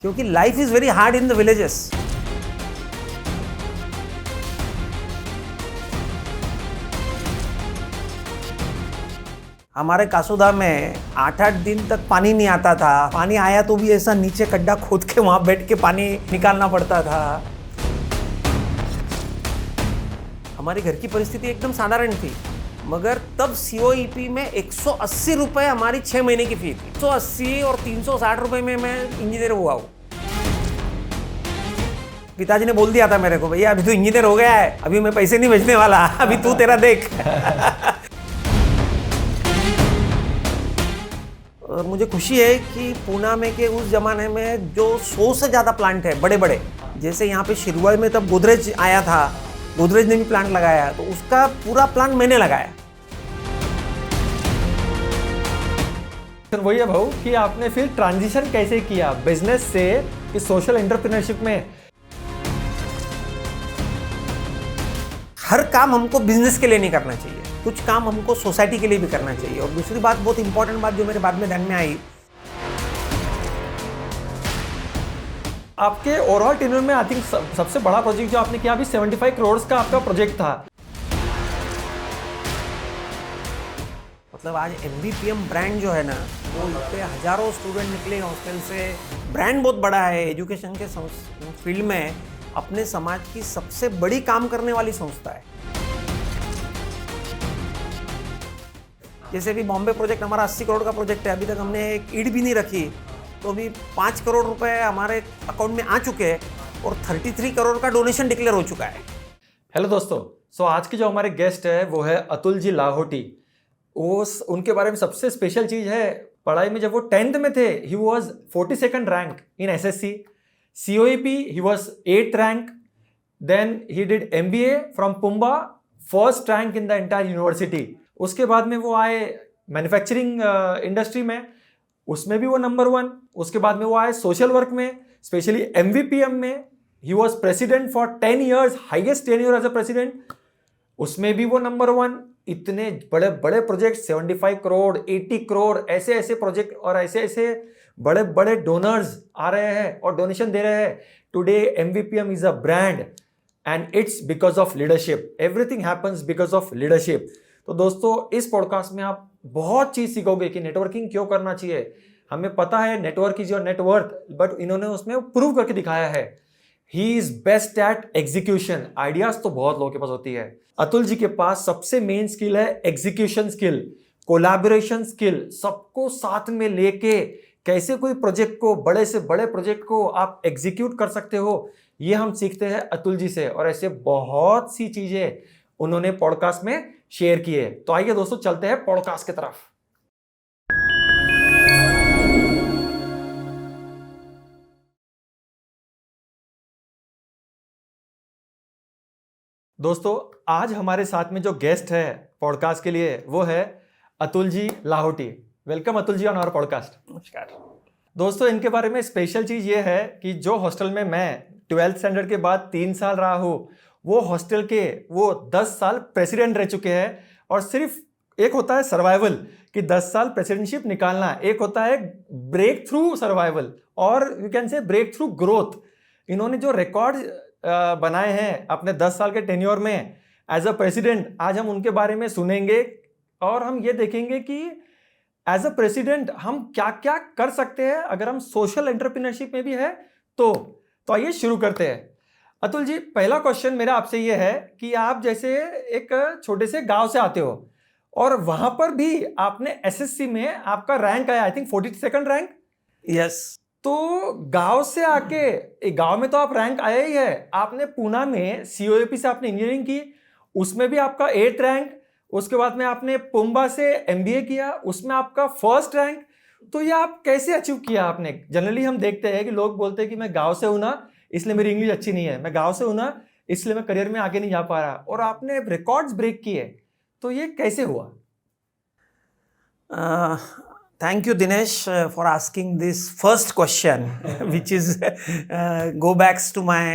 क्योंकि life is very hard in the villages. हमारे कासोदा में 8-8 दिन तक पानी नहीं आता था। पानी आया तो भी ऐसा नीचे खड्डा खोद के वहां बैठ के पानी निकालना पड़ता था। हमारे घर की परिस्थिति एकदम साधारण थी, मगर तब सीओईपी में 180 रुपए हमारी 6 महीने की फी थी। 180 और 360 रुपए में मैं इंजीनियर हुआ हूँ। पिताजी ने बोल दिया था मेरे को, भैया अभी तू इंजीनियर हो गया है, अभी मैं पैसे नहीं भेजने वाला, अभी तू तेरा देख। और मुझे खुशी है कि पूना में के उस जमाने में जो 100 से ज़्यादा प्लांट है बड़े बड़े, जैसे यहाँ पे शिरवाई में तब गोदरेज आया था, गोदरेज ने भी प्लांट लगाया, तो उसका पूरा प्लांट मैंने लगाया। वही है भाऊ कि आपने फिर ट्रांजिशन कैसे किया बिजनेस से इस सोशल एंटरप्रेन्योरशिप में। हर काम हमको बिजनेस के लिए नहीं करना चाहिए, कुछ काम हमको सोसाइटी के लिए भी करना चाहिए। और दूसरी बात, बहुत इंपॉर्टेंट बात जो मेरे बाद में ध्यान में आई, आपके ओवरऑल टेन्योर में आई थिंक सबसे बड़ा प्रोजेक्ट जो आपने किया अभी 75 करोड़ का आपका प्रोजेक्ट था। मतलब आज एमबीपीएम ब्रांड जो है ना, वो इतने हजारों स्टूडेंट निकले हॉस्टल से, ब्रांड बहुत बड़ा है। एजुकेशन के फील्ड में अपने समाज की सबसे बड़ी काम करने वाली संस्था है। जैसे भी बॉम्बे प्रोजेक्ट हमारा 80 करोड़ का प्रोजेक्ट है, अभी तक हमने एक ईंट भी नहीं रखी, तो अभी 5 करोड़ रुपए हमारे अकाउंट में आ चुके हैं और 33 करोड़ का डोनेशन डिक्लेयर हो चुका है। हेलो दोस्तों, आज के जो हमारे गेस्ट है वो है अतुल जी लाहोटी। उनके बारे में सबसे स्पेशल चीज है, पढ़ाई में जब वो 10th में थे, he was 42nd rank in SSC. COEP he was 8th rank. Then he did MBA from Pumba, first rank in the entire university. उसके बाद में वो आए मैन्युफैक्चरिंग इंडस्ट्री में, उसमें भी वो नंबर 1। उसके बाद में वो आए सोशल वर्क में, स्पेशली MVPM में ही was president for 10 years, highest tenure as a president, उसमें भी वो नंबर 1। इतने बड़े बड़े प्रोजेक्ट 75 करोड़ 80 करोड़ ऐसे ऐसे प्रोजेक्ट और ऐसे ऐसे बड़े बड़े डोनर्स आ रहे हैं और डोनेशन दे रहे हैं। Today MVPM is a brand and it's because of leadership. Everything happens because of leadership. तो दोस्तों, इस पॉडकास्ट में आप बहुत चीज सीखोगे कि नेटवर्किंग क्यों करना चाहिए। हमें पता है network is your net worth, but इन्होंने उसमें प्रूव करके दिखाया है। He is best at execution. Ideas तो बहुत लोगों के पास होती है, अतुल जी के पास सबसे मेन स्किल है एग्जीक्यूशन स्किल, कोलैबोरेशन स्किल। सबको साथ में लेके कैसे कोई प्रोजेक्ट को, बड़े से बड़े प्रोजेक्ट को आप एग्जीक्यूट कर सकते हो, ये हम सीखते हैं अतुल जी से। और ऐसे बहुत सी चीजें उन्होंने पॉडकास्ट में शेयर की है। तो आइए दोस्तों, चलते हैं पॉडकास्ट की तरफ। दोस्तों, आज हमारे साथ में जो गेस्ट है पॉडकास्ट के लिए वो है Atul ji Lahoti. Welcome Atul ji on our podcast. नमस्कार दोस्तों, इनके बारे में स्पेशल चीज ये है कि जो हॉस्टल में मैं 12th स्टैंडर्ड के बाद 3 साल रहा हूँ, वो हॉस्टल के वो 10 साल प्रेसिडेंट रह चुके हैं। और सिर्फ एक होता है सर्वाइवल कि 10 साल प्रेसिडेंटशिप निकालना, एक होता है ब्रेक थ्रू सर्वाइवल और you can say break through growth. इन्होंने जो रिकॉर्ड बनाए हैं अपने 10 साल के टेन्योर में एज अ प्रेसिडेंट, आज हम उनके बारे में सुनेंगे और हम ये देखेंगे कि एज अ प्रेसिडेंट हम क्या क्या कर सकते हैं अगर हम सोशल एंटरप्रेन्योरशिप में भी है तो। आइए शुरू करते हैं। अतुल जी, पहला क्वेश्चन मेरा आपसे ये है कि आप जैसे एक छोटे से गांव से आते हो और वहां पर भी आपने एसएससी में आपका रैंक आया, I think 42nd rank. Yes. तो गांव से आके, गांव में तो आप रैंक आया ही है, आपने पूना में COEP से आपने इंजीनियरिंग की, उसमें भी आपका 8th रैंक। उसके बाद में आपने पुम्बा से MBA किया, उसमें आपका 1st रैंक। तो ये आप कैसे अचीव किया आपने? जनरली हम देखते हैं कि लोग बोलते हैं कि मैं गांव से हूं ना, इसलिए मेरी इंग्लिश अच्छी नहीं है, मैं गांव से हूं ना, इसलिए मैं करियर में आगे नहीं जा पा रहा, और आपने रिकॉर्ड्स ब्रेक किए। तो ये कैसे हुआ? Thank you, Dinesh, for asking this first question, which is go backs to my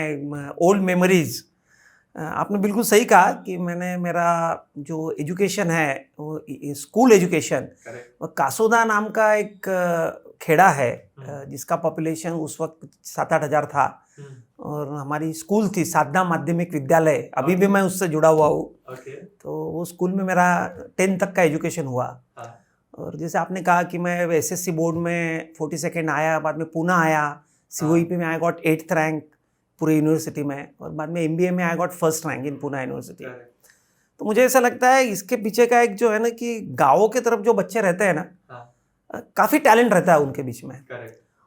old memories. आपने बिल्कुल सही कहा कि मैंने मेरा जो एजुकेशन है वो स्कूल एजुकेशन, कासोदा नाम का एक खेड़ा है जिसका पॉपुलेशन उस वक्त 7-8 हज़ार था, और हमारी स्कूल थी साधना माध्यमिक विद्यालय, अभी भी मैं उससे जुड़ा हुआ हूँ। तो वो स्कूल में मेरा 10th तक का एजुकेशन हुआ। और जैसे आपने कहा कि मैं एसएससी बोर्ड में 42nd आया, बाद में पूना आया, सीओईपी में आई गॉट 8th रैंक पूरे यूनिवर्सिटी में, और बाद में एमबीए में I got 1st rank in Poona university. तो मुझे ऐसा लगता है इसके पीछे का एक जो है ना कि गाँवों की तरफ जो बच्चे रहते हैं ना, काफ़ी टैलेंट रहता है उनके बीच में।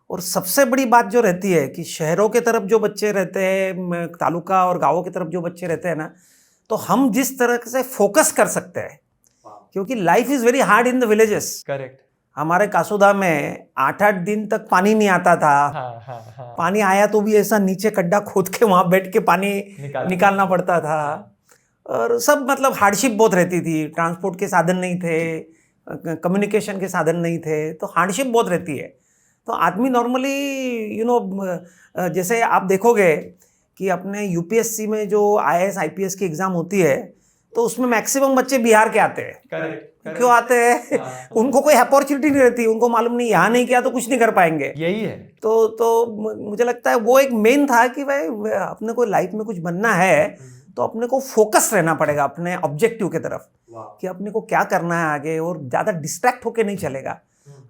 और सबसे बड़ी बात जो रहती है कि शहरों के तरफ जो बच्चे रहते हैं, तालुका और गाँवों की तरफ जो बच्चे रहते हैं ना, तो हम जिस तरह से फोकस कर सकते हैं, क्योंकि life is very hard in the villages. Correct. हमारे कासोदा में 8-8 दिन तक पानी नहीं आता था। पानी आया तो भी ऐसा नीचे गड्ढा खोद के वहाँ बैठ के पानी निकालना पड़ता था। और सब मतलब हार्डशिप बहुत रहती थी, ट्रांसपोर्ट के साधन नहीं थे, कम्युनिकेशन के साधन नहीं थे, तो हार्डशिप बहुत रहती है। तो आदमी नॉर्मली जैसे आप देखोगे कि अपने यूपीएससी में जो आईएएस आईपीएस की एग्ज़ाम होती है, तो उसमें मैक्सिमम बच्चे बिहार के आते हैं। करेक्ट। क्यों आते हैं? उनको कोई अपॉर्चुनिटी नहीं रहती, उनको मालूम नहीं यहाँ नहीं किया तो कुछ नहीं कर पाएंगे। यही है। तो मुझे लगता है वो एक मेन था कि भाई अपने को लाइफ में कुछ बनना है तो अपने को फोकस रहना पड़ेगा अपने ऑब्जेक्टिव की तरफ, कि अपने को क्या करना है आगे, और ज़्यादा डिस्ट्रैक्ट होके नहीं चलेगा।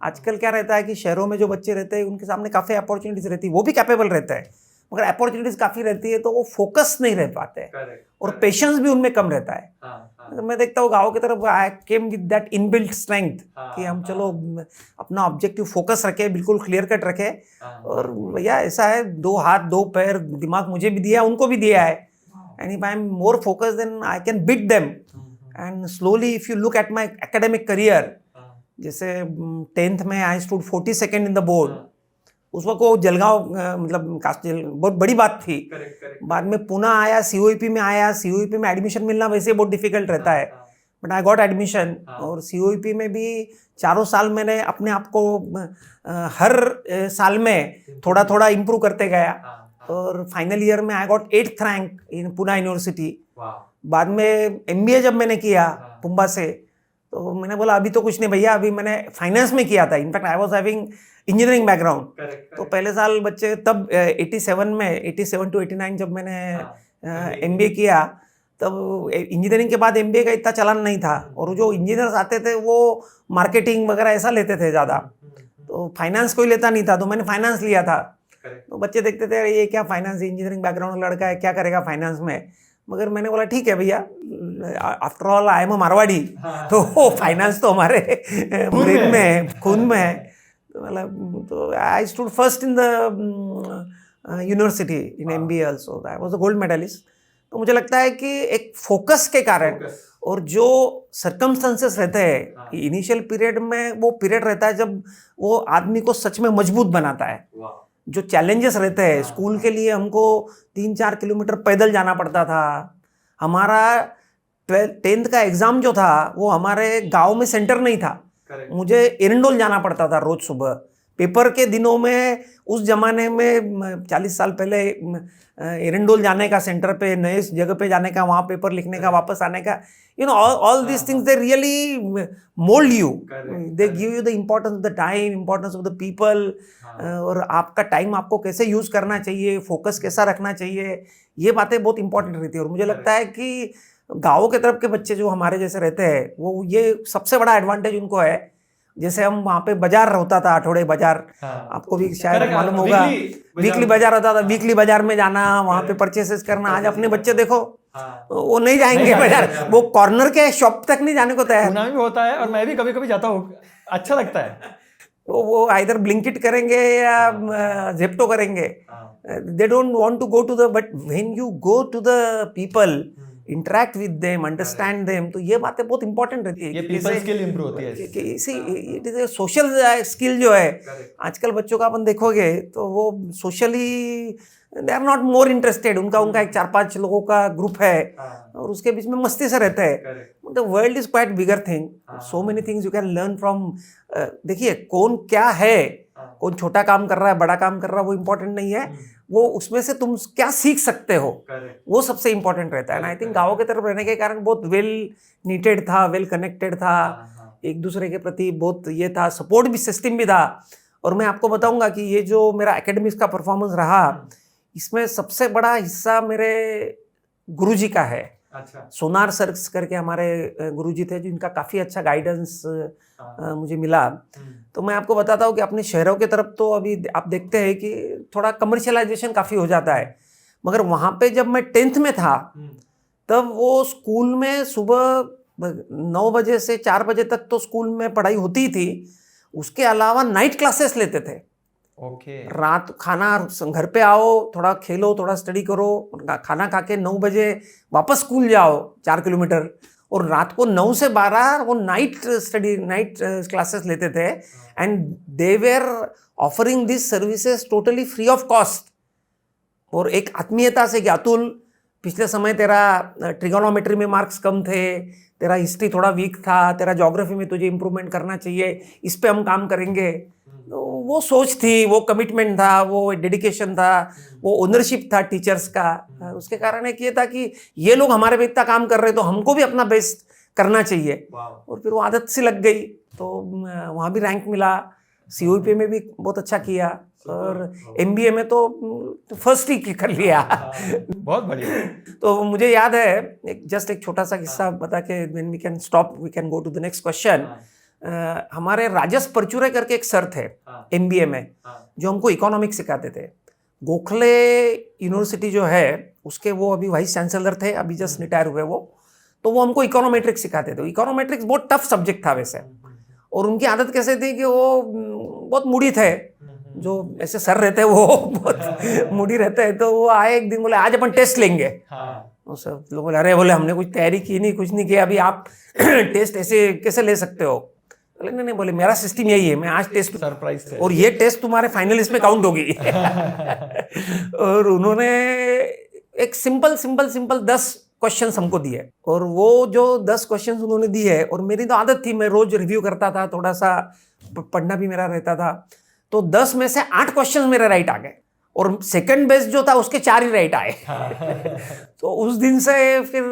आजकल क्या रहता है कि शहरों में जो बच्चे रहते हैं उनके सामने काफ़ी अपॉर्चुनिटीज़ रहती है, वो भी कैपेबल रहता है, मगर अपॉर्चुनिटीज़ काफ़ी रहती है तो वो फोकस नहीं रह पाते हैं, और पेशेंस भी उनमें कम रहता है। मैं देखता हूँ गाँव की तरफ I came with that inbuilt strength कि हम चलो अपना ऑब्जेक्टिव फोकस रखें, बिल्कुल क्लियर कट रखें। और भैया ऐसा है, 2 हाथ 2 पैर दिमाग मुझे भी दिया, उनको भी दिया है, and if I am more focus then I can beat them. And slowly if you look at my academic career, जैसे 10th में I stood 42nd in the board, उस वक्त वो जलगांव मतलब बहुत बड़ी बात थी। बाद में पूना आया, सीओईपी में आया, सीओईपी में एडमिशन मिलना वैसे बहुत डिफिकल्ट रहता है, बट आई गॉट एडमिशन। और सीओईपी में भी 4 साल मैंने अपने आप को हर साल में थोड़ा थोड़ा इम्प्रूव करते गया, और फाइनल ईयर में I got 8th rank in Poona university. बाद में एमबीए जब मैंने किया पुम्बा से, तो मैंने बोला अभी तो कुछ नहीं भैया, अभी मैंने फाइनेंस में किया था, in fact I was having engineering background. तो पहले साल बच्चे तब 87 में 87 to 89 जब मैंने एमबीए किया, तब इंजीनियरिंग के बाद एमबीए का इतना चलन नहीं था, और जो इंजीनियर्स आते थे वो मार्केटिंग वगैरह ऐसा लेते थे ज़्यादा, तो फाइनेंस कोई लेता नहीं था, तो मैंने फाइनेंस लिया था। तो बच्चे देखते थे ये क्या फाइनेंस, इंजीनियरिंग बैकग्राउंड लड़का है, क्या करेगा फाइनेंस में। मगर मैंने बोला ठीक है भैया, after all I am a Marwari, तो फाइनेंस तो हमारे ब्रेन में, खून में है। तो मतलब तो I stood first in the university in MBA also, I was a gold medalist. तो मुझे लगता है कि एक फोकस के कारण और जो सर्कमस्टेंसेस रहते हैं इनिशियल पीरियड में, वो पीरियड रहता है जब वो आदमी को सच में मजबूत बनाता है। जो चैलेंजेस रहते हैं, स्कूल के लिए हमको 3-4 किलोमीटर पैदल जाना पड़ता था। हमारा 10th का एग्ज़ाम जो था वो हमारे गांव में सेंटर नहीं था, मुझे एरंडोल जाना पड़ता था रोज़ सुबह। पेपर के दिनों में उस ज़माने में 40 साल पहले एरंडोल जाने का, सेंटर पे नए जगह पे जाने का, वहाँ पेपर लिखने का, वापस आने का, all this things they really mould you, they give you the importance of the time, importance of the people, और आपका टाइम आपको कैसे यूज़ करना चाहिए, फोकस कैसा रखना चाहिए, ये बातें बहुत इंपॉर्टेंट रहती है। और मुझे लगता है कि गाँव के तरफ के बच्चे जो हमारे जैसे रहते हैं, वो ये सबसे बड़ा एडवांटेज उनको है। जैसे हम वहाँ पे बाजार होता था, आठौड़े बाजार, आपको भी शायद मालूम होगा, वीकली बाजार होता था, वीकली बाजार में जाना, वहाँ पे परचेसेस करना। आज अपने बच्चे देखो, वो नहीं जाएंगे बाजार, वो कॉर्नर के शॉप तक नहीं जाने को तैयार। पुणे में होता है, और मैं भी कभी कभी जाता हूँ, अच्छा लगता है। वो आइदर ब्लिंकिट करेंगे या जेप्टो करेंगे, they don't want to go to the, but when you go to the people, interact with them, understand them, तो ये बातें बहुत इंपॉर्टेंट रहती है। ये पीपल स्किल इंप्रूव होती है। It is a social skill जो है। आजकल बच्चों का अपन देखोगे तो वो socially they are not more interested, उनका एक 4-5 लोगों का ग्रुप है और उसके बीच में मस्ती से रहते हैं। The world is quite bigger thing, so many things you can learn from. देखिए कौन क्या है, कौन छोटा काम कर रहा है, बड़ा काम कर रहा है, वो इम्पोर्टेंट नहीं है, वो उसमें से तुम क्या सीख सकते हो, वो सबसे इम्पोर्टेंट रहता है। ना आई थिंक गाँव की तरफ रहने के कारण बहुत वेल नीटेड था, वेल कनेक्टेड था, एक दूसरे के प्रति बहुत ये था, सपोर्ट भी सिस्टम भी था, और मैं आपको बताऊंगा कि ये जो मेरा एकेडमिक्स का परफॉर्मेंस रहा, इसमें सबसे बड़ा हिस्सा मेरे गुरुजी का है। अच्छा। सोनार सर्स करके हमारे गुरुजी थे, जिनका काफ़ी अच्छा गाइडेंस मुझे मिला। तो मैं आपको बताता हूँ कि अपने शहरों की तरफ तो अभी आप देखते हैं कि थोड़ा कमर्शियलाइजेशन काफ़ी हो जाता है, मगर वहाँ पे जब मैं 10th में था तब वो स्कूल में सुबह 9 बजे से 4 बजे तक तो स्कूल में पढ़ाई होती थी, उसके अलावा नाइट क्लासेस लेते थे। ओके। रात खाना घर पे आओ, थोड़ा खेलो, थोड़ा स्टडी करो, खाना खा के 9 बजे वापस स्कूल जाओ 4 किलोमीटर, और रात को 9 से 12 वो नाइट क्लासेस लेते थे। And they were offering this services totally free of cost. और एक आत्मीयता से कि अतुल, पिछले समय तेरा ट्रिगोनोमेट्री में मार्क्स कम थे, तेरा हिस्ट्री थोड़ा वीक था, तेरा ज्योग्राफी में तुझे इम्प्रूवमेंट करना चाहिए, इस पे हम काम करेंगे। तो वो सोच थी, वो कमिटमेंट था, वो डेडिकेशन था, वो ओनरशिप था टीचर्स का। उसके कारण एक ये था कि ये लोग हमारे पे इतना काम कर रहे तो हमको भी अपना बेस्ट करना चाहिए। और फिर वो आदत सी लग गई, तो वहाँ भी रैंक मिला, COEP में भी बहुत अच्छा किया, और MBA में तो फर्स्ट ही कर लिया। बहुत बढ़िया। तो मुझे याद है एक छोटा सा किस्सा बता के when we can stop, we can go to the next question. हमारे राजेश परचुरे करके एक सर थे MBA में, जो हमको इकोनॉमिक्स सिखाते थे। गोखले यूनिवर्सिटी जो है उसके वो अभी वाइस चांसलर थे, अभी जस्ट रिटायर हुए वो। तो वो हमको इकोनोमेट्रिक्स सिखाते थे। इकोनोमेट्रिक्स बहुत टफ सब्जेक्ट था वैसे, और उनकी आदत कैसे थी कि वो बहुत मूडी थे, जो ऐसे सर रहते हैं वो बहुत मूडी रहते हैं। तो वो आए एक दिन, बोले आज अपन टेस्ट लेंगे। और सब लोग बोले अरे, बोले हमने कुछ तैयारी की नहीं, कुछ नहीं किया, अभी आप टेस्ट ऐसे कैसे ले सकते हो? बोले नहीं, बोले मेरा सिस्टम यही है, मैं आज टेस्ट, सरप्राइज थे, और ये टेस्ट तुम्हारे फाइनलिस्ट में काउंट होगी। और उन्होंने एक सिंपल 10 क्वेश्चंस हमको दिए, और वो जो 10 क्वेश्चंस उन्होंने दिए, और मेरी तो आदत थी, मैं रोज रिव्यू करता था, थोड़ा सा पढ़ना भी मेरा रहता था। तो 10 में से 8 क्वेश्चंस मेरे राइट आ गए, और सेकंड बेस्ट जो था उसके 4 ही राइट आए। तो उस दिन से फिर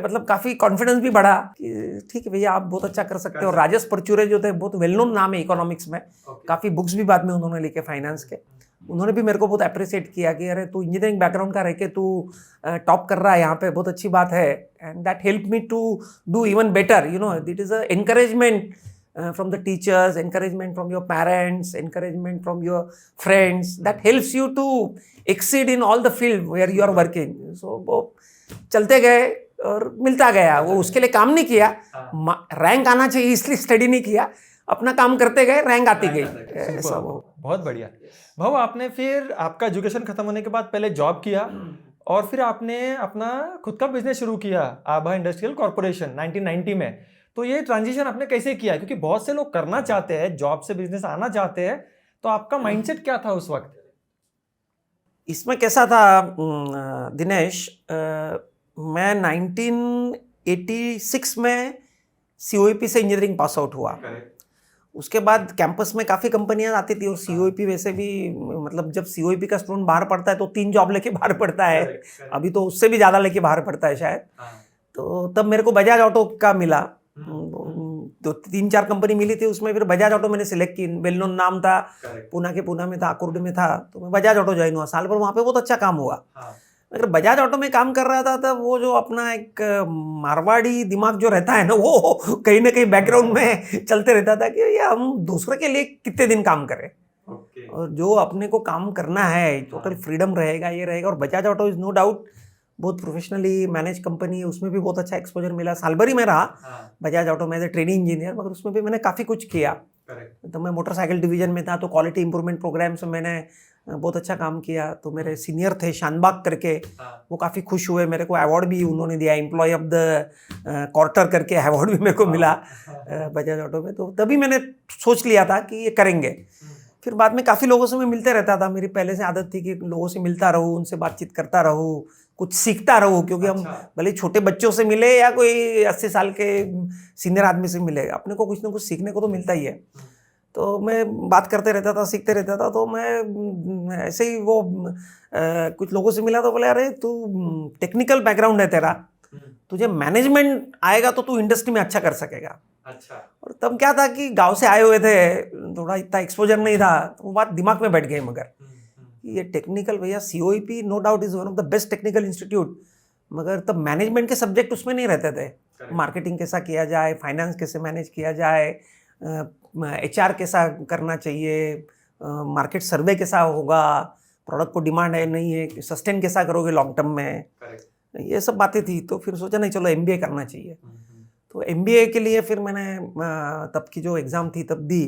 मतलब काफी कॉन्फिडेंस भी बढ़ा कि ठीक है भैया, आप बहुत अच्छा कर सकते हो। राजेश परचुरे जो थे, बहुत वेल नोन नाम है इकोनॉमिक्स में, काफी बुक्स भी बाद में उन्होंने लिखे फाइनेंस के। उन्होंने भी मेरे को बहुत अप्रिशिएट किया कि अरे तू इंजीनियरिंग बैकग्राउंड का रह के तू टॉप कर रहा है यहाँ पे, बहुत अच्छी बात है। And that help me to do even better, you know, it is a encouragement from the teachers, encouragement from your parents, encouragement from your friends, that helps you to exceed in all the field where you are working. So वो चलते गए और मिलता गया। वो उसके लिए काम नहीं किया, रैंक आना चाहिए इसलिए स्टडी नहीं किया, अपना काम करते गए, रैंक आती गई। ऐसा वो बहुत बढ़िया। भाऊ, आपने फिर आपका एजुकेशन खत्म होने के बाद पहले जॉब किया, और फिर आपने अपना खुद का बिजनेस शुरू किया, आभा इंडस्ट्रियल कॉर्पोरेशन 1990 में। तो ये ट्रांजिशन आपने कैसे किया? क्योंकि बहुत से लोग करना चाहते हैं, जॉब से बिजनेस आना चाहते हैं, तो आपका माइंडसेट क्या था उस वक्त? इसमें कैसा था दिनेश, मैं 1986 में COEP से इंजीनियरिंग पास आउट हुआ। उसके बाद कैंपस में काफ़ी कंपनियां आती थी, और COEP वैसे भी मतलब जब COEP का स्टूडेंट बाहर पढ़ता है तो 3 जॉब लेके बाहर पढ़ता है, अभी तो उससे भी ज़्यादा लेके बाहर पढ़ता है शायद। तो तब मेरे को बजाज ऑटो का मिला, तो 3-4 कंपनी मिली थी, उसमें फिर बजाज ऑटो मैंने सिलेक्ट की। वेल नोन नाम था, पूना में था, अकुर्ड में था, तो मैं बजाज ऑटो ज्वाइन हुआ। साल भर वहाँ पे बहुत अच्छा काम हुआ। अगर बजाज ऑटो में काम कर रहा था तब वो जो अपना एक मारवाड़ी दिमाग जो रहता है ना, वो कहीं ना कहीं बैकग्राउंड में चलते रहता था कि ये हम दूसरे के लिए कितने दिन काम करें, और जो अपने को काम करना है टोटल फ्रीडम रहेगा, ये रहेगा। और Bajaj Auto is no doubt बहुत प्रोफेशनली मैनेज कंपनी है, उसमें भी बहुत अच्छा एक्सपोजर मिला। साल भर ही मैं रहा बजाज ऑटो में एज ए ट्रेनिंग इंजीनियर, मगर उसमें भी मैंने काफ़ी कुछ किया। तो मैं मोटरसाइकिल डिवीजन में था, तो क्वालिटी इंप्रूवमेंट प्रोग्राम्स में मैंने बहुत अच्छा काम किया। तो मेरे सीनियर थे शानबाग करके, वो काफ़ी खुश हुए, मेरे को अवार्ड भी उन्होंने दिया, एम्प्लॉय ऑफ द क्वार्टर करके अवार्ड भी मेरे को मिला बजाज ऑटो में। तो तभी मैंने सोच लिया था कि ये करेंगे। फिर बाद में काफ़ी लोगों से मैं मिलते रहता था, मेरी पहले से आदत थी कि लोगों से मिलता रहूँ, उनसे बातचीत करता रहूँ, कुछ सीखता रहूँ, क्योंकि हम भले छोटे बच्चों से मिले या कोई 80 साल के सीनियर आदमी से मिले, अपने को कुछ ना कुछ सीखने को तो मिलता ही है। तो मैं बात करते रहता था, सीखते रहता था। तो मैं ऐसे ही वो कुछ लोगों से मिला, तो बोले अरे तू टेक्निकल बैकग्राउंड है तेरा, तुझे मैनेजमेंट आएगा तो तू इंडस्ट्री में अच्छा कर सकेगा। अच्छा। और तब क्या था कि गांव से आए हुए थे, थोड़ा इतना एक्सपोजर नहीं था, तो वो बात दिमाग में बैठ गई। मगर ये टेक्निकल भैया, COEP no doubt is one of the best technical institute, मगर तब मैनेजमेंट के सब्जेक्ट उसमें नहीं रहते थे। मार्केटिंग कैसा किया जाए, फाइनेंस कैसे मैनेज किया जाए, एचआर कैसा करना चाहिए, मार्केट सर्वे कैसा होगा, प्रोडक्ट को डिमांड है नहीं है, सस्टेन कैसा करोगे लॉन्ग टर्म में, ये सब बातें थी। तो फिर सोचा नहीं चलो एमबीए करना चाहिए। तो एमबीए के लिए फिर मैंने तब की जो एग्ज़ाम थी तब दी।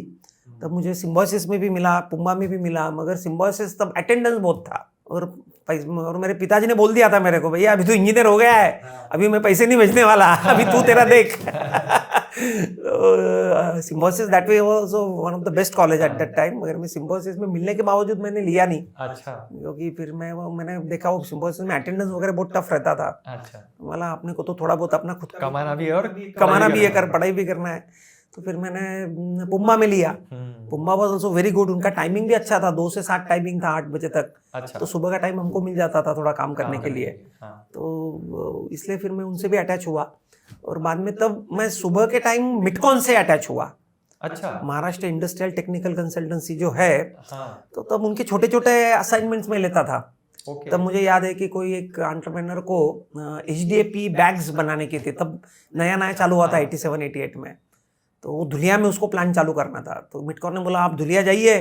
तब मुझे सिम्बोसिस में भी मिला, पुम्बा में भी मिला, मगर सिम्बोसिस तब अटेंडेंस बहुत था। और मेरे पिताजी ने बोल दिया था मेरे को, भैया अभी तो इंजीनियर हो गया है, अभी मैं पैसे नहीं भेजने वाला, अभी तू तेरा देख। Symbiosis that way was one of the best college at that time, मगर मैं सिम्बोसिस में मिलने के बावजूद मैंने लिया नहीं। अच्छा। क्योंकि फिर मैंने देखा वो सिम्बोसिस में अटेंडेंस वगैरह बहुत टफ रहता था। अच्छा। वाला अपने को तो थोड़ा बहुत अपना खुद कमाना भी है और कमाना भी है, कर पढ़ाई भी करना है। तो फिर मैंने पुम्बा में लिया। PUMBA was also very good, उनका टाइमिंग भी अच्छा था, 2 से 7 टाइमिंग था, 8 बजे तक। अच्छा। तो सुबह का टाइम हमको मिल जाता था थोड़ा काम करने के लिए। हाँ। तो इसलिए फिर मैं उनसे भी अटैच हुआ। और बाद में तब मैं सुबह के टाइम मिटकॉन से अटैच हुआ। अच्छा। महाराष्ट्र इंडस्ट्रियल टेक्निकल कंसल्टेंसी जो है, हाँ। तो तब उनके छोटे छोटे असाइनमेंट्स में लेता था। ओके। तब मुझे याद है कि कोई एक एंटरप्रेन्योर को HDAP बैग्स बनाने के थे, तब नया नया चालू हुआ था 87-88 में। तो वो धुलिया में उसको प्लान चालू करना था। तो मिटकॉन ने बोला आप धुलिया जाइए,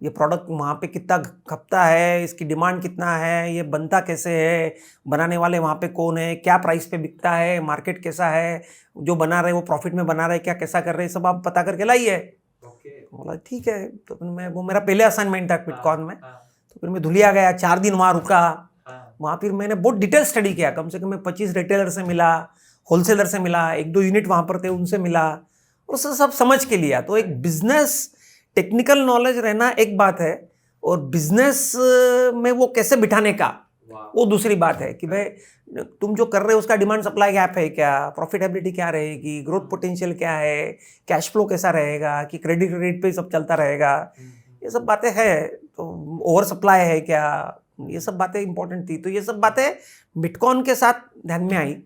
ये प्रोडक्ट वहाँ पे कितना खपता है, इसकी डिमांड कितना है, ये बनता कैसे है, बनाने वाले वहाँ पे कौन है, क्या प्राइस पे बिकता है, मार्केट कैसा है, जो बना रहे वो प्रॉफिट में बना रहे क्या कैसा कर रहे हैं, सब आप पता करके लाइए। बोला ठीक है। तो फिर वो मेरा पहले असाइनमेंट था मिटकॉन में। तो फिर मैं धुलिया गया, 4 दिन वहाँ रुका। वहाँ फिर मैंने बहुत डिटेल स्टडी किया, कम से कम मैं 25 रिटेलर से मिला, होलसेलर से मिला, 1-2 यूनिट वहाँ पर थे उनसे मिला, और उससे सब समझ के लिया। तो एक बिजनेस टेक्निकल नॉलेज रहना एक बात है, और बिजनेस में वो कैसे बिठाने का वो दूसरी बात है। कि भाई तुम जो कर रहे हो उसका डिमांड सप्लाई गैप है क्या, प्रॉफिटेबिलिटी क्या रहेगी, ग्रोथ पोटेंशियल क्या है, कैश फ्लो कैसा रहेगा, कि क्रेडिट रेट पे सब चलता रहेगा, ये सब बातें हैं। तो ओवर सप्लाई है क्या, ये सब बातें इंपॉर्टेंट थी। तो ये सब बातें मिटकॉन के साथ ध्यान में आई,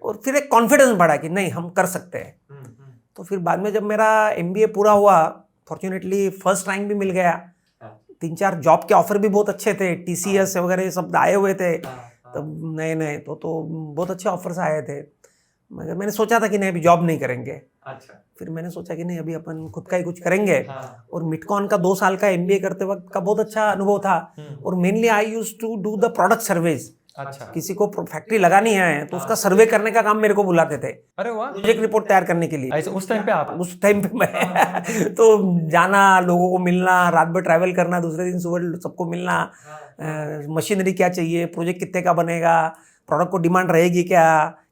और फिर एक कॉन्फिडेंस बढ़ा कि नहीं हम कर सकते हैं। तो फिर बाद में जब मेरा MBA पूरा हुआ, फॉर्चुनेटली फर्स्ट रैंक भी मिल गया, 3-4 जॉब के ऑफर भी बहुत अच्छे थे, TCS वगैरह सब आए हुए थे तब नए नए। तो बहुत अच्छे ऑफर्स आए थे, मगर मैंने सोचा था कि नहीं अभी जॉब नहीं करेंगे। अच्छा। फिर मैंने सोचा कि नहीं अभी अपन खुद का ही कुछ करेंगे। और मिटकॉन का 2 साल का MBA करते वक्त का बहुत अच्छा अनुभव था। और mainly I used to do the product surveys. अच्छा। किसी को फैक्ट्री लगानी है तो उसका सर्वे करने का काम मेरे को बुलाते थे, अरे वाह, प्रोजेक्ट रिपोर्ट तैयार करने के लिए। ऐसे उस टाइम पे आप उस टाइम पे मैं तो जाना, लोगों को मिलना, रात भर ट्रैवल करना, दूसरे दिन सुबह सबको मिलना, मशीनरी क्या चाहिए, प्रोजेक्ट कितने का बनेगा, प्रोडक्ट को डिमांड रहेगी क्या,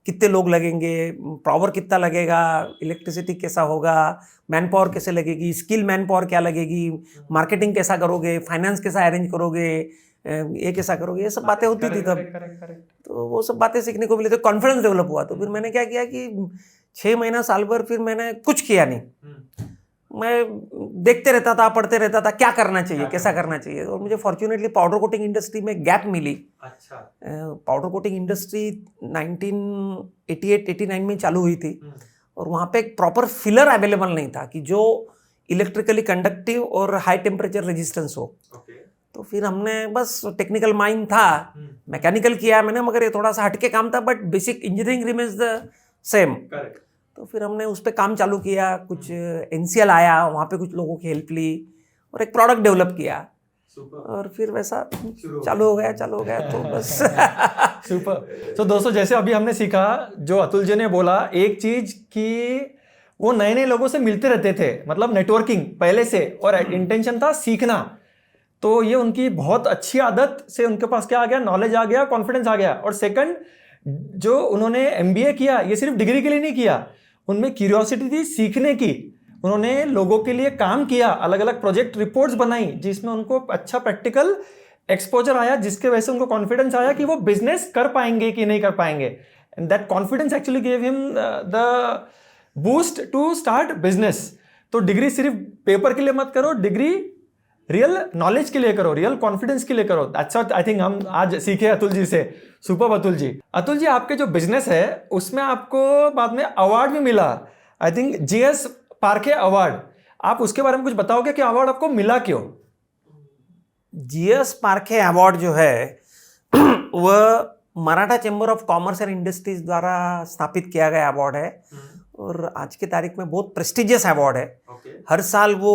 कितने लोग लगेंगे, पावर कितना लगेगा, इलेक्ट्रिसिटी कैसा होगा, मैन पावर कैसे लगेगी, स्किल मैन पावर क्या लगेगी, मार्केटिंग कैसा करोगे, फाइनेंस कैसा अरेंज करोगे, ये कैसा करोगे, ये सब बातें होती थी तब। तो वो सब बातें सीखने को मिली, तो कॉन्फिडेंस डेवलप हुआ। तो फिर मैंने क्या किया कि 6 महीना साल भर फिर मैंने कुछ किया नहीं, मैं देखते रहता था, पढ़ते रहता था क्या करना चाहिए, कैसा करना चाहिए। और मुझे फॉर्चुनेटली पाउडर कोटिंग इंडस्ट्री में गैप मिली। अच्छा। पाउडर कोटिंग इंडस्ट्री 1988-89 में चालू हुई थी, और वहाँ पे एक प्रॉपर फिलर अवेलेबल नहीं था कि जो इलेक्ट्रिकली कंडक्टिव और हाई टेम्परेचर रेजिस्टेंस हो। तो फिर हमने बस टेक्निकल माइंड था, मैकेनिकल किया मैंने, मगर ये थोड़ा सा हटके काम था, but basic engineering remains the same. तो फिर हमने उस पर काम चालू किया, कुछ NCL आया, वहाँ पे कुछ लोगों की हेल्प ली, और एक प्रोडक्ट डेवलप किया, और फिर वैसा चालू हो गया तो बस। सुपर। तो दोस्तों, जैसे अभी हमने सीखा, जो अतुल जी ने बोला एक चीज कि वो नए नए लोगों से मिलते रहते थे, मतलब नेटवर्किंग पहले से, और इंटेंशन था सीखना। तो ये उनकी बहुत अच्छी आदत से उनके पास क्या आ गया, नॉलेज आ गया, कॉन्फिडेंस आ गया। और सेकंड, जो उन्होंने MBA किया, ये सिर्फ डिग्री के लिए नहीं किया, उनमें क्यूरियोसिटी थी सीखने की। उन्होंने लोगों के लिए काम किया, अलग अलग प्रोजेक्ट रिपोर्ट्स बनाई, जिसमें उनको अच्छा प्रैक्टिकल एक्सपोजर आया, जिसके वजह से उनको कॉन्फिडेंस आया कि वो बिजनेस कर पाएंगे कि नहीं कर पाएंगे। And that confidence actually give him the boost to start business. तो डिग्री सिर्फ पेपर के लिए मत करो, डिग्री रियल नॉलेज के लिए करो, रियल कॉन्फिडेंस के लिए करो। दैट्स व्हाट आई थिंक हम आज सीखे अतुल जी से। सुपर अतुल जी। अतुल जी, आपके जो बिजनेस है उसमें आपको बाद में अवार्ड भी मिला। आई थिंक जीएस पार्के अवार्ड, आप उसके बारे में कुछ बताओगे कि अवार्ड आपको मिला क्यों? जीएस पार्के अवार्ड जो है वह Maratha chamber of commerce and industries द्वारा स्थापित किया गया अवार्ड है और आज की तारीख में बहुत प्रेस्टिजियस अवार्ड है। हर साल वो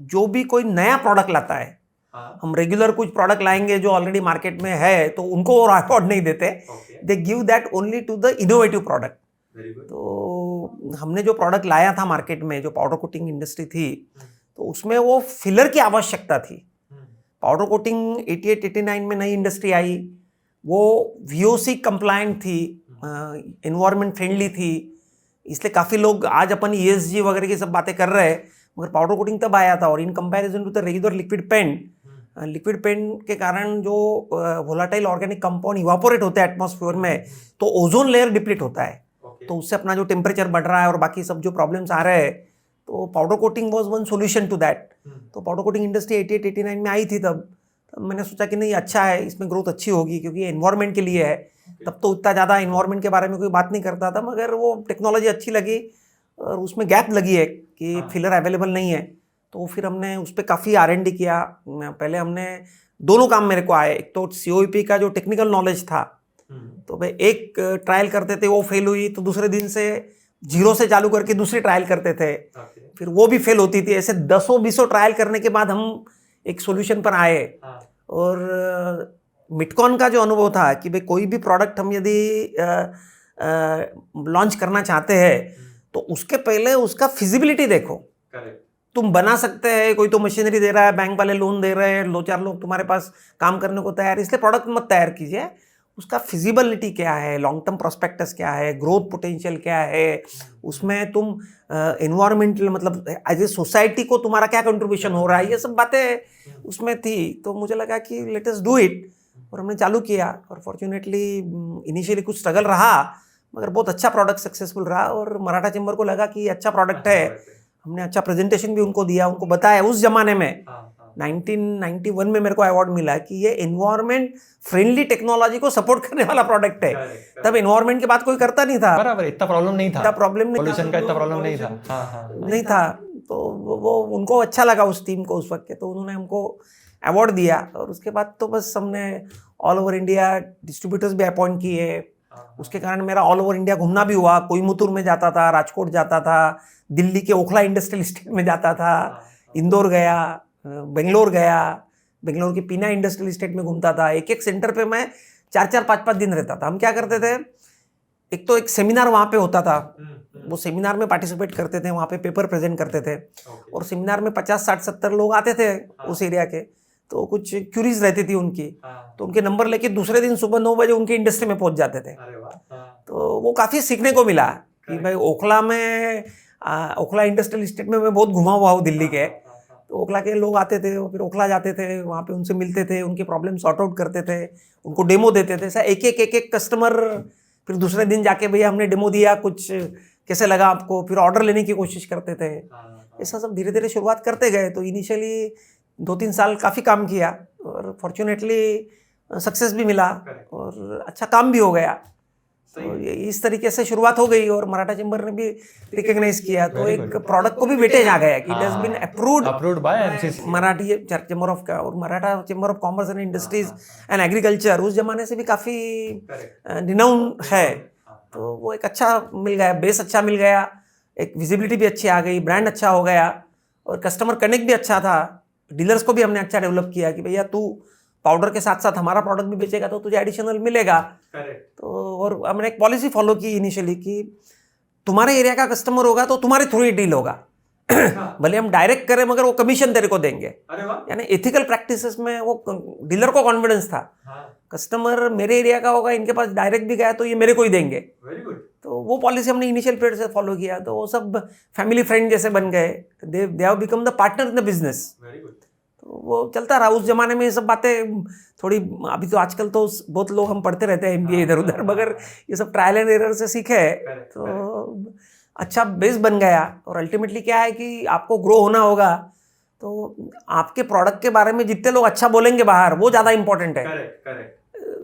जो भी कोई नया प्रोडक्ट लाता है, हम रेगुलर कुछ प्रोडक्ट लाएंगे जो ऑलरेडी मार्केट में है तो उनको वो अवार्ड नहीं देते, they give that only to the innovative product. तो हमने जो प्रोडक्ट लाया था मार्केट में, जो पाउडर कोटिंग इंडस्ट्री थी, तो उसमें वो फिलर की आवश्यकता थी। पाउडर कोटिंग 88-89 में नई इंडस्ट्री आई, वो VOC कंप्लायंट थी, एनवायरनमेंट फ्रेंडली थी, इसलिए काफ़ी लोग आज अपन ESG वगैरह की सब बातें कर रहे हैं, मगर पाउडर कोटिंग तब आया था। और in comparison to the regular liquid paint के कारण जो वोलाटाइल ऑर्गेनिक कंपाउंड इवापोरेट होते हैं एटमॉस्फेयर में, तो ओजोन लेयर डिप्लीट होता है, तो उससे अपना जो टेम्परेचर बढ़ रहा है और बाकी सब जो प्रॉब्लम्स आ रहे हैं, तो powder coating was one solution to that. तो पाउडर कोटिंग इंडस्ट्री 88-89 में आई थी, तब मैंने सोचा कि नहीं अच्छा है, इसमें ग्रोथ अच्छी होगी क्योंकि एनवायरनमेंट के लिए है। तब तो उतना ज़्यादा एनवायरनमेंट के बारे में कोई बात नहीं करता था, मगर वो टेक्नोलॉजी अच्छी लगी और उसमें गैप लगी है कि फिलर अवेलेबल नहीं है। तो फिर हमने उस पर काफ़ी R&D किया। पहले हमने दोनों काम मेरे को आए, एक तो COEP का जो टेक्निकल नॉलेज था, तो भाई एक ट्रायल करते थे, वो फेल हुई तो दूसरे दिन से 0 से चालू करके दूसरी ट्रायल करते थे, फिर वो भी फेल होती थी। ऐसे 10-20 ट्रायल करने के बाद हम एक सॉल्यूशन पर आए। और मिटकॉन का जो अनुभव था कि भाई कोई भी प्रोडक्ट हम यदि लॉन्च करना चाहते हैं तो उसके पहले उसका फिजिबिलिटी देखो। तुम बना सकते हैं, कोई तो मशीनरी दे रहा है, बैंक वाले लोन दे रहे हैं, 2-4 लोग तुम्हारे पास काम करने को तैयार, इसलिए प्रोडक्ट मत तैयार कीजिए। उसका फिजिबिलिटी क्या है, लॉन्ग टर्म प्रोस्पेक्टस क्या है, ग्रोथ पोटेंशियल क्या है, उसमें तुम एनवायरमेंटल मतलब एज ए सोसाइटी को तुम्हारा क्या कंट्रीब्यूशन हो रहा है, ये सब बातें उसमें थी। तो मुझे लगा कि लेट अस डू इट, और हमने चालू किया। और फॉर्चुनेटली इनिशियली कुछ स्ट्रगल रहा, मगर बहुत अच्छा प्रोडक्ट सक्सेसफुल रहा और मराठा चैम्बर को लगा कि अच्छा प्रोडक्ट है। हमने अच्छा प्रेजेंटेशन भी उनको दिया, उनको बताया। उस जमाने में 1991 में मेरे को अवार्ड मिला कि ये एनवायरनमेंट फ्रेंडली टेक्नोलॉजी को सपोर्ट करने वाला प्रोडक्ट है। तब एनवायरनमेंट की बात कोई करता नहीं था, बराबर, इतना प्रॉब्लम नहीं था, पोल्यूशन का इतना प्रॉब्लम नहीं था, नहीं था। तो वो उनको अच्छा लगा उस टीम को उस वक्त के, तो उन्होंने हमको अवार्ड दिया। और उसके बाद तो बस हमने ऑल ओवर इंडिया डिस्ट्रीब्यूटर्स भी अपॉइंट किए। उसके कारण मेरा ऑल ओवर इंडिया घूमना भी हुआ। कोयमुतूर में जाता था, राजकोट जाता था, दिल्ली के ओखला इंडस्ट्रियल एस्टेट में जाता था, इंदौर गया, बेंगलोर गया, बेंगलोर की पीना इंडस्ट्रियल एस्टेट में घूमता था। एक एक सेंटर पे मैं 4-4, 5-5 दिन रहता था। हम क्या करते थे, एक तो एक सेमिनार वहाँ पे होता था, वो सेमिनार में पार्टिसिपेट करते थे, वहाँ पे पेपर प्रेजेंट करते थे। और सेमिनार में 50, 60, 70 लोग आते थे उस एरिया के, तो कुछ क्यूरीज रहती थी उनकी, तो उनके नंबर लेके दूसरे दिन सुबह 9 बजे उनकी इंडस्ट्री में पहुंच जाते थे। तो वो काफ़ी सीखने को मिला कि भाई ओखला में, ओखला इंडस्ट्रियल एस्टेट में मैं बहुत घुमा हुआ हूँ दिल्ली के, तो ओखला के लोग आते थे, फिर ओखला जाते थे, वहाँ पे उनसे मिलते थे, उनके प्रॉब्लम सॉर्ट आउट करते थे, उनको डेमो देते थे। ऐसा एक एक कस्टमर, फिर दूसरे दिन जाके भैया हमने डेमो दिया, कुछ कैसे लगा आपको, फिर ऑर्डर लेने की कोशिश करते थे। ऐसा सब धीरे धीरे शुरुआत करते गए। तो इनिशियली 2-3 साल काफ़ी काम किया और फॉर्चुनेटली सक्सेस भी मिला और अच्छा काम भी हो गया। तो इस तरीके से शुरुआत हो गई और मराठा चैम्बर ने भी रिकॉग्नाइज किया, तो एक प्रोडक्ट को भी वेटेज आ गया कि it has been approved by MCC, Marathi chamber of or Maratha chamber of commerce and industries and agriculture उस जमाने से भी काफ़ी रिनाउन है। तो वो एक अच्छा मिल गया, बेस अच्छा मिल गया, एक विजिबिलिटी भी अच्छी आ गई, ब्रांड अच्छा हो गया और कस्टमर कनेक्ट भी अच्छा था। डीलर्स को भी हमने अच्छा डेवलप किया कि भैया तू पाउडर के साथ साथ हमारा प्रोडक्ट भी बेचेगा तो तुझे एडिशनल मिलेगा। तो और हमने एक पॉलिसी फॉलो की इनिशियली कि तुम्हारे एरिया का कस्टमर होगा तो तुम्हारे थ्रू ही डील होगा। भले हम डायरेक्ट करें मगर वो कमीशन तेरे को देंगे। यानी एथिकल प्रैक्टिसेस में वो डीलर को कॉन्फिडेंस था, कस्टमर मेरे एरिया का होगा, इनके पास डायरेक्ट भी गया तो ये मेरे को ही देंगे। तो वो पॉलिसी हमने इनिशियल पीरियड से फॉलो किया, तो वो सब फैमिली फ्रेंड जैसे बन गए। They have become the partner in the business. तो वो चलता रहा। उस जमाने में ये सब बातें थोड़ी, अभी तो आजकल तो बहुत लोग हम पढ़ते रहते हैं MBA इधर उधर, मगर ये सब ट्रायल एंड एरर से सीखे। तो अच्छा बेस बन गया। और अल्टीमेटली क्या है कि आपको ग्रो होना होगा तो आपके प्रोडक्ट के बारे में जितने लोग अच्छा बोलेंगे बाहर, वो ज़्यादा इंपॉर्टेंट है।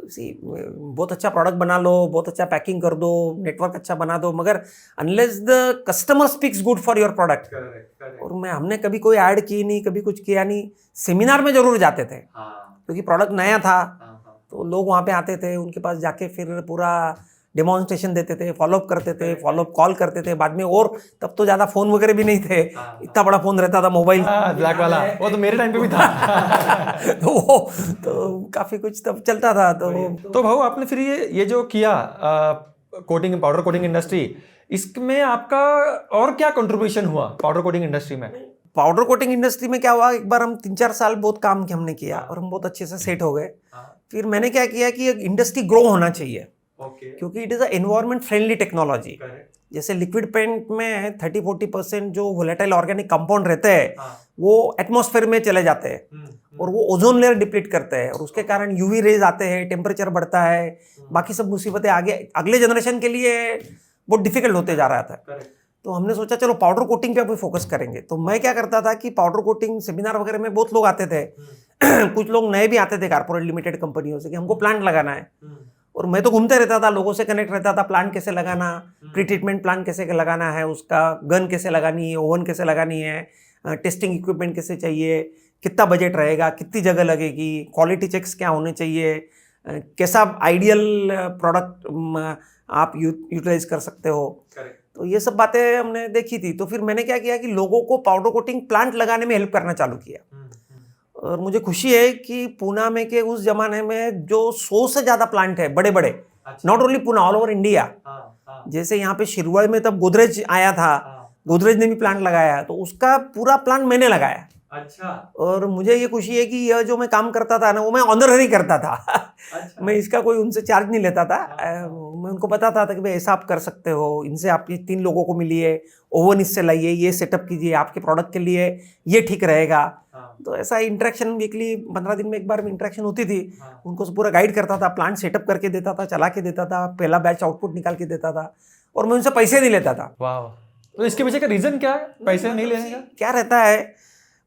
बहुत अच्छा प्रोडक्ट बना लो, बहुत अच्छा पैकिंग कर दो, नेटवर्क अच्छा बना दो, मगर unless the customer speaks good for your product. और हमने कभी कोई ऐड की नहीं, कभी कुछ किया नहीं। सेमिनार में जरूर जाते थे क्योंकि प्रोडक्ट नया था, तो लोग वहाँ पे आते थे, उनके पास जाके फिर पूरा डेमोन्स्ट्रेशन देते थे, फॉलोअप करते थे, फॉलोअप कॉल करते थे बाद में। और तब तो ज़्यादा फ़ोन वगैरह भी नहीं थे, इतना बड़ा फ़ोन रहता था मोबाइल, ब्लैक वाला, वो तो मेरे टाइम पे भी था। तो काफ़ी कुछ तब चलता था। तो भाऊ आपने फिर ये जो किया कोटिंग, पाउडर कोटिंग इंडस्ट्री, इसमें आपका और क्या कंट्रीब्यूशन हुआ पाउडर कोटिंग इंडस्ट्री में? पाउडर कोटिंग इंडस्ट्री में क्या हुआ, एक बार हम 3-4 साल बहुत काम हमने किया और हम बहुत अच्छे से सेट हो गए। फिर मैंने क्या किया कि इंडस्ट्री ग्रो होना चाहिए, क्योंकि it is a environment friendly technology. जैसे लिक्विड पेंट में 30-40% जो वोलेटाइल ऑर्गेनिक कंपाउंड रहते हैं वो एटमॉस्फेयर में चले जाते हैं और वो ओजोन लेयर डिप्लीट करते हैं और उसके कारण यूवी रेज आते हैं, टेम्परेचर बढ़ता है, बाकी सब मुसीबतें आगे अगले जनरेशन के लिए बहुत डिफिकल्ट होते जा रहा था। तो हमने सोचा चलो पाउडर कोटिंग पे अभी फोकस करेंगे। तो मैं क्या करता था कि पाउडर कोटिंग सेमिनार वगैरह में बहुत लोग आते थे, कुछ लोग नए भी आते थे कारपोरेट लिमिटेड कंपनियों से कि हमको प्लांट लगाना है, और मैं तो घूमते रहता था, लोगों से कनेक्ट रहता था, प्लांट कैसे लगाना, प्री ट्रीटमेंट प्लांट कैसे लगाना है, उसका गन कैसे लगानी है, ओवन कैसे लगानी है, टेस्टिंग इक्विपमेंट कैसे चाहिए, कितना बजट रहेगा, कितनी जगह लगेगी, क्वालिटी चेक्स क्या होने चाहिए, कैसा आइडियल प्रोडक्ट आप यूटिलाइज कर सकते हो। तो ये सब बातें हमने देखी थी। तो फिर मैंने क्या किया कि लोगों को पाउडर कोटिंग प्लांट लगाने में हेल्प करना चालू किया। और मुझे खुशी है कि पूना में के उस जमाने में जो 100 से ज़्यादा प्लांट है बड़े बड़े, not only Poona, all over India. जैसे यहाँ पे शिरवड़ में तब गोदरेज आया था, गोदरेज ने भी प्लांट लगाया, तो उसका पूरा प्लांट मैंने लगाया। अच्छा। और मुझे ये खुशी है कि यह जो मैं काम करता था ना वो मैं ऑनररी करता था। अच्छा। मैं इसका कोई उनसे चार्ज नहीं लेता था। मैं उनको पता था कि भाई ऐसा आप कर सकते हो, इनसे आप 3 लोगों को मिलिए, ओवन इससे लाइए, ये सेटअप कीजिए, आपके प्रोडक्ट के लिए ये ठीक रहेगा। तो ऐसा इंटरेक्शन वीकली 15 दिन में एक बार में इंटरेक्शन होती थी। उनको पूरा गाइड करता था, प्लांट सेटअप करके देता था, चला के देता था, पहला बैच आउटपुट निकाल के देता था, और मैं उनसे पैसे नहीं लेता था। वाह। तो इसके पीछे का रीजन क्या है, पैसे नहीं लेने का? क्या रहता है,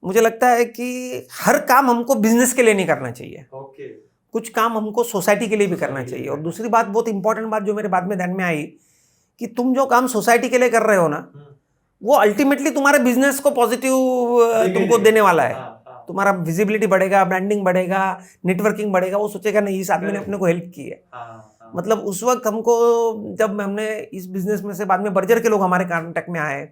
मुझे लगता है कि हर काम हमको बिजनेस के लिए नहीं करना चाहिए। कुछ काम हमको सोसाइटी के लिए भी करना चाहिए। और दूसरी बात, बहुत इंपॉर्टेंट बात जो मेरे बाद में ध्यान में आई, कि तुम जो काम सोसाइटी के लिए कर रहे हो ना, वो अल्टीमेटली तुम्हारे बिजनेस को पॉजिटिव तुमको देने वाला है। तुम्हारा विजिबिलिटी बढ़ेगा, ब्रांडिंग बढ़ेगा, नेटवर्किंग बढ़ेगा। वो सोचेगा नहीं इस आदमी ने अपने को हेल्प की है। मतलब उस वक्त हमको, जब हमने इस बिजनेस में से बाद में बर्जर के लोग हमारे कांटेक्ट में आए,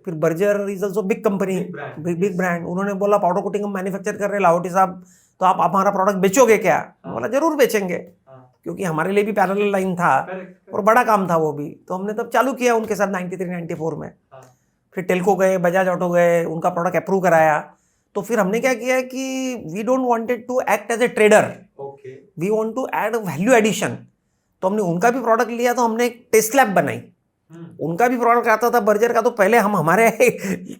फिर Berger is also big company, big brand. उन्होंने बोला पाउडर कोटिंग हम मैन्युफैक्चर कर रहे हैं लाहौटी साहब, तो आप हमारा प्रोडक्ट बेचोगे क्या? बोला जरूर बेचेंगे, क्योंकि हमारे लिए भी पैरेलल लाइन था और बड़ा काम था वो भी। तो हमने तब चालू किया उनके साथ 93-94 में। फिर टेल्को गए, बजाज ऑटो गए, उनका प्रोडक्ट अप्रूव कराया। तो फिर हमने क्या किया कि we don't wanted to act as a trader, we want to add value addition. तो हमने उनका भी प्रोडक्ट लिया, तो हमने एक टेस्ट लैब बनाई। उनका भी प्रोडक्ट आता था बर्जर का, तो पहले हम हमारे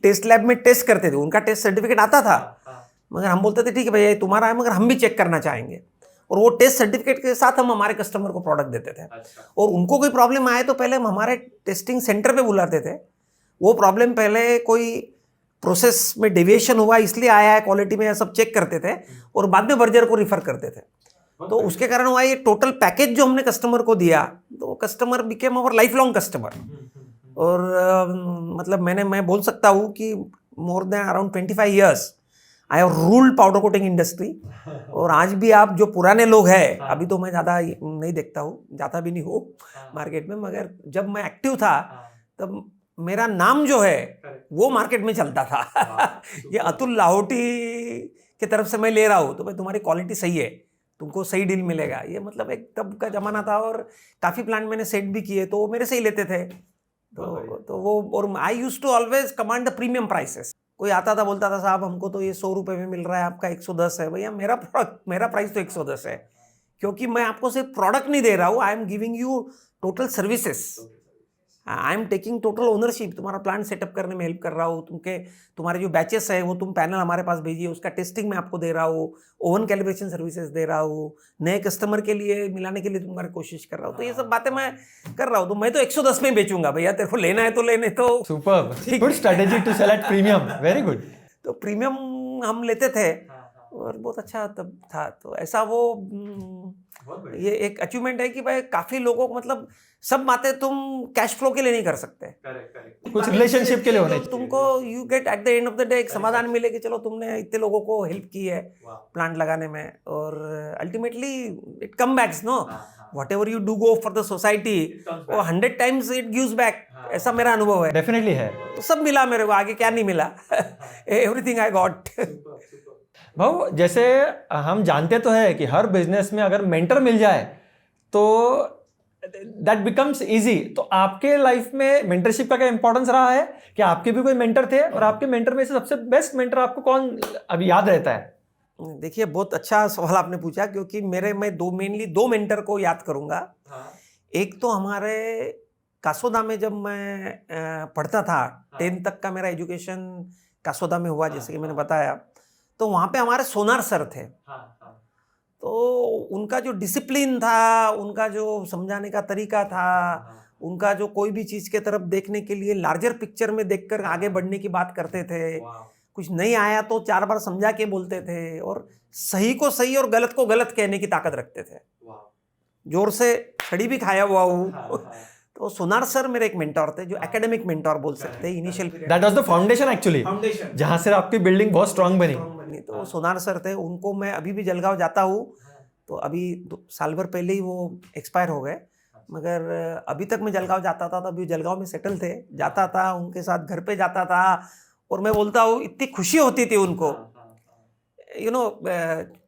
टेस्ट लैब में टेस्ट करते थे, उनका टेस्ट सर्टिफिकेट आता था, मगर हम बोलते थे ठीक है भैया तुम्हारा है, मगर हम भी चेक करना चाहेंगे। और वो टेस्ट सर्टिफिकेट के साथ हम हमारे कस्टमर को प्रोडक्ट देते थे। और उनको कोई प्रॉब्लम आए तो पहले हम हमारे टेस्टिंग सेंटर पे बुलाते थे। वो प्रॉब्लम पहले कोई प्रोसेस में डेविएशन हुआ इसलिए आया है क्वालिटी में, सब चेक करते थे और बाद में बर्जर को रिफर करते थे। तो उसके कारण हुआ ये टोटल पैकेज जो हमने कस्टमर को दिया, तो customer became our life long customer. और मतलब मैं बोल सकता हूँ कि more than around 25 years I have ruled powder coating industry. और आज भी आप जो पुराने लोग हैं, अभी तो मैं ज़्यादा नहीं देखता हूँ, जाता भी नहीं हूँ मार्केट में, मगर जब मैं एक्टिव था तब मेरा नाम जो है वो मार्केट में चलता था। ये अतुल लाहौटी की तरफ से मैं ले रहा हूँ, तो भाई तुम्हारी क्वालिटी सही है, तुमको सही डील मिलेगा। ये मतलब एक तब का ज़माना था। और काफ़ी प्लांट मैंने सेट भी किए, तो वो मेरे से ही लेते थे। तो वो, और I used to always command the premium prices. कोई आता था बोलता था साहब हमको तो ये 100 रुपये में मिल रहा है, आपका 110 है। भैया मेरा प्रोडक्ट, मेरा प्राइस तो 110 है, क्योंकि मैं आपको सिर्फ प्रोडक्ट नहीं दे रहा हूँ, I am giving you total services, I am taking total ownership. तुम्हारा प्लांट सेटअप करने में हेल्प कर रहा हूँ, तुम्हारे जो बैचेस है वो तुम पैनल हमारे पास भेजिए, उसका टेस्टिंग मैं आपको दे रहा हूँ, ओवन कैलिब्रेशन सर्विसेज दे रहा हूँ, नए कस्टमर के लिए मिलाने के लिए तुम्हारी कोशिश कर रहा हूँ। तो ये सब बातें मैं कर रहा हूँ। तो मैं तो 110 में बेचूंगा भैया, तेरे को लेना है तो लेने। तो superb, good strategy to sell at premium, very good. तो प्रीमियम हम लेते थे और बहुत अच्छा तब था। तो ऐसा वो ये एक अचीवमेंट है कि भाई काफी लोगों को मतलब सब बातें तुम कैश फ्लो के लिए नहीं कर सकते, कुछ रिलेशनशिप के लिए होने चाहिए। तुमको you get at the end of the day एक समाधान मिले कि चलो तुमने इतने लोगों को हेल्प की है प्लांट लगाने में, और ultimately it come backs no, whatever you do go for the society वो 100 टाइम्स इट गिव्स बैक, ऐसा मेरा अनुभव है। डेफिनेटली है। तो सब मिला मेरे को, आगे क्या नहीं मिला, एवरीथिंग आई गॉट। भाऊ जैसे हम जानते तो है कि हर बिजनेस में अगर मेंटर मिल जाए तो दैट बिकम्स इजी, तो आपके लाइफ में मेंटरशिप का क्या इंपॉर्टेंस रहा है कि आपके भी कोई मेंटर थे, और आपके मेंटर में से सबसे बेस्ट मेंटर आपको कौन अभी याद रहता है? देखिए बहुत अच्छा सवाल आपने पूछा, क्योंकि मैं मेनली दो मेंटर को याद करूंगा। एक तो हमारे कासोदा में जब मैं पढ़ता था, 10th तक का मेरा एजुकेशन कासोदा में हुआ, जैसे कि मैंने बताया, तो वहाँ पे हमारे सोनार सर थे। तो उनका जो डिसिप्लिन था, उनका जो समझाने का तरीका था, उनका जो कोई भी चीज़ के तरफ देखने के लिए लार्जर पिक्चर में देखकर आगे बढ़ने की बात करते थे, कुछ नहीं आया तो 4 बार समझा के बोलते थे, और सही को सही और गलत को गलत कहने की ताकत रखते थे, जोर से छड़ी भी खाया हुआ हूँ। तो सोनार सर मेरे एक मेंटोर थे, जो एकेडमिक मेंटोर बोल सकते हैं initial. That was the foundation actually, जहां से आपकी बिल्डिंग बहुत स्ट्रांग बनी। तो सोनार सर थे, उनको मैं अभी भी जलगांव जाता हूँ, तो अभी 2 साल भर पहले ही वो एक्सपायर हो गए, मगर अभी तक मैं जलगांव जाता था, तो अभी जलगांव में सेटल थे, जाता था उनके साथ, घर पे जाता था, और मैं बोलता हूँ इतनी खुशी होती थी उनको। यू नो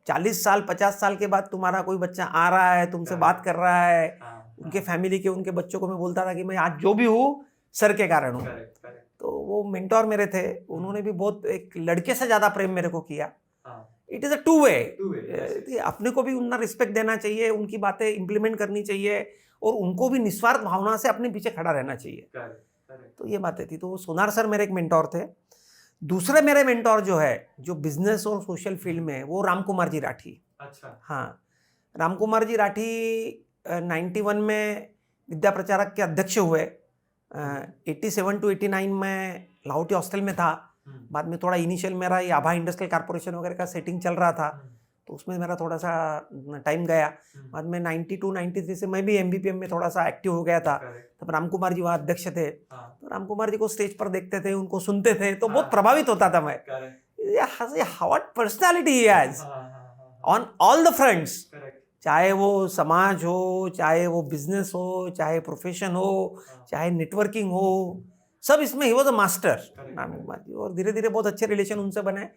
40 साल 50 साल के बाद तुम्हारा कोई बच्चा आ रहा है, तुमसे बात कर रहा है, उनके फैमिली के उनके बच्चों को मैं बोलता था कि मैं आज जो भी हूँ सर के कारण हूँ। तो वो मेंटोर मेरे थे, उन्होंने भी बहुत एक लड़के से ज़्यादा प्रेम मेरे को किया। It is a two way, अपने को भी उनका रिस्पेक्ट देना चाहिए, उनकी बातें इम्प्लीमेंट करनी चाहिए, और उनको भी निस्वार्थ भावना से अपने पीछे खड़ा रहना चाहिए। तो ये बातें थी। तो वो सोनार सर मेरे एक मेंटोर थे। दूसरे मेरे मेंटोर जो है, जो बिजनेस और सोशल फील्ड में, वो राम कुमार जी राठी। अच्छा। हाँ, राम कुमार जी राठी 91 में विद्या प्रचारक के अध्यक्ष हुए। 87 to 89 में लाहौटी हॉस्टल में था। बाद में थोड़ा इनिशियल मेरा ये आभा इंडस्ट्रियल कॉर्पोरेशन वगैरह का सेटिंग चल रहा था, तो उसमें मेरा थोड़ा सा टाइम गया। बाद में 92-93 से मैं भी MBPM में थोड़ा सा एक्टिव हो गया था। तब राम कुमार जी वहाँ अध्यक्ष थे, तो राम कुमार जी को स्टेज पर देखते थे, उनको सुनते थे, तो बहुत प्रभावित होता था मैं। What personality he has on all the fronts, चाहे वो समाज हो, चाहे वो बिजनेस हो, चाहे प्रोफेशन हो, चाहे नेटवर्किंग हो, सब इसमें ही was a master Ram Kumar ji. और धीरे धीरे बहुत अच्छे रिलेशन उनसे बने,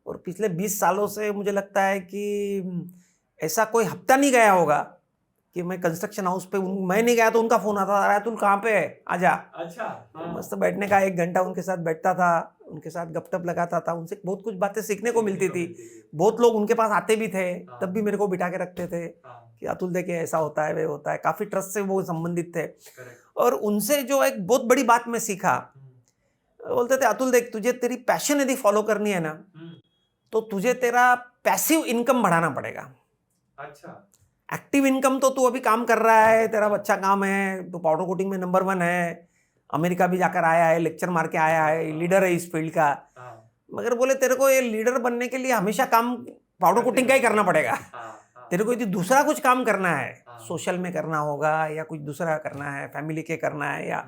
और पिछले 20 सालों से मुझे लगता है कि ऐसा कोई हफ्ता नहीं गया होगा कि मैं कंस्ट्रक्शन हाउस पे मैं नहीं गया तो उनका फोन आता था, रातुल कहाँ पे है, आजा। अच्छा। तो मस्त बैठने का 1 घंटा उनके साथ बैठता था, उनके साथ गपटप लगाता था, उनसे बहुत कुछ बातें सीखने को मिलती थी। बहुत लोग उनके पास आते भी थे, तब भी मेरे को बिठा के रखते थे कि अतुल देखे ऐसा होता है, वे होता है। काफ़ी ट्रस्ट से वो संबंधित थे। और उनसे जो एक बहुत बड़ी बात मैं सीखा, बोलते थे अतुल देख, तुझे तेरी पैशन यदि फॉलो करनी है ना, तो तुझे तेरा पैसिव इनकम बढ़ाना पड़ेगा। अच्छा। एक्टिव इनकम तो तू अभी काम कर रहा है, तेरा अच्छा काम है, तो पाउडर कोटिंग में नंबर 1 है, अमेरिका भी जाकर आया है, लेक्चर मार के आया है, लीडर है इस फील्ड का। मगर बोले तेरे को ये लीडर बनने के लिए हमेशा काम पाउडर कोटिंग का ही करना पड़ेगा। तेरे को यदि दूसरा कुछ काम करना है, सोशल में करना होगा, या कुछ दूसरा करना है, फैमिली के करना है, या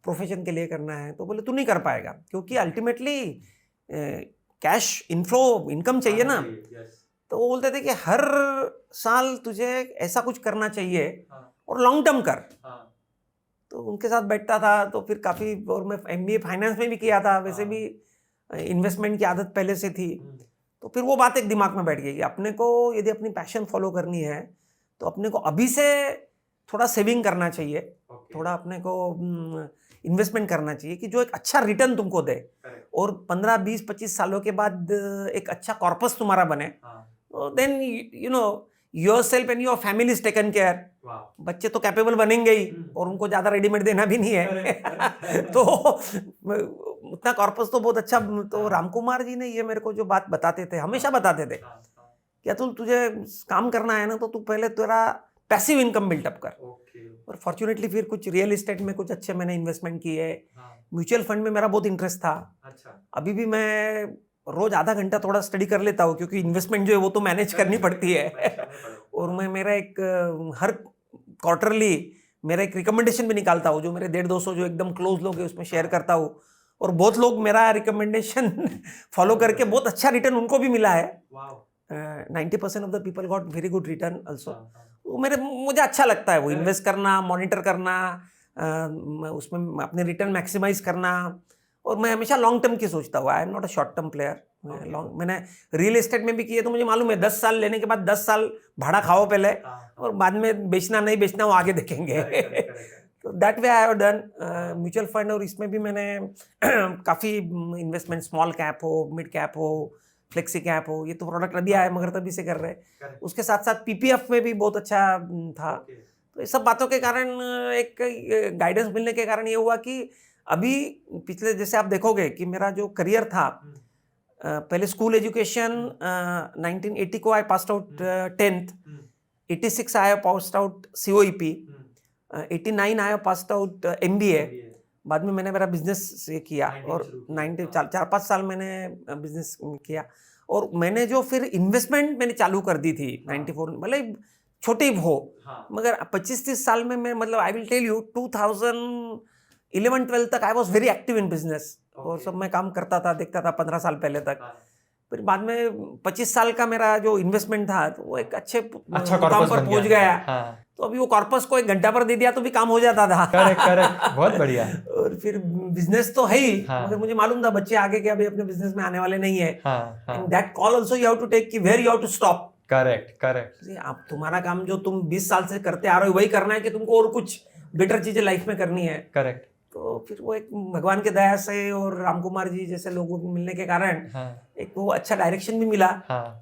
प्रोफेशन के लिए करना है, तो बोले तू नहीं कर पाएगा, क्योंकि अल्टीमेटली कैश इनफ्लो इनकम चाहिए ना। तो वो बोलते थे कि हर साल तुझे ऐसा कुछ करना चाहिए और लॉन्ग टर्म कर। तो उनके साथ बैठता था, तो फिर काफ़ी, और मैं MBA फाइनेंस में भी किया था, वैसे भी इन्वेस्टमेंट की आदत पहले से थी। तो फिर वो बात एक दिमाग में बैठ गई कि अपने को यदि अपनी पैशन फॉलो करनी है, तो अपने को अभी से थोड़ा सेविंग करना चाहिए, थोड़ा अपने को इन्वेस्टमेंट करना चाहिए कि जो एक अच्छा रिटर्न तुमको दे, और 15, 20, 25 सालों के बाद एक अच्छा कॉर्पस तुम्हारा बने। Then you know yourself and your family is taken care. बच्चे तो कैपेबल बनेंगे ही, और उनको ज़्यादा रेडीमेड देना भी नहीं है। तो उतना कॉर्पस तो बहुत अच्छा। तो राम कुमार जी ने ये मेरे को जो बात बताते थे, हमेशा बताते थे कि अतुल तुझे काम करना है ना, तो तू पहले तेरा पैसिव इनकम बिल्टअप कर। और फॉर्चुनेटली फिर कुछ रियल एस्टेट में कुछ अच्छे मैंने इन्वेस्टमेंट किए। म्यूचुअल फंड में मेरा बहुत इंटरेस्ट था। अभी भी मैं रोज आधा घंटा थोड़ा स्टडी कर लेता हूँ, क्योंकि इन्वेस्टमेंट जो है वो तो मैनेज करनी पड़ती है। और मैं मेरा एक हर क्वार्टरली मेरा एक रिकमेंडेशन भी निकालता हूँ, जो मेरे 150-200 जो एकदम क्लोज लोग हैं उसमें शेयर करता हूँ, और बहुत लोग मेरा रिकमेंडेशन फॉलो करके बहुत अच्छा रिटर्न उनको भी मिला है। 90% of the people got very good return also. वो मुझे अच्छा लगता है वो इन्वेस्ट करना, मॉनिटर करना, उसमें अपने रिटर्न मैक्सिमाइज करना, और मैं हमेशा लॉन्ग टर्म की सोचता हूँ। I am not a short term player. मैंने रियल एस्टेट में भी किए तो मुझे मालूम है 10 साल लेने के बाद 10 साल भाड़ा खाओ पहले, और बाद में बेचना नहीं बेचना वो आगे देखेंगे। तो that way I have done mutual fund, और इसमें भी मैंने काफ़ी इन्वेस्टमेंट, स्मॉल कैप हो, मिड कैप हो, फ्लेक्सी कैप हो, ये तो प्रोडक्ट अभी आया मगर तभी से कर रहे। उसके साथ साथ पीपीएफ में भी बहुत अच्छा था। तो ये सब बातों के कारण, एक गाइडेंस मिलने के कारण ये हुआ कि अभी पिछले, जैसे आप देखोगे कि मेरा जो करियर था, पहले स्कूल एजुकेशन 1980 को I passed out 10th, 86 I passed out COEP, 89 I passed out MBA। बाद में मैंने मेरा बिजनेस किया, और 4-5 साल मैंने बिजनेस किया, और मैंने जो फिर इन्वेस्टमेंट मैंने चालू कर दी थी 94, मतलब छोटी हो, मगर 25-30 साल में मैं, मतलब आई विल टेल यू 2011-12 तक I was very active in business, और सब मैं काम करता था, देखता था 15 साल पहले तक। फिर बाद में 25 साल का मेरा जो इन्वेस्टमेंट था, तो वो एक अच्छे मुकाम पर पहुंच गया। तो अभी वो कॉर्पस को 1 घंटा पर दे दिया तो भी काम हो जाता था। करेक्ट, बहुत बढ़िया। और फिर बिजनेस तो है ही, मगर मुझे मालूम था बच्चे आगे के अभी अपने बिजनेस में आने वाले नहीं है। And that call also you have to take कि where you have to stop. Correct. आप, तुम्हारा काम जो तुम 20 साल से करते आ रहे हो वही करना है, कि तुमको और कुछ बेटर चीजें लाइफ में करनी है। करेक्ट। तो फिर वो एक भगवान के दया से और राम कुमार जी जैसे लोगों को मिलने के कारण एक वो अच्छा डायरेक्शन भी मिला।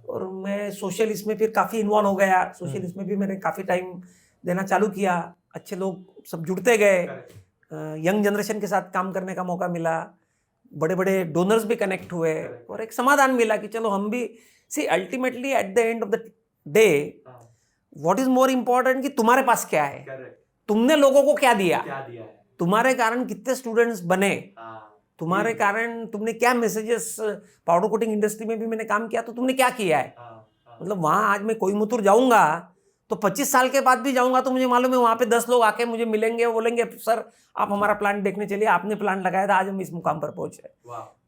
और मैं सोशल इसमें फिर काफ़ी इन्वॉल्व हो गया। सोशल इसमें भी मैंने काफ़ी टाइम देना चालू किया, अच्छे लोग सब जुड़ते गए, यंग जनरेशन के साथ काम करने का मौका मिला, बड़े बड़े डोनर्स भी कनेक्ट हुए, और एक समाधान मिला कि चलो हम भी, see ultimately at the end of the day what is more important कि तुम्हारे पास क्या है, तुमने लोगों को क्या दिया, तुम्हारे कारण कितने स्टूडेंट्स बने, तुम्हारे कारण तुमने क्या मैसेजेस, पाउडर कोटिंग इंडस्ट्री में भी मैंने काम किया तो तुमने क्या किया है। मतलब वहां आज मैं कोयम्बतूर जाऊंगा तो 25 साल के बाद भी जाऊंगा तो मुझे मालूम है वहां पे 10 लोग आके मुझे मिलेंगे, बोलेंगे सर आप हमारा प्लांट देखने चलिए, आपने प्लांट लगाया था, आज हम इस मुकाम पर पहुंचे।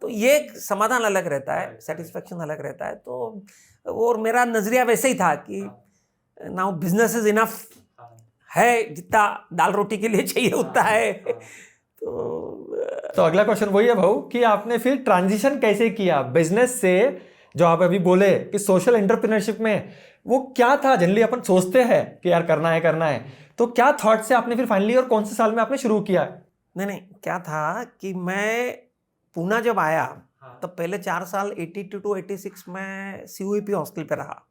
तो ये एक समाधान अलग रहता है, सेटिस्फेक्शन अलग रहता है। तो और मेरा नजरिया वैसे ही था कि नाउ बिजनेस इज इनफ है, जितना दाल रोटी के लिए चाहिए उतना है। तो अगला क्वेश्चन वही है भाऊ कि आपने फिर ट्रांजिशन कैसे किया बिजनेस से, जो आप अभी बोले कि सोशल एंटरप्रेन्योरशिप में, वो क्या था? जनरली अपन सोचते हैं कि यार करना है, तो क्या थॉट से आपने फिर फाइनली, और कौन से साल में आपने शुरू किया? नहीं, क्या था कि मैं पूना जब आया तब पहले 4 साल 82 to 86 में COEP हॉस्टल पे रहा।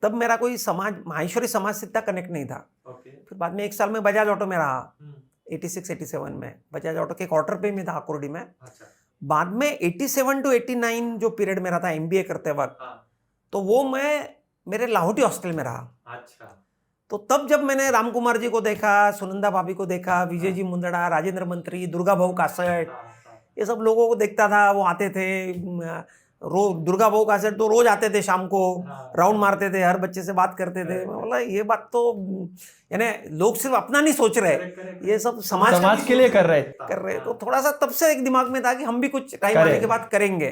तब मेरा कोई माहेश्वरी समाज से इतना कनेक्ट नहीं था। फिर बाद में 1 साल में बजाज ऑटो में रहा, 86-87 में बजाज ऑटो के क्वार्टर पे में था आकुर्डी में। बाद में 87 to 89 जो पीरियड मेरा था MBA करते वक्त, तो वो मैं मेरे लाहौटी हॉस्टल में रहा। तो तब जब मैंने राम कुमार जी को देखा, सुनंदा भाभी को देखा, विजय जी मुंदड़ा, राजेंद्र मंत्री, दुर्गा भाऊ कासट, ये सब लोगों को देखता था। वो आते थे दुर्गा भाऊ कासट तो रोज आते थे, शाम को राउंड मारते थे, हर बच्चे से बात करते थे। मैं बोला ये बात तो यानी लोग सिर्फ अपना नहीं सोच रहे, ये सब समाज के लिए कर रहे। तो थोड़ा सा तब से एक दिमाग में था कि हम भी कुछ टाइम आने के बाद करेंगे।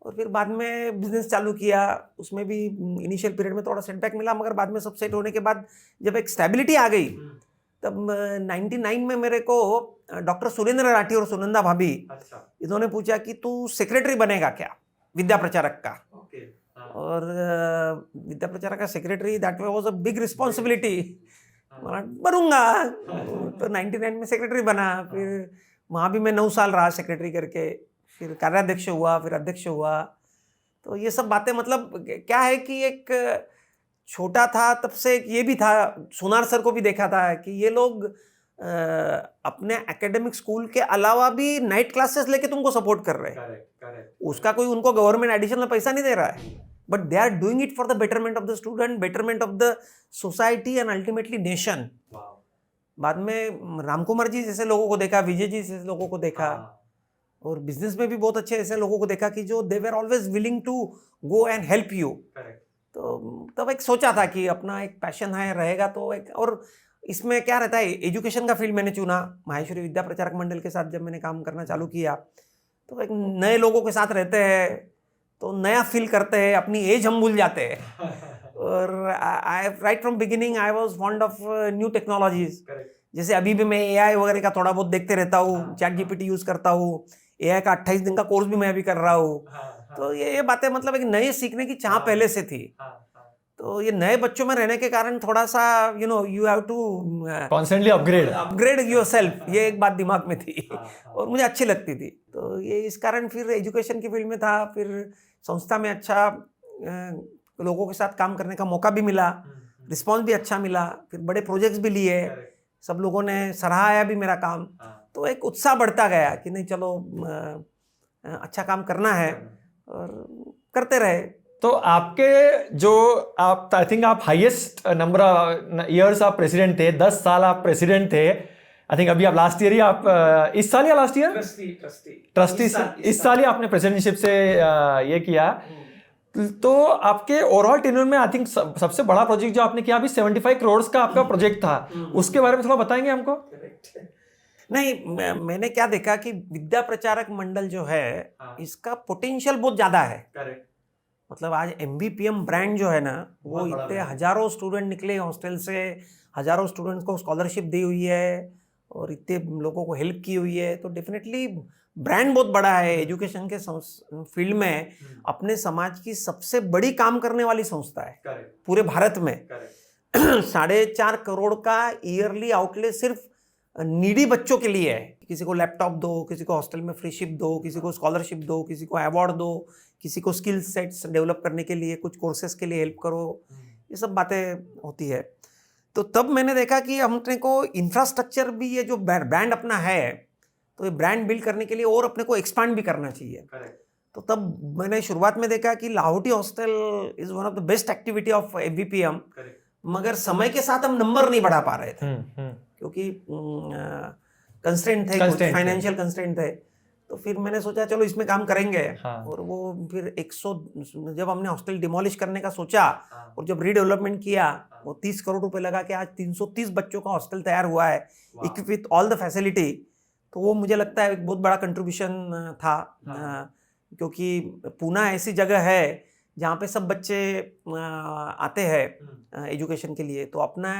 और फिर बाद में बिजनेस चालू किया, उसमें भी इनिशियल पीरियड में थोड़ा सेटबैक मिला, मगर बाद में सब सेट होने के बाद जब एक स्टेबिलिटी आ गई, तब 99 में मेरे को डॉक्टर सुरेंद्र राठी और सुनंदा भाभी इन्होंने पूछा कि तू सेक्रेटरी बनेगा क्या विद्या प्रचारक का। और विद्या प्रचारक का secretary, that was a big responsibility, बनूंगा। तो 99 में सेक्रेटरी बना। फिर वहाँ भी मैं 9 साल रहा सेक्रेटरी करके, फिर कार्याध्यक्ष हुआ, फिर अध्यक्ष हुआ। तो ये सब बातें, मतलब क्या है कि एक छोटा था तब से ये भी था, सोनार सर को भी देखा था कि ये लोग अपने एकेडमिक स्कूल के अलावा भी नाइट क्लासेस लेके तुमको सपोर्ट कर रहे हैं। उसका कोई उनको गवर्नमेंट एडिशनल पैसा नहीं दे रहा है, but they are doing it for the betterment of the student, betterment of the society and ultimately nation. बाद में राम कुमार जी जैसे लोगों को देखा, विजय जी जैसे लोगों को देखा, और बिजनेस में भी बहुत अच्छे ऐसे लोगों को देखा कि जो they were always willing to go and help you. तो तब एक सोचा था कि अपना एक पैशन है रहेगा तो एक, और इसमें क्या रहता है, एजुकेशन का फील्ड मैंने चुना। माहेश्वरी विद्या प्रचारक मंडल के साथ जब मैंने काम करना चालू किया तो एक नए लोगों के साथ रहते हैं तो नया फील करते हैं, अपनी एज हम भूल जाते हैं। और I right from beginning I was fond of new technologies. जैसे अभी भी मैं एआई वगैरह का थोड़ा बहुत देखते रहता हूँ, चैट जीपीटी यूज़ करता हूँ, एआई का 28 दिन का कोर्स भी मैं अभी कर रहा हूँ। तो ये बातें मतलब एक नए सीखने की चाह पहले से थी। तो ये नए बच्चों में रहने के कारण थोड़ा सा you have to constantly upgrade yourself, ये एक बात दिमाग में थी और मुझे अच्छी लगती थी। तो ये इस कारण फिर एजुकेशन की फील्ड में था। फिर संस्था में अच्छा लोगों के साथ काम करने का मौका भी मिला, रिस्पॉन्स भी अच्छा मिला, फिर बड़े प्रोजेक्ट्स भी लिए, सब लोगों ने सराहाया भी मेरा काम। तो एक उत्साह बढ़ता गया कि नहीं चलो अच्छा काम करना है, और करते रहे। तो आपके जो आप आई थिंक आप हाईएस्ट नंबर ईयर्स आप प्रेसिडेंट थे, 10 साल आप प्रेसिडेंट थे। आई थिंक अभी आप लास्ट ईयर ही आप इस साल या लास्ट ईयर ट्रस्टी इस साल ही आपने प्रेसिडेंटशिप से ये किया। तो आपके ओवरऑल टेन्योर में आई थिंक सबसे बड़ा प्रोजेक्ट जो आपने किया अभी 75 करोड़ का आपका प्रोजेक्ट था, उसके बारे में थोड़ा बताएंगे हमको। नहीं, मैंने क्या देखा कि विद्या प्रचारक मंडल जो है इसका पोटेंशियल बहुत ज्यादा है। मतलब आज MBPM ब्रांड जो है ना, वो इतने हजारों स्टूडेंट निकले हॉस्टल से, हजारों स्टूडेंट्स को स्कॉलरशिप दी हुई है और इतने लोगों को हेल्प की हुई है। तो डेफिनेटली ब्रांड बहुत बड़ा है एजुकेशन के फील्ड में। अपने समाज की सबसे बड़ी काम करने वाली संस्था है पूरे भारत में। 4.5 करोड़ का ईयरली आउटले सिर्फ नीडी बच्चों के लिए है। किसी को लैपटॉप दो, किसी को हॉस्टल में फ्री शिप दो, किसी को स्कॉलरशिप दो, किसी को अवार्ड दो, किसी को स्किल सेट्स डेवलप करने के लिए, कुछ कोर्सेज के लिए हेल्प करो, ये सब बातें होती है। तो तब मैंने देखा कि हमने को इंफ्रास्ट्रक्चर भी, ये जो ब्रांड अपना है, तो ये ब्रांड बिल्ड करने के लिए और अपने को एक्सपांड भी करना चाहिए। तो तब मैंने शुरुआत में देखा कि Lahoti hostel is one of the best activity of MBPM। मगर समय के साथ हम नंबर नहीं बढ़ा पा रहे थे क्योंकि कंस्ट्रेंट थे, फाइनेंशियल कंस्ट्रेंट थे। तो फिर मैंने सोचा चलो इसमें काम करेंगे। और वो फिर 100 जब हमने हॉस्टल डिमोलिश करने का सोचा और जब रीडेवलपमेंट किया, वो 30 करोड़ रुपए लगा के आज 330 बच्चों का हॉस्टल तैयार हुआ है, equip with all the facility. तो वो मुझे लगता है एक बहुत बड़ा कंट्रीब्यूशन था। क्योंकि पूना ऐसी जगह है जहाँ पे सब बच्चे आते हैं एजुकेशन के लिए। तो अपना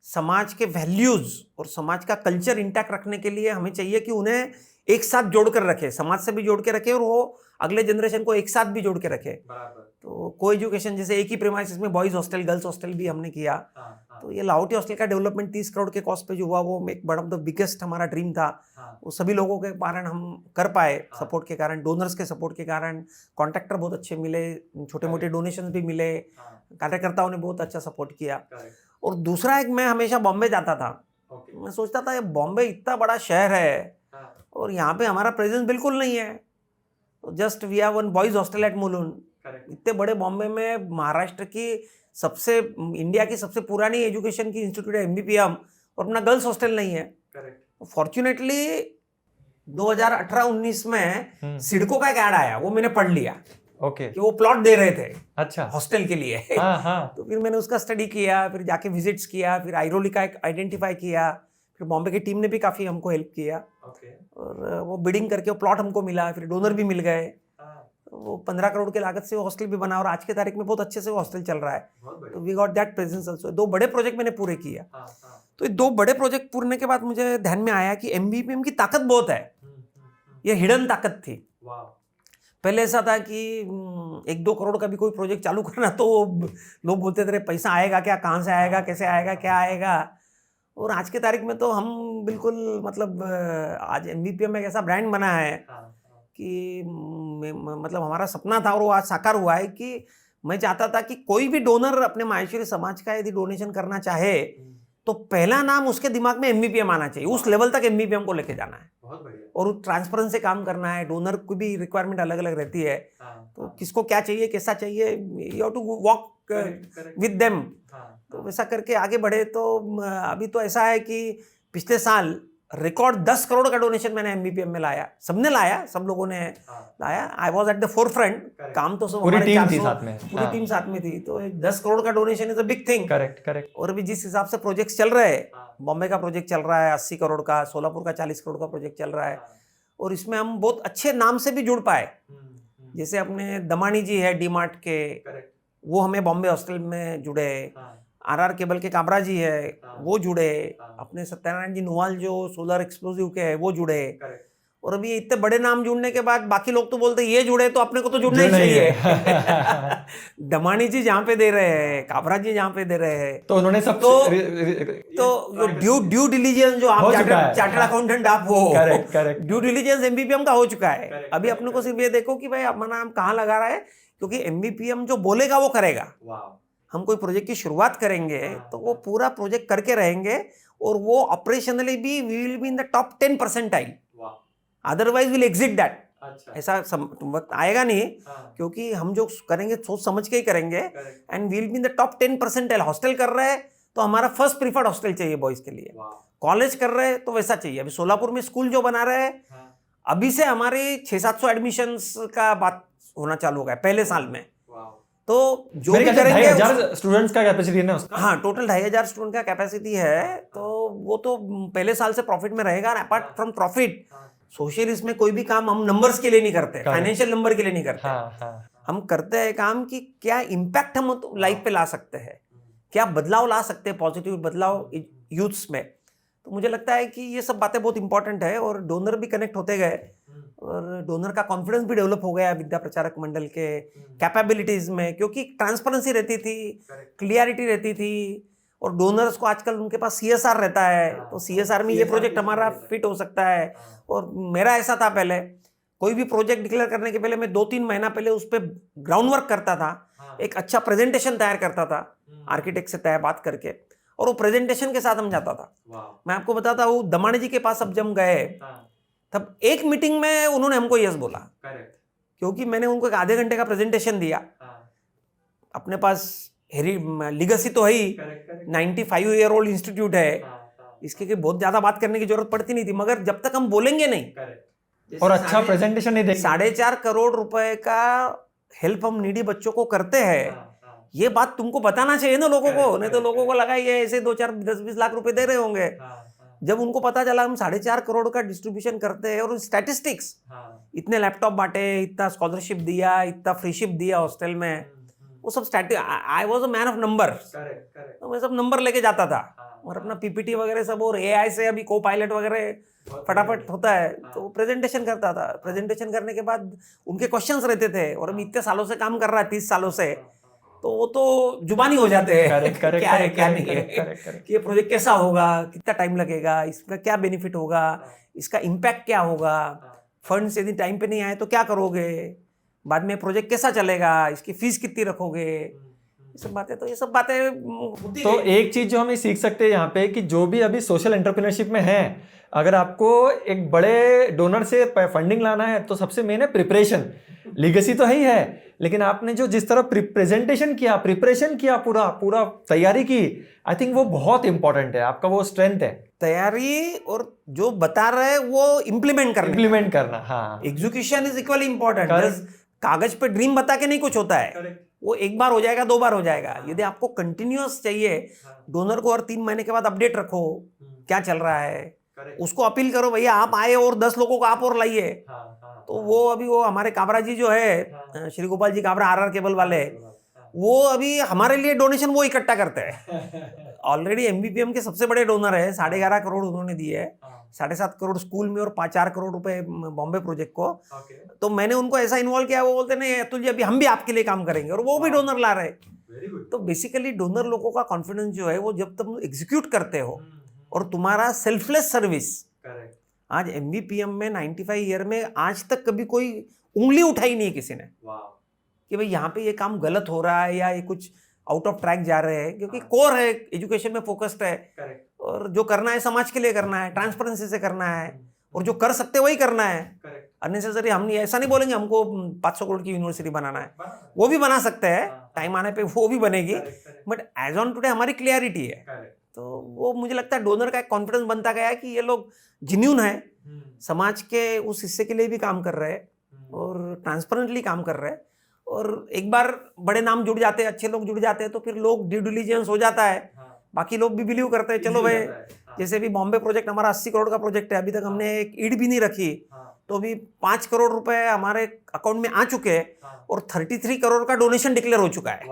समाज के वैल्यूज और समाज का कल्चर इंटैक्ट रखने के लिए हमें चाहिए कि उन्हें एक साथ जोड़ कर रखे, समाज से भी जोड़ के रखे और वो अगले जनरेशन को एक साथ भी जोड़ के रखे। तो को एजुकेशन जैसे एक ही प्रेमाइसिस में बॉयज हॉस्टल, गर्ल्स हॉस्टल भी हमने किया। तो ये लाहौटी हॉस्टल का डेवलपमेंट 30 करोड़ के कॉस्ट पे जो हुआ, वो एक वन ऑफ द बिगेस्ट हमारा ड्रीम था। वो सभी लोगों के कारण हम कर पाए, सपोर्ट के कारण, डोनर्स के सपोर्ट के कारण। कॉन्ट्रैक्टर बहुत अच्छे मिले, छोटे मोटे डोनेशन भी मिले, कार्यकर्ताओं ने बहुत अच्छा सपोर्ट किया। और दूसरा एक, मैं हमेशा बॉम्बे जाता था। मैं सोचता था ये बॉम्बे इतना बड़ा शहर है और यहाँ पे हमारा प्रेजेंस बिल्कुल नहीं है। तो just we have one boys hostel at Mulund. इतने बड़े बॉम्बे में महाराष्ट्र की सबसे, इंडिया की सबसे पुरानी एजुकेशन की इंस्टीट्यूट है MBPM, और अपना गर्ल्स हॉस्टल नहीं है। फॉर्चुनेटली 2018-19 में सिडको का एक ऐड आया, वो मैंने पढ़ लिया कि वो प्लॉट दे रहे थे अच्छा हॉस्टल के लिए। तो फिर मैंने उसका स्टडी किया, फिर जाके विजिट्स किया, फिर आइरोली का एक आइडेंटिफाई किया, फिर बॉम्बे की टीम ने भी काफ़ी हमको हेल्प किया। और वो बिडिंग करके वो प्लॉट हमको मिला, फिर डोनर भी मिल गए। वो 15 करोड़ के लागत से वो हॉस्टल भी बना और आज के तारीख में बहुत अच्छे से वो हॉस्टल चल रहा है। तो we got that presence also. 2 बड़े प्रोजेक्ट मैंने पूरे किया। तो ये 2 बड़े प्रोजेक्ट पूरने के बाद मुझे ध्यान में आया कि MBPM की ताकत बहुत है, ये हिडन ताकत थी। पहले ऐसा था कि 1-2 करोड़ का भी कोई प्रोजेक्ट चालू करना तो लोग बोलते थे पैसा आएगा क्या, कहाँ से आएगा, कैसे आएगा, क्या आएगा। और आज के तारीख में तो हम बिल्कुल मतलब आज MBPM में एक ऐसा ब्रांड बना है कि मतलब हमारा सपना था और वो आज साकार हुआ है कि मैं चाहता था कि कोई भी डोनर अपने माहेश्वरी समाज का यदि डोनेशन करना चाहे तो पहला नाम उसके दिमाग में MBPM आना चाहिए। उस लेवल तक MBPM को लेके जाना है। बहुत बढ़िया। और ट्रांसपेरेंस से काम करना है। डोनर की भी रिक्वायरमेंट अलग अलग रहती है। तो किसको क्या चाहिए, कैसा चाहिए, you have to walk with them. तो वैसा करके आगे बढ़े। तो अभी तो ऐसा है कि पिछले साल रिकॉर्ड 10 करोड़ का डोनेशन मैंने एमबीपीएम में लाया, सबने लाया, सब लोगों ने लाया। I was at the four front, काम तो सब पूरी हमारे टीम थी 400 साथ में, पूरी टीम साथ में थी, तो 10 करोड़ का donation is a big thing. Correct correct. और अभी जिस हिसाब से प्रोजेक्ट्स चल रहे हैं, बॉम्बे का प्रोजेक्ट चल रहा है 80 करोड़ का, सोलापुर का 40 करोड़ का प्रोजेक्ट चल रहा है, और इसमें हम बहुत अच्छे नाम से भी जुड़ पाए। जैसे अपने दमानी जी है डी मार्ट के, वो हमें बॉम्बे हॉस्टल में जुड़े। आरआर केबल के काबरा जी है, वो जुड़े। अपने सत्यनारायण जी नोवाल जो सोलर एक्सप्लोसिव के है, वो जुड़े। और अभी इतने बड़े नाम जुड़ने के बाद बाकी लोग तो बोलते हैं ये जुड़े तो अपने को तो जुड़ना ही चाहिए। दमानी जी जहाँ पे दे रहे हैं, काबरा जी जहाँ पे दे रहे हैं, तो उन्होंने सब तो ड्यू डिलीजेंस जो आप चार्टर्ड अकाउंटेंट आप हो, करेक्ट ड्यू डिलीजेंस एमबीपीएम का हो चुका है। अभी अपने को सिर्फ ये देखो कि भाई अपना नाम कहाँ लगा रहा है, क्योंकि एमबीपीएम जो बोलेगा वो करेगा। हम कोई प्रोजेक्ट की शुरुआत करेंगे तो वो पूरा प्रोजेक्ट करके रहेंगे, और वो ऑपरेशनली भी we will be in the top 10 percentile, otherwise will exit that. ऐसा वक्त आएगा नहीं, क्योंकि हम जो करेंगे सोच समझ के ही करेंगे, and will be in the top 10 percentile. Hostel कर रहे हैं तो हमारा फर्स्ट प्रीफर्ड हॉस्टल चाहिए बॉयज के लिए, कॉलेज कर रहे हैं तो वैसा चाहिए। अभी सोलापुर में स्कूल जो बना रहे हैं, अभी से हमारी 600-700 एडमिशंस का बात होना चालू हो गया पहले साल में। तो जो भी करेंगे 2,500 स्टूडेंट्स का कैपेसिटी है ना उसका। हाँ, टोटल 2,500 स्टूडेंट का कैपेसिटी है, तो वो तो पहले साल से प्रॉफिट में रहेगा। अपार्ट फ्रॉम प्रॉफिट, सोशलिस्ट में कोई भी काम हम नंबर्स के लिए नहीं करते, फाइनेंशियल नंबर के लिए नहीं करते। हम करते हैं काम कि क्या इम्पैक्ट हम लाइफ पे ला सकते हैं, क्या बदलाव ला सकते हैं, पॉजिटिव बदलाव यूथ्स में। तो मुझे लगता है कि ये सब बातें बहुत इंपॉर्टेंट है, और डोनर भी कनेक्ट होते गए, और डोनर का कॉन्फिडेंस भी डेवलप हो गया विद्या प्रचारक मंडल के कैपेबिलिटीज में, क्योंकि ट्रांसपेरेंसी रहती थी, क्लियरिटी रहती थी, और डोनर्स को आजकल उनके पास सीएसआर रहता है, तो सीएसआर में ये प्रोजेक्ट हमारा फिट हो सकता है। और मेरा ऐसा था, पहले कोई भी प्रोजेक्ट डिक्लेयर करने के पहले मैं 2-3 महीना पहले उस पर ग्राउंड वर्क करता था, एक अच्छा प्रेजेंटेशन तैयार करता था आर्किटेक्ट से तय बात करके, और वो प्रेजेंटेशन के साथ हम जाता था। मैं आपको बताता हूँ, दमानी जी के पास अब जब गए, तब एक मीटिंग में उन्होंने हमको यस बोला, क्योंकि मैंने उनको एक आधे घंटे का प्रेजेंटेशन दिया। अपने पास लीगेसी तो है ही, 95 ईयर ओल्ड इंस्टीट्यूट है, इसके की बहुत ज्यादा बात करने की जरूरत पड़ती नहीं थी, मगर जब तक हम बोलेंगे नहीं और अच्छा प्रेजेंटेशन नहीं देंगे, 4.5 करोड़ रुपए का हेल्प हम नीडी बच्चों को करते हैं, ये बात तुमको बताना चाहिए ना लोगों को। नहीं तो लोगों को लगा ये ऐसे 2-4-10-20 लाख रुपए दे रहे होंगे। जब उनको पता चला हम 4.5 करोड़ का डिस्ट्रीब्यूशन करते हैं, और स्टैटिस्टिक्स, इतने लैपटॉप बांटे, इतना स्कॉलरशिप दिया, इतना फ्रीशिप दिया हॉस्टल में, वो सब I was a man of number, तो मैं सब नंबर लेके जाता था, और अपना पीपीटी वगैरह सब, और एआई से अभी को पायलट वगैरह फटाफट होता है, तो प्रेजेंटेशन करता था। प्रेजेंटेशन करने के बाद उनके क्वेश्चंस रहते थे, और अभी इतने सालों से काम कर रहा है, 30 सालों से, तो वो तो जुबानी हो जाते हैं, क्या है क्या नहीं है, कि ये प्रोजेक्ट कैसा होगा, कितना टाइम लगेगा, इसका क्या बेनिफिट होगा, इसका इम्पैक्ट क्या होगा, फंड्स यदि टाइम पे नहीं आए तो क्या करोगे, बाद में प्रोजेक्ट कैसा चलेगा, इसकी फीस कितनी रखोगे, ये सब बातें। तो ये सब बातें, तो एक चीज जो हमें सीख सकते हैं यहाँ पे, कि जो भी अभी सोशल एंटरप्रेन्योरशिप में है, अगर आपको एक बड़े डोनर से फंडिंग लाना है तो सबसे मेन है प्रिपरेशन। लीगेसी तो है ही है, लेकिन आपने जो जिस तरह प्रेजेंटेशन किया, प्रिपरेशन किया, पूरा तैयारी की, आई थिंक वो बहुत इंपॉर्टेंट है, आपका वो स्ट्रेंथ है, तैयारी, और जो बता रहे वो इम्प्लीमेंट करना। हाँ, एग्जीक्यूशन इज इक्वली इंपॉर्टेंट। कागज पे ड्रीम बता के नहीं कुछ होता है, वो एक बार हो जाएगा, 2 बार हो जाएगा। यदि आपको कंटिन्यूअस चाहिए, डोनर को हर 3 महीने के बाद अपडेट रखो, क्या चल रहा है, उसको अपील करो, भैया आप आए और 10 लोगों को आप और लाइए। तो वो अभी वो हमारे काबरा जी जो है, श्री गोपाल जी काबरा, आरआर केबल वाले, वो अभी हमारे लिए डोनेशन वो इकट्ठा करते हैं। ऑलरेडी एमबीपीएम के सबसे बड़े डोनर है, 11.5 करोड़ उन्होंने दिए है, 7.5 करोड़ स्कूल में, और 4 करोड़ रुपए बॉम्बे प्रोजेक्ट को। तो मैंने उनको ऐसा इन्वॉल्व किया, वो बोलते नहीं अतुल जी अभी हम भी आपके लिए काम करेंगे, और वो भी डोनर ला रहे। तो बेसिकली डोनर लोगों का कॉन्फिडेंस जो है, वो जब तुम एग्जीक्यूट करते हो, और तुम्हारा सेल्फलेस सर्विस, आज एमबीपीएम में 95 ईयर में आज तक कभी कोई उंगली उठाई नहीं है किसी ने कि भाई यहाँ पे ये काम गलत हो रहा है, या ये कुछ आउट ऑफ ट्रैक जा रहे हैं, क्योंकि कोर है, एजुकेशन में फोकस्ड है, और जो करना है समाज के लिए करना है, ट्रांसपेरेंसी से करना है, और जो कर सकते वही करना है। अननेसेसरी हम ऐसा नहीं बोलेंगे हमको 500 करोड़ की यूनिवर्सिटी बनाना है, वो भी बना सकते हैं, टाइम आने पे वो भी बनेगी, बट एज ऑन टुडे हमारी क्लियरिटी है तो वो मुझे लगता है डोनर का एक कॉन्फिडेंस बनता गया कि ये लोग जिन्यून है, समाज के उस हिस्से के लिए भी काम कर रहे हैं और ट्रांसपेरेंटली काम कर रहे हैं। और एक बार बड़े नाम जुड़ जाते हैं, अच्छे लोग जुड़ जाते हैं, तो फिर लोग ड्यू डिलीजेंस हो जाता है, बाकी लोग भी बिलीव करते हैं चलो भाई। जैसे भी बॉम्बे प्रोजेक्ट हमारा 80 करोड़ का प्रोजेक्ट है, अभी तक हमने एक ईड भी नहीं रखी, तो अभी 5 करोड़ रुपए हमारे अकाउंट में आ चुके हैं और 33 करोड़ का डोनेशन डिक्लेयर हो चुका है।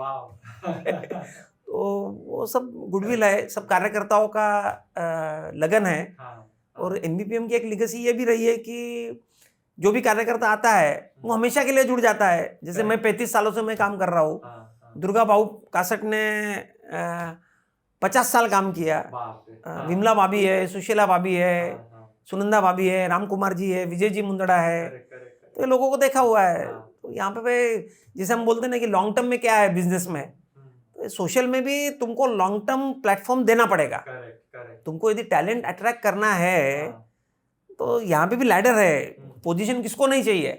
तो वो सब गुडविल है, सब कार्यकर्ताओं का लगन है। और एनबीपीएम की एक लीगेसी ये भी रही है कि जो भी कार्यकर्ता आता है वो हमेशा के लिए जुड़ जाता है। जैसे मैं 35 सालों से मैं काम कर रहा हूँ, दुर्गा बाबू कासट ने 50 साल काम किया, विमला भाभी है, सुशीला भाभी है, सुनंदा भाभी है, राम कुमार जी है, विजय जी मुंदड़ा है, तो ये लोगों को देखा हुआ है। तो यहाँ पे जैसे हम बोलते हैं ना कि लॉन्ग टर्म में क्या है बिजनेस में, तो सोशल में भी तुमको लॉन्ग टर्म प्लेटफॉर्म देना पड़ेगा। तुमको यदि टैलेंट अट्रैक्ट करना है तो यहाँ पे भी लैडर है, पोजीशन किसको नहीं चाहिए,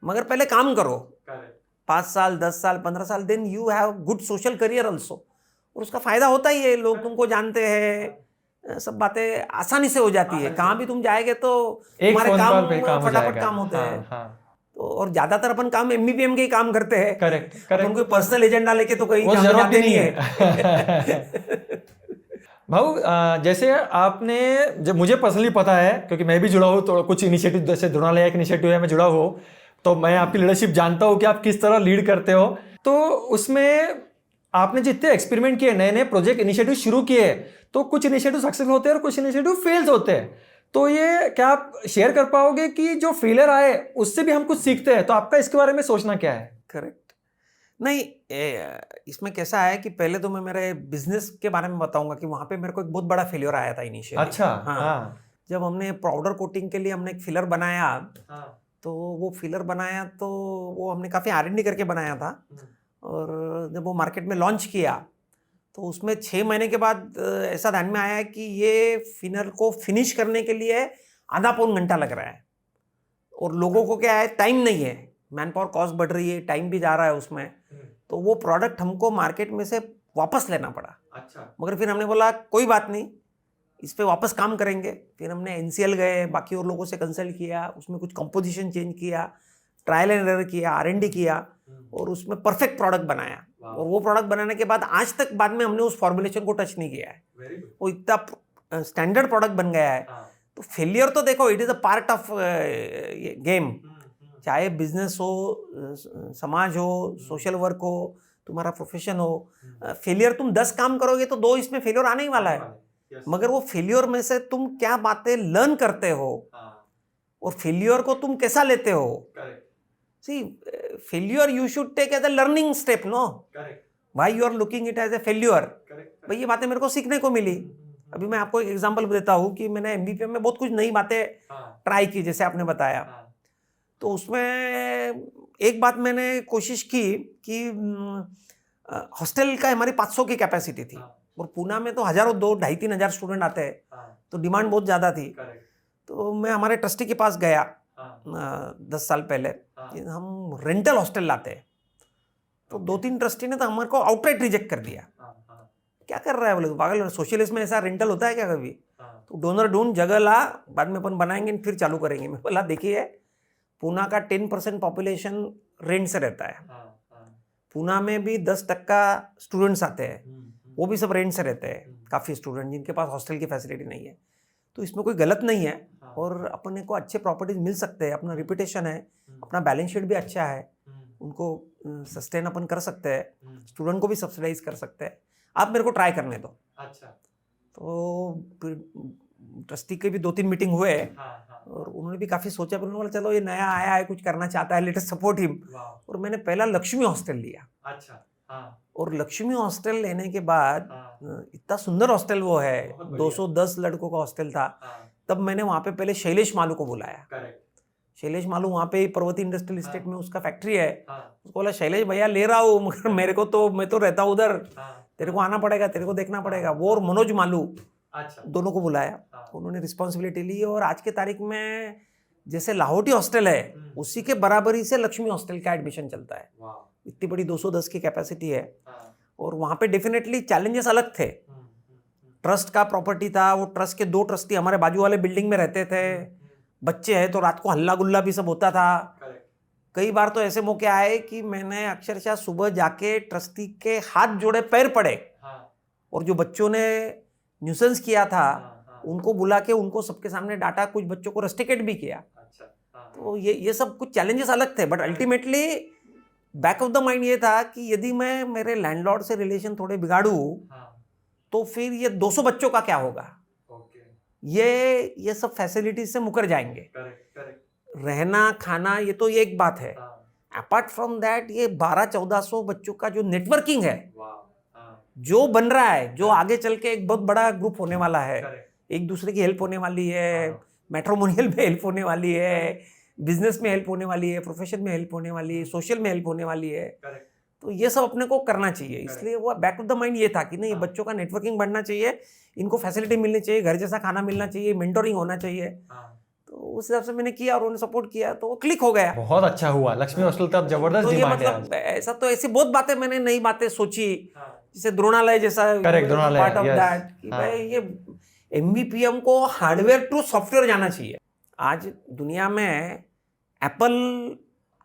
मगर पहले काम करो 5 साल 10 साल 15 साल, then you have good social career also. और उसका फायदा होता ही है, लोग तुमको जानते हैं, सब बातें आसानी से हो जाती है। कहाँ भी तुम जाएंगे तो तुम्हारे काम फटाफट काम होते हैं। तो और ज्यादातर अपन काम एमबीपीएम के ही काम करते हैं। करेक्ट। उनको पर्सनल एजेंडा लेके तो कहीं जाते नहीं है। भाऊ, जैसे आपने, जब मुझे पर्सनली पता है क्योंकि मैं भी जुड़ा हूँ, तो कुछ इनिशिएटिव जैसे धुनालय एक इनिशिएटिव है, मैं जुड़ा हूँ, तो मैं आपकी लीडरशिप जानता हूँ कि आप किस तरह लीड करते हो। तो उसमें आपने जितने एक्सपेरिमेंट किए, नए नए प्रोजेक्ट इनिशिएटिव शुरू किए, तो कुछ इनिशिएटिव सक्सेसफुल होते हैं और कुछ इनिशिएटिव फेल्स होते हैं। तो ये क्या आप शेयर कर पाओगे कि जो फेलियर आए उससे भी हम कुछ सीखते हैं, तो आपका इसके बारे में सोचना क्या है? करेक्ट। नहीं, इसमें कैसा है कि पहले तो मैं मेरे बिजनेस के बारे में बताऊंगा कि वहां पे मेरे को एक बहुत बड़ा फेलियर आया था इनिशियली। अच्छा। हाँ। जब हमने पाउडर कोटिंग के लिए हमने एक फिलर बनाया, तो वो फिलर बनाया तो वो हमने काफ़ी R&D करके बनाया था। और जब वो मार्केट में लॉन्च किया तो उसमें 6 महीने के बाद ऐसा ध्यान में आया कि ये फिलर को फिनिश करने के लिए आधा पौन घंटा लग रहा है, और लोगों को क्या है, टाइम नहीं है, मैन पावर कॉस्ट बढ़ रही है, टाइम भी जा रहा है उसमें, तो वो प्रोडक्ट हमको मार्केट में से वापस लेना पड़ा। अच्छा। मगर फिर हमने बोला कोई बात नहीं, इस पे वापस काम करेंगे। फिर हमने NCL गए, बाकी और लोगों से कंसल्ट किया, उसमें कुछ कंपोजिशन चेंज किया, ट्रायल एंड एरर किया, R&D किया, और उसमें परफेक्ट प्रोडक्ट बनाया। और वो प्रोडक्ट बनाने के बाद आज तक बाद में हमने उस फॉर्मुलेशन को टच नहीं किया है, वो इतना स्टैंडर्ड प्रोडक्ट बन गया है। तो फेलियर तो देखो, it is a part of game, चाहे बिजनेस हो, समाज हो, सोशल वर्क हो, तुम्हारा प्रोफेशन हो। फेलियर तुम 10 काम करोगे तो 2 इसमें फेलियर आने ही वाला है। मगर वो फेलियर में से तुम क्या बातें लर्न करते हो और फेलियर को तुम कैसा लेते हो। See, failure you should take as a learning step, no why you are looking it as a failure. भाई ये बातें मेरे को सीखने को मिली। अभी मैं आपको एक एग्जांपल देता हूँ कि मैंने एमबीपीएम में बहुत कुछ नई बातें ट्राई की, जैसे आपने बताया। तो उसमें एक बात मैंने कोशिश की कि हॉस्टल का हमारी 500 की कैपेसिटी थी, और पूना में तो हजारों 2-2.5-3 हजार स्टूडेंट आते हैं, तो डिमांड बहुत ज़्यादा थी। तो मैं हमारे ट्रस्टी के पास गया 10 साल पहले, हम रेंटल हॉस्टल लाते हैं। तो 2-3 ट्रस्टी ने तो हमारे को आउटराइट रिजेक्ट कर दिया। क्या कर रहा है बोले, पागल, सोशलिस्ट में ऐसा रेंटल होता है क्या कभी? तो डोनर ढूंढ, जगह ला, बाद में अपन बनाएंगे फिर चालू करेंगे। मैं बोला देखिए, पूना का 10% पॉपुलेशन रेंट से रहता है, पूना में भी 10% स्टूडेंट्स आते हैं, वो भी सब रेंट से रहते हैं, काफ़ी स्टूडेंट जिनके पास हॉस्टल की फैसिलिटी नहीं है। तो इसमें कोई गलत नहीं है, और अपने को अच्छे प्रॉपर्टीज मिल सकते हैं, अपना रिपुटेशन है, अपना बैलेंस शीट भी अच्छा है, उनको सस्टेन अपन कर सकते हैं, स्टूडेंट को भी सब्सिडाइज कर सकते हैं। आप मेरे को ट्राई करने दो। अच्छा। तो ट्रस्टी के भी 2-3 मीटिंग हुए, और उन्होंने भी काफ़ी सोचा, पर उन्होंने बोला चलो ये नया आया है, कुछ करना चाहता है, लेट अस सपोर्ट हिम। और मैंने पहला लक्ष्मी हॉस्टल लिया। अच्छा। और लक्ष्मी हॉस्टल लेने के बाद इतना सुंदर हॉस्टल वो है, 210 लड़कों का हॉस्टल था। तब मैंने वहाँ पे पहले शैलेश मालू को बुलाया। शैलेश मालू वहाँ पे पर्वती इंडस्ट्रियल इस्टेट में उसका फैक्ट्री है। उसको बोला शैलेश भैया ले रहा हूँ, मगर मेरे को तो, मैं तो रहता हूँ उधर, तेरे को आना पड़ेगा, तेरे को देखना पड़ेगा। वो और मनोज मालू, अच्छा, दोनों को बुलाया। उन्होंने रिस्पॉन्सिबिलिटी ली, और आज के तारीख में जैसे लाहौटी हॉस्टल है उसी के बराबरी से लक्ष्मी हॉस्टल का एडमिशन चलता है। इतनी बड़ी 210 की कैपेसिटी है, और वहाँ पे डेफिनेटली चैलेंजेस अलग थे। ट्रस्ट का प्रॉपर्टी था, वो ट्रस्ट के 2 ट्रस्टी हमारे बाजू वाले बिल्डिंग में रहते थे। बच्चे हैं तो रात को हल्ला गुल्ला भी सब होता था। कई बार तो ऐसे मौके आए कि मैंने अक्षरशः सुबह जाके ट्रस्टी के हाथ जोड़े पैर पड़े, और जो बच्चों ने न्यूसेंस किया था उनको बुला के उनको सबके सामने डांटा, कुछ बच्चों को रस्टिकेट भी किया। तो ये सब कुछ चैलेंजेस अलग थे, but ultimately back of the mind ये था कि यदि मैं मेरे लैंडलॉर्ड से रिलेशन थोड़े बिगाड़ूं तो फिर ये 200 बच्चों का क्या होगा। ये सब फैसिलिटीज से मुकर जाएंगे। रहना खाना ये तो ये एक बात है। अपार्ट फ्रॉम दैट ये 1200-1400 बच्चों का जो नेटवर्किंग है, जो बन रहा है, जो आगे चल के एक बहुत बड़ा ग्रुप होने वाला है, एक दूसरे की हेल्प होने वाली है, मैट्रिमोनियल में हेल्प होने वाली है, बिजनेस में हेल्प होने वाली है, प्रोफेशन में हेल्प होने वाली है, सोशल में हेल्प होने वाली है। तो ये सब अपने को करना चाहिए। इसलिए वो बैक ऑफ द माइंड ये था कि नहीं, बच्चों का नेटवर्किंग बढ़ना चाहिए, इनको फैसिलिटी मिलनी चाहिए, घर जैसा खाना मिलना चाहिए, मेंटोरिंग होना चाहिए। तो उस हिसाब से मैंने किया और उन्होंने सपोर्ट किया, तो वो क्लिक हो गया। बहुत अच्छा हुआ। लक्ष्मी हॉस्टल तो अब जबरदस्त तो ये डिमांड है। मतलब ऐसा तो ऐसी बहुत बातें मैंने नई बातें सोची, जैसे द्रोणालय जैसा पार्ट ऑफ दैट कि भाई ये एमबीपीएम को हार्डवेयर टू सॉफ्टवेयर जाना चाहिए। आज दुनिया में एप्पल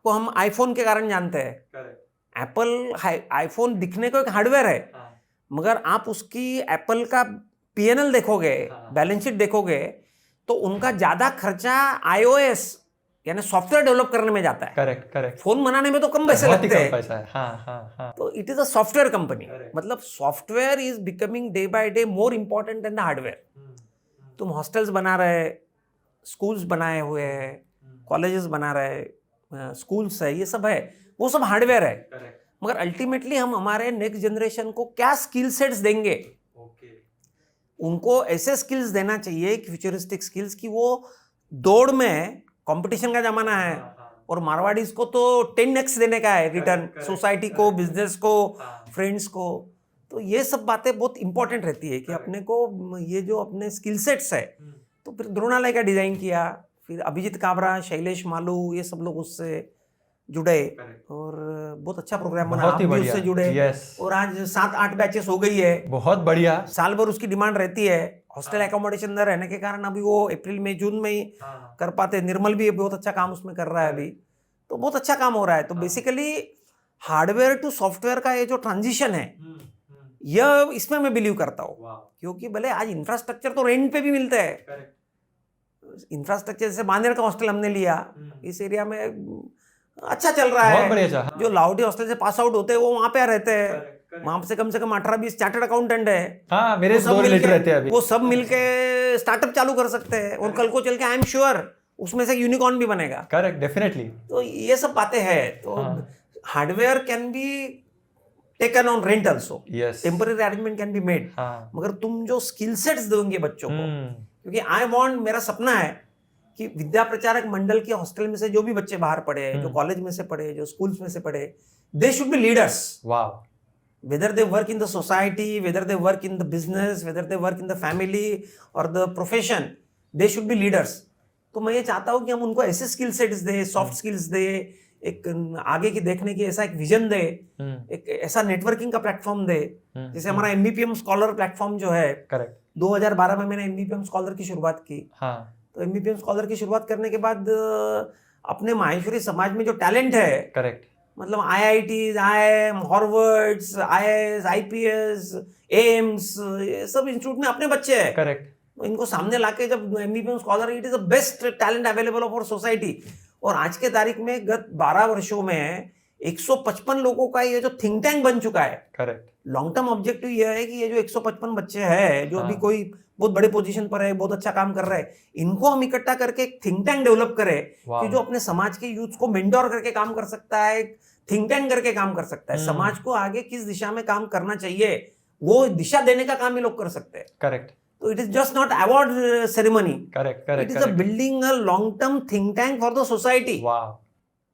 को हम आईफोन के कारण जानते हैं। एप्पल आईफोन दिखने को एक हार्डवेयर है, मगर आप उसकी एप्पल का पीएनएल देखोगे, बैलेंस शीट देखोगे, तो उनका ज्यादा खर्चा आईओएस यानी सॉफ्टवेयर डेवलप करने में जाता है। करेक्ट। फोन बनाने में तो कम पैसे लगते हैं। हाँ। तो it is a software company. मतलब software is becoming day by day more important than the hardware. तुम हॉस्टल्स बना रहे, स्कूल्स बनाए हुए हैं, कॉलेजेस बना रहे, स्कूल्स है, ये सब है, वो सब हार्डवेयर है। मगर अल्टीमेटली हम हमारे नेक्स्ट जनरेशन को क्या स्किल सेट्स देंगे, उनको ऐसे स्किल्स देना चाहिए, फ्यूचरिस्टिक स्किल्स, कि वो दौड़ में, कंपटीशन का जमाना है और मारवाड़ीज को तो 10x देने का है रिटर्न, सोसाइटी को, बिजनेस को, फ्रेंड्स को। तो ये सब बातें बहुत इंपॉर्टेंट रहती है कि अपने को ये जो अपने स्किल सेट्स है। तो फिर द्रोणालय का डिजाइन किया, फिर अभिजीत काबरा, शैलेश मालू, ये सब लोग उससे जुड़े और बहुत अच्छा प्रोग्राम बना, आप भी उससे जुड़े। और आज 7-8 बैचेस हो गई है, बहुत बढ़िया। साल भर उसकी डिमांड रहती है। हॉस्टल एकोमोडेशन न रहने के कारण अभी वो अप्रैल मई जून में ही कर पाते। निर्मल भी बहुत अच्छा काम उसमें कर रहा है अभी, तो बहुत अच्छा काम हो रहा है। तो बेसिकली हार्डवेयर टू सॉफ्टवेयर का ये जो ट्रांजिशन है, यह इसमें मैं बिलीव करता हूँ, क्योंकि भले आज इंफ्रास्ट्रक्चर तो रेंट पे भी मिलते हैं। इंफ्रास्ट्रक्चर जैसे बांदेर का हॉस्टल हमने लिया, इस एरिया में अच्छा चल रहा है। जो लाहौटी हॉस्टल से पास आउट होते हैं वो वहां पे रहते हैं, वहां से कम 18-20 चार्टर्ड अकाउंटेंट है। हाँ, मेरे दो रिलेटिव रहते हैं अभी। वो सब मिलके स्टार्टअप चालू कर सकते हैं और कल को चल के आई एम श्योर उसमें से यूनिकॉर्न भी बनेगा। Correct, definitely. तो ये सब बातें हैं। तो hardware can be taken on rent also, temporary arrangement can be made, मगर तुम जो स्किल सेट्स दोगे बच्चों को, क्योंकि आई वांट, मेरा सपना है कि विद्या प्रचारक मंडल के हॉस्टल में से जो भी बच्चे बाहर पढ़े, जो कॉलेज में से पढ़े, जो स्कूल्स में से पढ़े, दे शुड बी लीडर्स। वाह। Whether they work in the society, whether they work in the business, whether they work in the family or the profession, they should be leaders. तो मैं ये चाहता हूँ कि हम उनको ऐसे स्किल सेट्स दे, सॉफ्ट स्किल्स दे, एक आगे की देखने की ऐसा एक विजन दे, एक ऐसा नेटवर्किंग का प्लेटफॉर्म दे। जैसे हमारा एमबीपीएम स्कॉलर प्लेटफॉर्म जो है, करेक्ट, 2012 में मैंने एमबीपीएम स्कॉलर की शुरुआत की। तो एमबीपीएम स्कॉलर की शुरुआत करने के बाद अपने माहेश्वरी समाज में जो टैलेंट है, करेक्ट, मतलब IITs, IIM, हॉर्वर्ड्स, IAS, IPS, AIIMS, ये सब इंस्टीट्यूट में अपने बच्चे हैं, करेक्ट। तो इनको सामने लाके जब MBPM scholar, it is the best talent available of our society. और आज के तारीख में गत 12 वर्षों में 155 लोगों का ये जो थिंक टैंक बन चुका है, करेक्ट। लॉन्ग टर्म ऑब्जेक्टिव ये है कि ये जो 155 बच्चे हैं जो अभी कोई बहुत बड़े पोजीशन पर है, बहुत अच्छा काम कर रहे हैं, इनको हम इकट्ठा करके एक थिंक टैंक डेवलप करें कि जो अपने समाज के यूथ को मेंटोर करके काम कर सकता है, थिंक टैंक करके काम कर सकता है। समाज को आगे किस दिशा में काम करना चाहिए वो दिशा देने का काम ये लोग कर सकते हैं, करेक्ट। तो it is just not award ceremony, correct, it is a building a long term think tank for the society.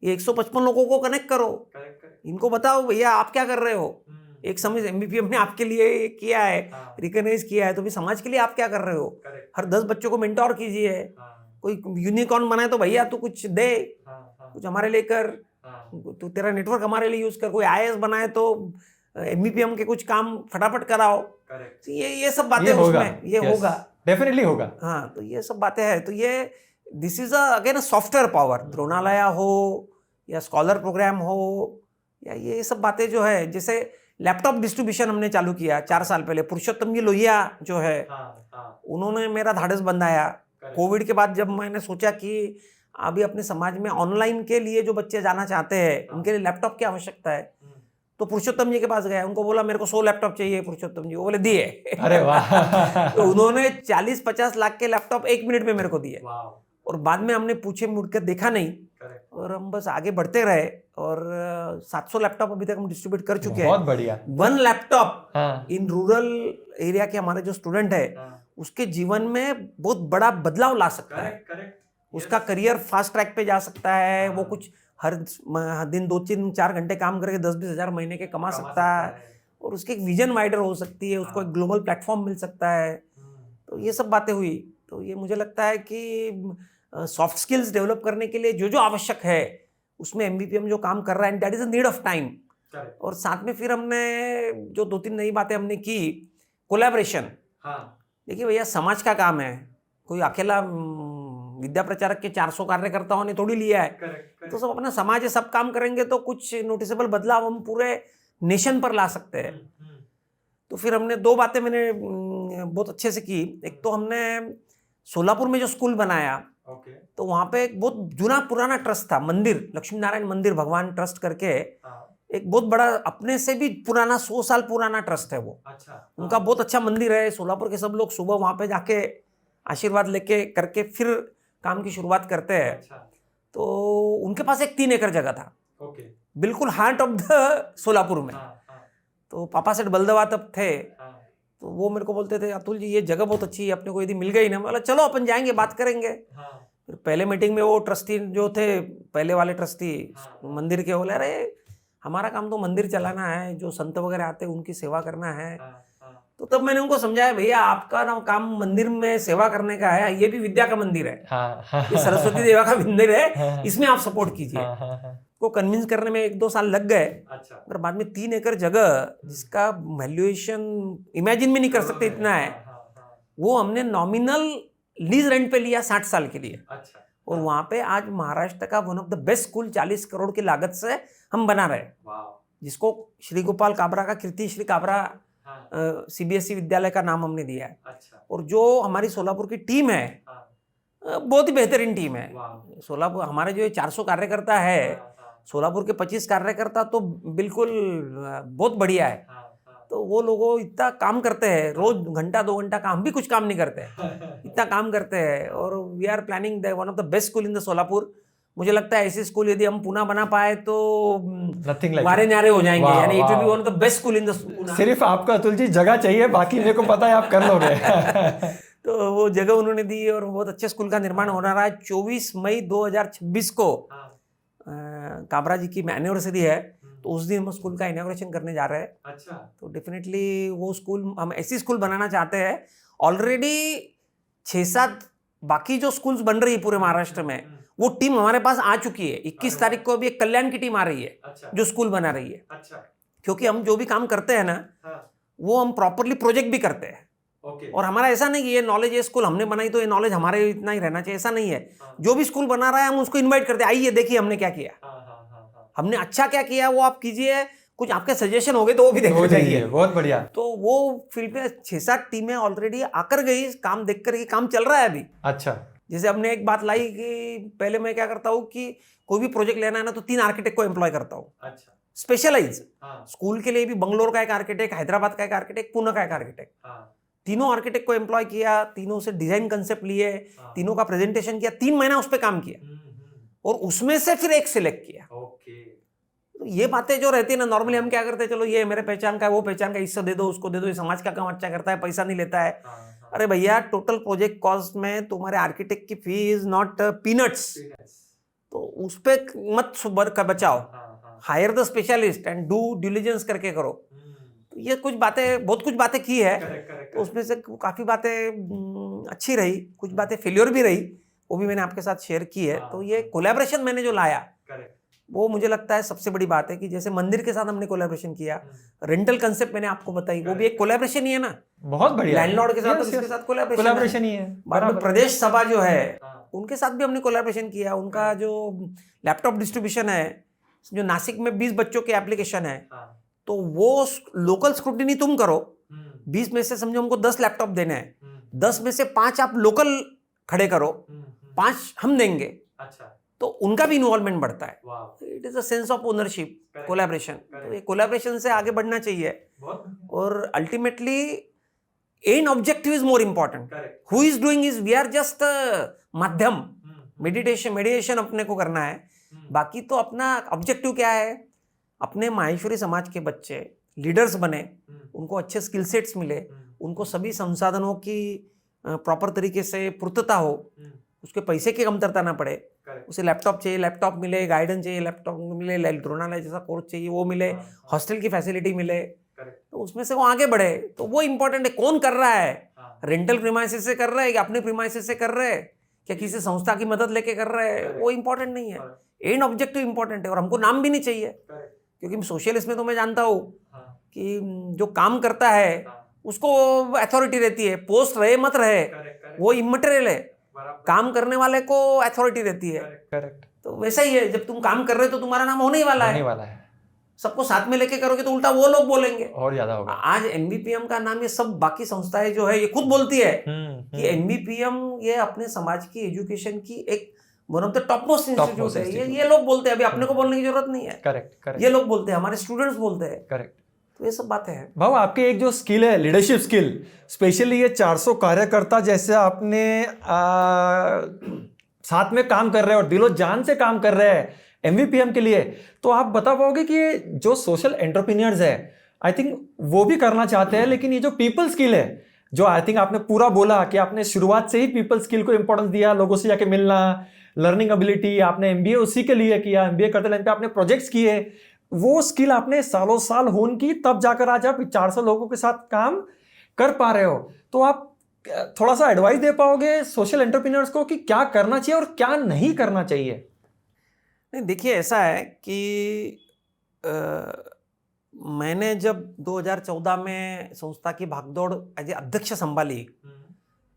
ये 155 लोगों को कनेक्ट करो, इनको बताओ भैया आप क्या कर रहे हो। एक समय एमबीपीएम ने आपके लिए किया है, रिकॉग्नाइज किया है, तो भी समाज के लिए आप क्या कर रहे हो। हर 10 बच्चों को मेंटोर कीजिए। कोई यूनिकॉर्न बनाए तो भैया तू कुछ दे, कुछ हमारे लिए कर, तू तेरा नेटवर्क हमारे लिए यूज कर। कोई IAS बनाए तो एमबीपीएम के कुछ काम फटाफट कराओ। करेक्ट, तो ये सब बातें ये होगा, उसमें ये yes, होगा, डेफिनेटली होगा। हाँ। तो ये सब बातें हैं। तो ये this is again a software power, Dronalaya हो या स्कॉलर प्रोग्राम हो या ये सब बातें जो है, जैसे लैपटॉप डिस्ट्रीब्यूशन हमने चालू किया 4 साल पहले, पुरुषोत्तम जी लोहिया जो है उन्होंने मेरा धाड़स बंधाया। कोविड के बाद जब मैंने सोचा कि अभी अपने समाज में ऑनलाइन के लिए जो बच्चे जाना चाहते हैं उनके लिए लैपटॉप की आवश्यकता है, तो पुरुषोत्तम जी के पास गया, उनको बोला मेरे को 100 लैपटॉप चाहिए। पुरुषोत्तम जी वो बोले दिए। अरे वाह। तो उन्होंने 40-50 लाख के लैपटॉप 1 मिनट में मेरे को दिए, और बाद में हमने पूछे मुड़कर देखा नहीं, और हम बस आगे बढ़ते रहे, और 700 लैपटॉप अभी तक हम डिस्ट्रीब्यूट कर चुके हैं। बहुत बढ़िया। 1 लैपटॉप हाँ, इन रूरल एरिया के हमारे जो स्टूडेंट है उसके जीवन में बहुत बड़ा बदलाव ला सकता है। उसका करियर फास्ट ट्रैक पे जा सकता है। वो कुछ हर दिन 2-3-4 घंटे काम करके 10-20 हज़ार महीने के कमा सकता है, और उसकी एक विजन वाइडर हो सकती है, उसको एक ग्लोबल प्लेटफॉर्म मिल सकता है। तो ये सब बातें हुई। तो ये मुझे लगता है कि सॉफ्ट स्किल्स डेवलप करने के लिए जो जो आवश्यक है उसमें एमबीपीएम जो काम कर रहा है, that is a need of time. और साथ में फिर हमने जो 2-3 नई बातें हमने की, कोलैबोरेशन। देखिए भैया, समाज का काम है, कोई अकेला विद्या प्रचारक के 400 कार्यकर्ताओं ने थोड़ी लिया है। तो सब अपना समाज है, सब काम करेंगे तो कुछ नोटिसेबल बदलाव हम पूरे नेशन पर ला सकते हैं। तो फिर हमने 2 बातें मैंने बहुत अच्छे से की। एक तो हमने सोलापुर में जो स्कूल बनाया, तो वहाँ पे एक बहुत जुना पुराना ट्रस्ट था, मंदिर, लक्ष्मी नारायण मंदिर भगवान ट्रस्ट करके, एक बहुत बड़ा अपने से भी पुराना 100 साल पुराना ट्रस्ट है वो। उनका बहुत अच्छा मंदिर है। सोलापुर के सब लोग सुबह वहाँ पे जाके आशीर्वाद लेके करके फिर काम की शुरुआत करते हैं। तो उनके पास एक 3 एकड़ जगह था, बिल्कुल हार्ट ऑफ द सोलापुर में। तो पापा सेठ बलदवा तब थे, तो वो मेरे को बोलते थे, अतुल जी ये जगह बहुत अच्छी है, अपने को यदि मिल गई ना, बोला चलो अपन जाएंगे, बात करेंगे। फिर पहले मीटिंग में वो ट्रस्टी जो थे, पहले वाले ट्रस्टी मंदिर के, बोले अरे हमारा काम तो मंदिर चलाना है, जो संत वगैरह आते हैं उनकी सेवा करना है। तो तब मैंने उनको समझाया, भैया आपका ना काम मंदिर में सेवा करने का है, ये भी विद्या का मंदिर है, ये सरस्वती देवा का मंदिर है, इसमें आप सपोर्ट कीजिए। को कन्विंस करने में 1-2 साल लग गए। पर बाद में 3 एकड़ जगह जिसका वैल्यूएशन इमेजिन भी नहीं कर सकते इतना है, वो हमने नॉमिनल लीज रेंट पे लिया 60 साल के लिए। और वहाँ पे आज महाराष्ट्र का one of the best school 40 crore की लागत से हम बना रहे, जिसको श्री गोपाल काबरा का, कीर्ति श्री काबरा सीबीएसई विद्यालय का नाम हमने दिया है। और जो हमारी सोलापुर की टीम है, बहुत ही बेहतरीन टीम है। सोलापुर हमारे जो 400 कार्यकर्ता है, सोलापुर के 25 कार्यकर्ता तो बिल्कुल बहुत बढ़िया है। तो वो लोगों इतना काम करते हैं, रोज घंटा 2 घंटा काम, हम भी कुछ काम नहीं करते, इतना काम करते हैं। और we are planning one of the best school in the Solapur. मुझे लगता है ऐसी स्कूल यदि हम पुणे बना पाए तो वारे न्यारे हो जाएंगे, यानी it will be one of the best school in the. सिर्फ आपको अतुल जी जगह चाहिए, बाकी मेरे को पता है आप कर लोगे। तो वो जगह उन्होंने दी और बहुत अच्छे स्कूल का निर्माण हो रहा है। 24 मई 2026 को काबरा जी की एनिवर्सरी है, तो उस दिन हम स्कूल का इनॉग्रेशन करने जा रहे हैं। तो डेफिनेटली वो स्कूल, हम ऐसी स्कूल बनाना चाहते हैं। ऑलरेडी 6-7 बाकी जो स्कूल्स बन रही है पूरे महाराष्ट्र में, वो टीम हमारे पास आ चुकी है। 21 तारीख को अभी एक कल्याण की टीम आ रही है जो स्कूल बना रही है। क्योंकि हम जो भी काम करते हैं ना, वो हम प्रॉपरली प्रोजेक्ट भी करते हैं। और हमारा ऐसा नहीं कि ये नॉलेज ये स्कूल हमने बनाई तो ये नॉलेज हमारे इतना ही रहना चाहिए, ऐसा नहीं है। जो भी स्कूल बना रहा है हम उसको इनवाइट करते हैं, आइए देखिए हमने क्या किया, हमने अच्छा क्या किया वो आप कीजिए, कुछ आपके सजेशन हो गए तो वो भी देखने चाहिए। बहुत बढ़िया। तो वो फील्ड में 6-7 टीमें ऑलरेडी आकर गई, काम देख कर, काम चल रहा है अभी। अच्छा, जैसे हमने एक बात लाई कि पहले मैं क्या करता हूँ कि कोई भी प्रोजेक्ट लेना है ना तो 3 आर्किटेक्ट को एम्प्लॉय करता हूँ, स्पेशलाइज। स्कूल के लिए भी बंगलोर का एक आर्किटेक्ट, हैदराबाद का एक आर्किटेक्ट, पुणे का एक आर्किटेक्ट, तीनों आर्किटेक्ट को एम्प्लॉय किया, तीनों से डिजाइन कंसेप्ट लिए, तीनों का प्रेजेंटेशन किया, 3 महीना उस पर काम किया, और उसमें से फिर एक सिलेक्ट किया। तो ये बातें जो रहती है ना, नॉर्मली हम क्या करते हैं, चलो ये मेरे पहचान का है, वो पहचान का, इससे दे दो, उसको दे दो, ये समाज का काम अच्छा करता है, पैसा नहीं लेता है। अरे भैया, टोटल प्रोजेक्ट कॉस्ट में तुम्हारे आर्किटेक्ट की फी इज नॉट पीनट्स, तो उस पर मत बचाओ, hire the specialist and do diligence करके करो। तो ये कुछ बातें, बहुत कुछ बातें की है। तो उसमें से काफ़ी बातें अच्छी रही, कुछ बातें फेल्योर भी रही, वो भी मैंने आपके साथ शेयर की है। तो ये कोलैबोरेशन मैंने जो लाया, वो मुझे लगता है सबसे बड़ी बात है कि जैसे मंदिर के साथ हमने कोलैबोरेशन किया, रेंटल कंसेप्ट मैंने आपको बताई, वो भी एक कोलैबोरेशन ही है ना, बहुत बढ़िया, लैंडलॉर्ड के साथ Yes, और इसके yes. साथ कोलैबोरेशन कोलैबोरेशन ही है, बाद में बराबर। प्रदेश सभा जो है हाँ। उनके साथ भी हमने कोलैबोरेशन किया। उनका जो लैपटॉप डिस्ट्रीब्यूशन है, जो नासिक में 20 बच्चों के एप्लीकेशन है, तो वो लोकल स्क्रूटिनी तुम करो, 20 में से समझो हमको 10 लैपटॉप देने हैं, 10 में से 5 आप लोकल खड़े करो, 5 हम देंगे, अच्छा, तो उनका भी इन्वॉल्वमेंट बढ़ता है। वाह, it is a sense of ownership, Correct. Collaboration. तो Correct. ये कोलैबोरेशन से आगे बढ़ना चाहिए, बहुत बढ़िया। और ultimately end objective is more important. Correct. Who is doing is we are just माध्यम, मेडिटेशन अपने को करना है। बाकी तो अपना ऑब्जेक्टिव क्या है, अपने माहेश्वरी समाज के बच्चे लीडर्स बने, उनको अच्छे स्किल सेट्स मिले, उनको सभी संसाधनों की प्रॉपर तरीके से पूर्तता हो, उसके पैसे की कमतरता ना पड़े, उसे लैपटॉप चाहिए लैपटॉप मिले, गाइडेंस चाहिए लैपटॉप मिले, द्रोणालय जैसा कोर्स चाहिए वो मिले, हॉस्टल की फैसिलिटी मिले, तो उसमें से वो आगे बढ़े। तो वो इंपॉर्टेंट है, कौन कर रहा है, रेंटल प्रीमाइसेस से कर रहा है या अपने प्रीमाइसेस से कर रहे हैं, क्या किसी संस्था की मदद लेके कर रहे हैं, वो इंपॉर्टेंट नहीं है। एंड ऑब्जेक्टिव इंपॉर्टेंट है, और हमको नाम भी नहीं चाहिए, क्योंकि सोशलिस्ट में तो मैं जानता हूँ कि जो काम करता है उसको अथॉरिटी रहती है, पोस्ट रहे मत रहे वो इमटेरियल है, काम करने वाले को अथॉरिटी रहती है। करेक्ट, तो वैसा ही है, जब तुम काम कर रहे हो तो तुम्हारा नाम होने ही वाला है, सबको साथ में लेके करोगे तो उल्टा वो लोग बोलेंगे और ज्यादा होगा। आज एनबीपीएम का नाम, ये सब बाकी संस्थाएं जो है ये खुद बोलती है कि एनबीपीएम ये अपने समाज की एजुकेशन की एक one of the top most institute है, ये लोग बोलते हैं, अभी अपने को बोलने की जरूरत नहीं है। करेक्ट, ये लोग बोलते हैं, हमारे स्टूडेंट्स बोलते हैं। करेक्ट, तो ये सब बातें हैं। भाव, आपके एक जो स्किल है, लीडरशिप स्किल, स्पेशली ये 400 कार्यकर्ता जैसे आपने साथ में काम कर रहे हैं और दिलो जान से काम कर रहे हैं एमवीपीएम के लिए, तो आप बता पाओगे कि ये जो सोशल एंटरप्रेन्योर्स है, आई थिंक वो भी करना चाहते हैं, लेकिन ये जो पीपल स्किल है, जो आई थिंक आपने पूरा बोला कि आपने शुरुआत से ही पीपल स्किल को इंपॉर्टेंस दिया, लोगों से जाके मिलना, लर्निंग एबिलिटी, आपने एमबीए उसी के लिए किया, एमबीए करते टाइम पे आपने प्रोजेक्ट्स किए, वो स्किल आपने सालों साल होन की, तब जाकर आज आप 400 लोगों के साथ काम कर पा रहे हो। तो आप थोड़ा सा एडवाइस दे पाओगे सोशल एंटरप्रेन्योर्स को कि क्या करना चाहिए और क्या नहीं करना चाहिए? नहीं, देखिए ऐसा है कि मैंने जब 2014 में संस्था की भागदौड़ एज ए अध्यक्ष संभाली,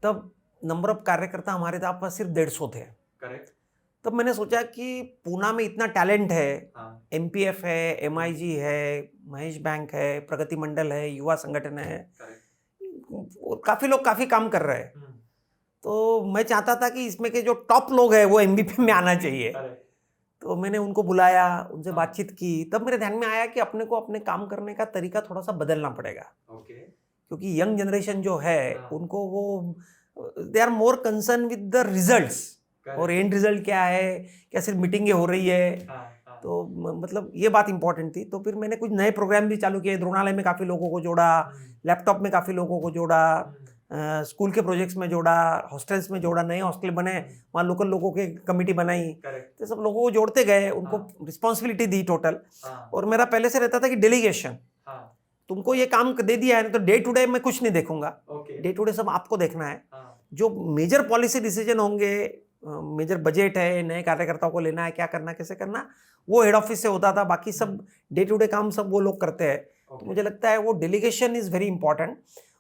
तब नंबर ऑफ कार्यकर्ता हमारे पास सिर्फ 150 थे। करेक्ट। तब मैंने सोचा कि पूना में इतना टैलेंट है, एमपीएफ है, एमआईजी है, महेश बैंक है, प्रगति मंडल है, युवा संगठन है, और काफ़ी लोग काफ़ी काम कर रहे हैं। तो मैं चाहता था कि इसमें के जो टॉप लोग हैं वो एमबीपी में आना चाहिए। तो मैंने उनको बुलाया, उनसे बातचीत की, तब मेरे ध्यान में आया कि अपने को अपने काम करने का तरीका थोड़ा सा बदलना पड़ेगा। क्योंकि यंग जनरेशन जो है उनको वो they are more concern with the results, और एंड रिजल्ट क्या है, क्या सिर्फ मीटिंगें हो रही है। तो मतलब ये बात इंपॉर्टेंट थी। तो फिर मैंने कुछ नए प्रोग्राम भी चालू किए, द्रोणालय में काफ़ी लोगों को जोड़ा, लैपटॉप में काफ़ी लोगों को जोड़ा, स्कूल के प्रोजेक्ट्स में जोड़ा, हॉस्टल्स में जोड़ा, नए हॉस्टल बने, वहाँ लोकल लोगों की कमेटी बनाई, तो सब लोगों को जोड़ते गए, उनको रिस्पॉन्सिबिलिटी दी टोटल। और मेरा पहले से रहता था कि डेलीगेशन, तुमको ये काम दे दिया है तो डे टू डे मैं कुछ नहीं देखूंगा, डे टू डे सब आपको देखना है। जो मेजर पॉलिसी डिसीजन होंगे, मेजर बजट है, नए कार्यकर्ताओं को लेना है, क्या करना कैसे करना, वो हेड ऑफिस से होता था, बाकी सब डे टू डे काम सब वो लोग करते हैं। तो मुझे लगता है वो डेलीगेशन इज़ वेरी इंपॉर्टेंट।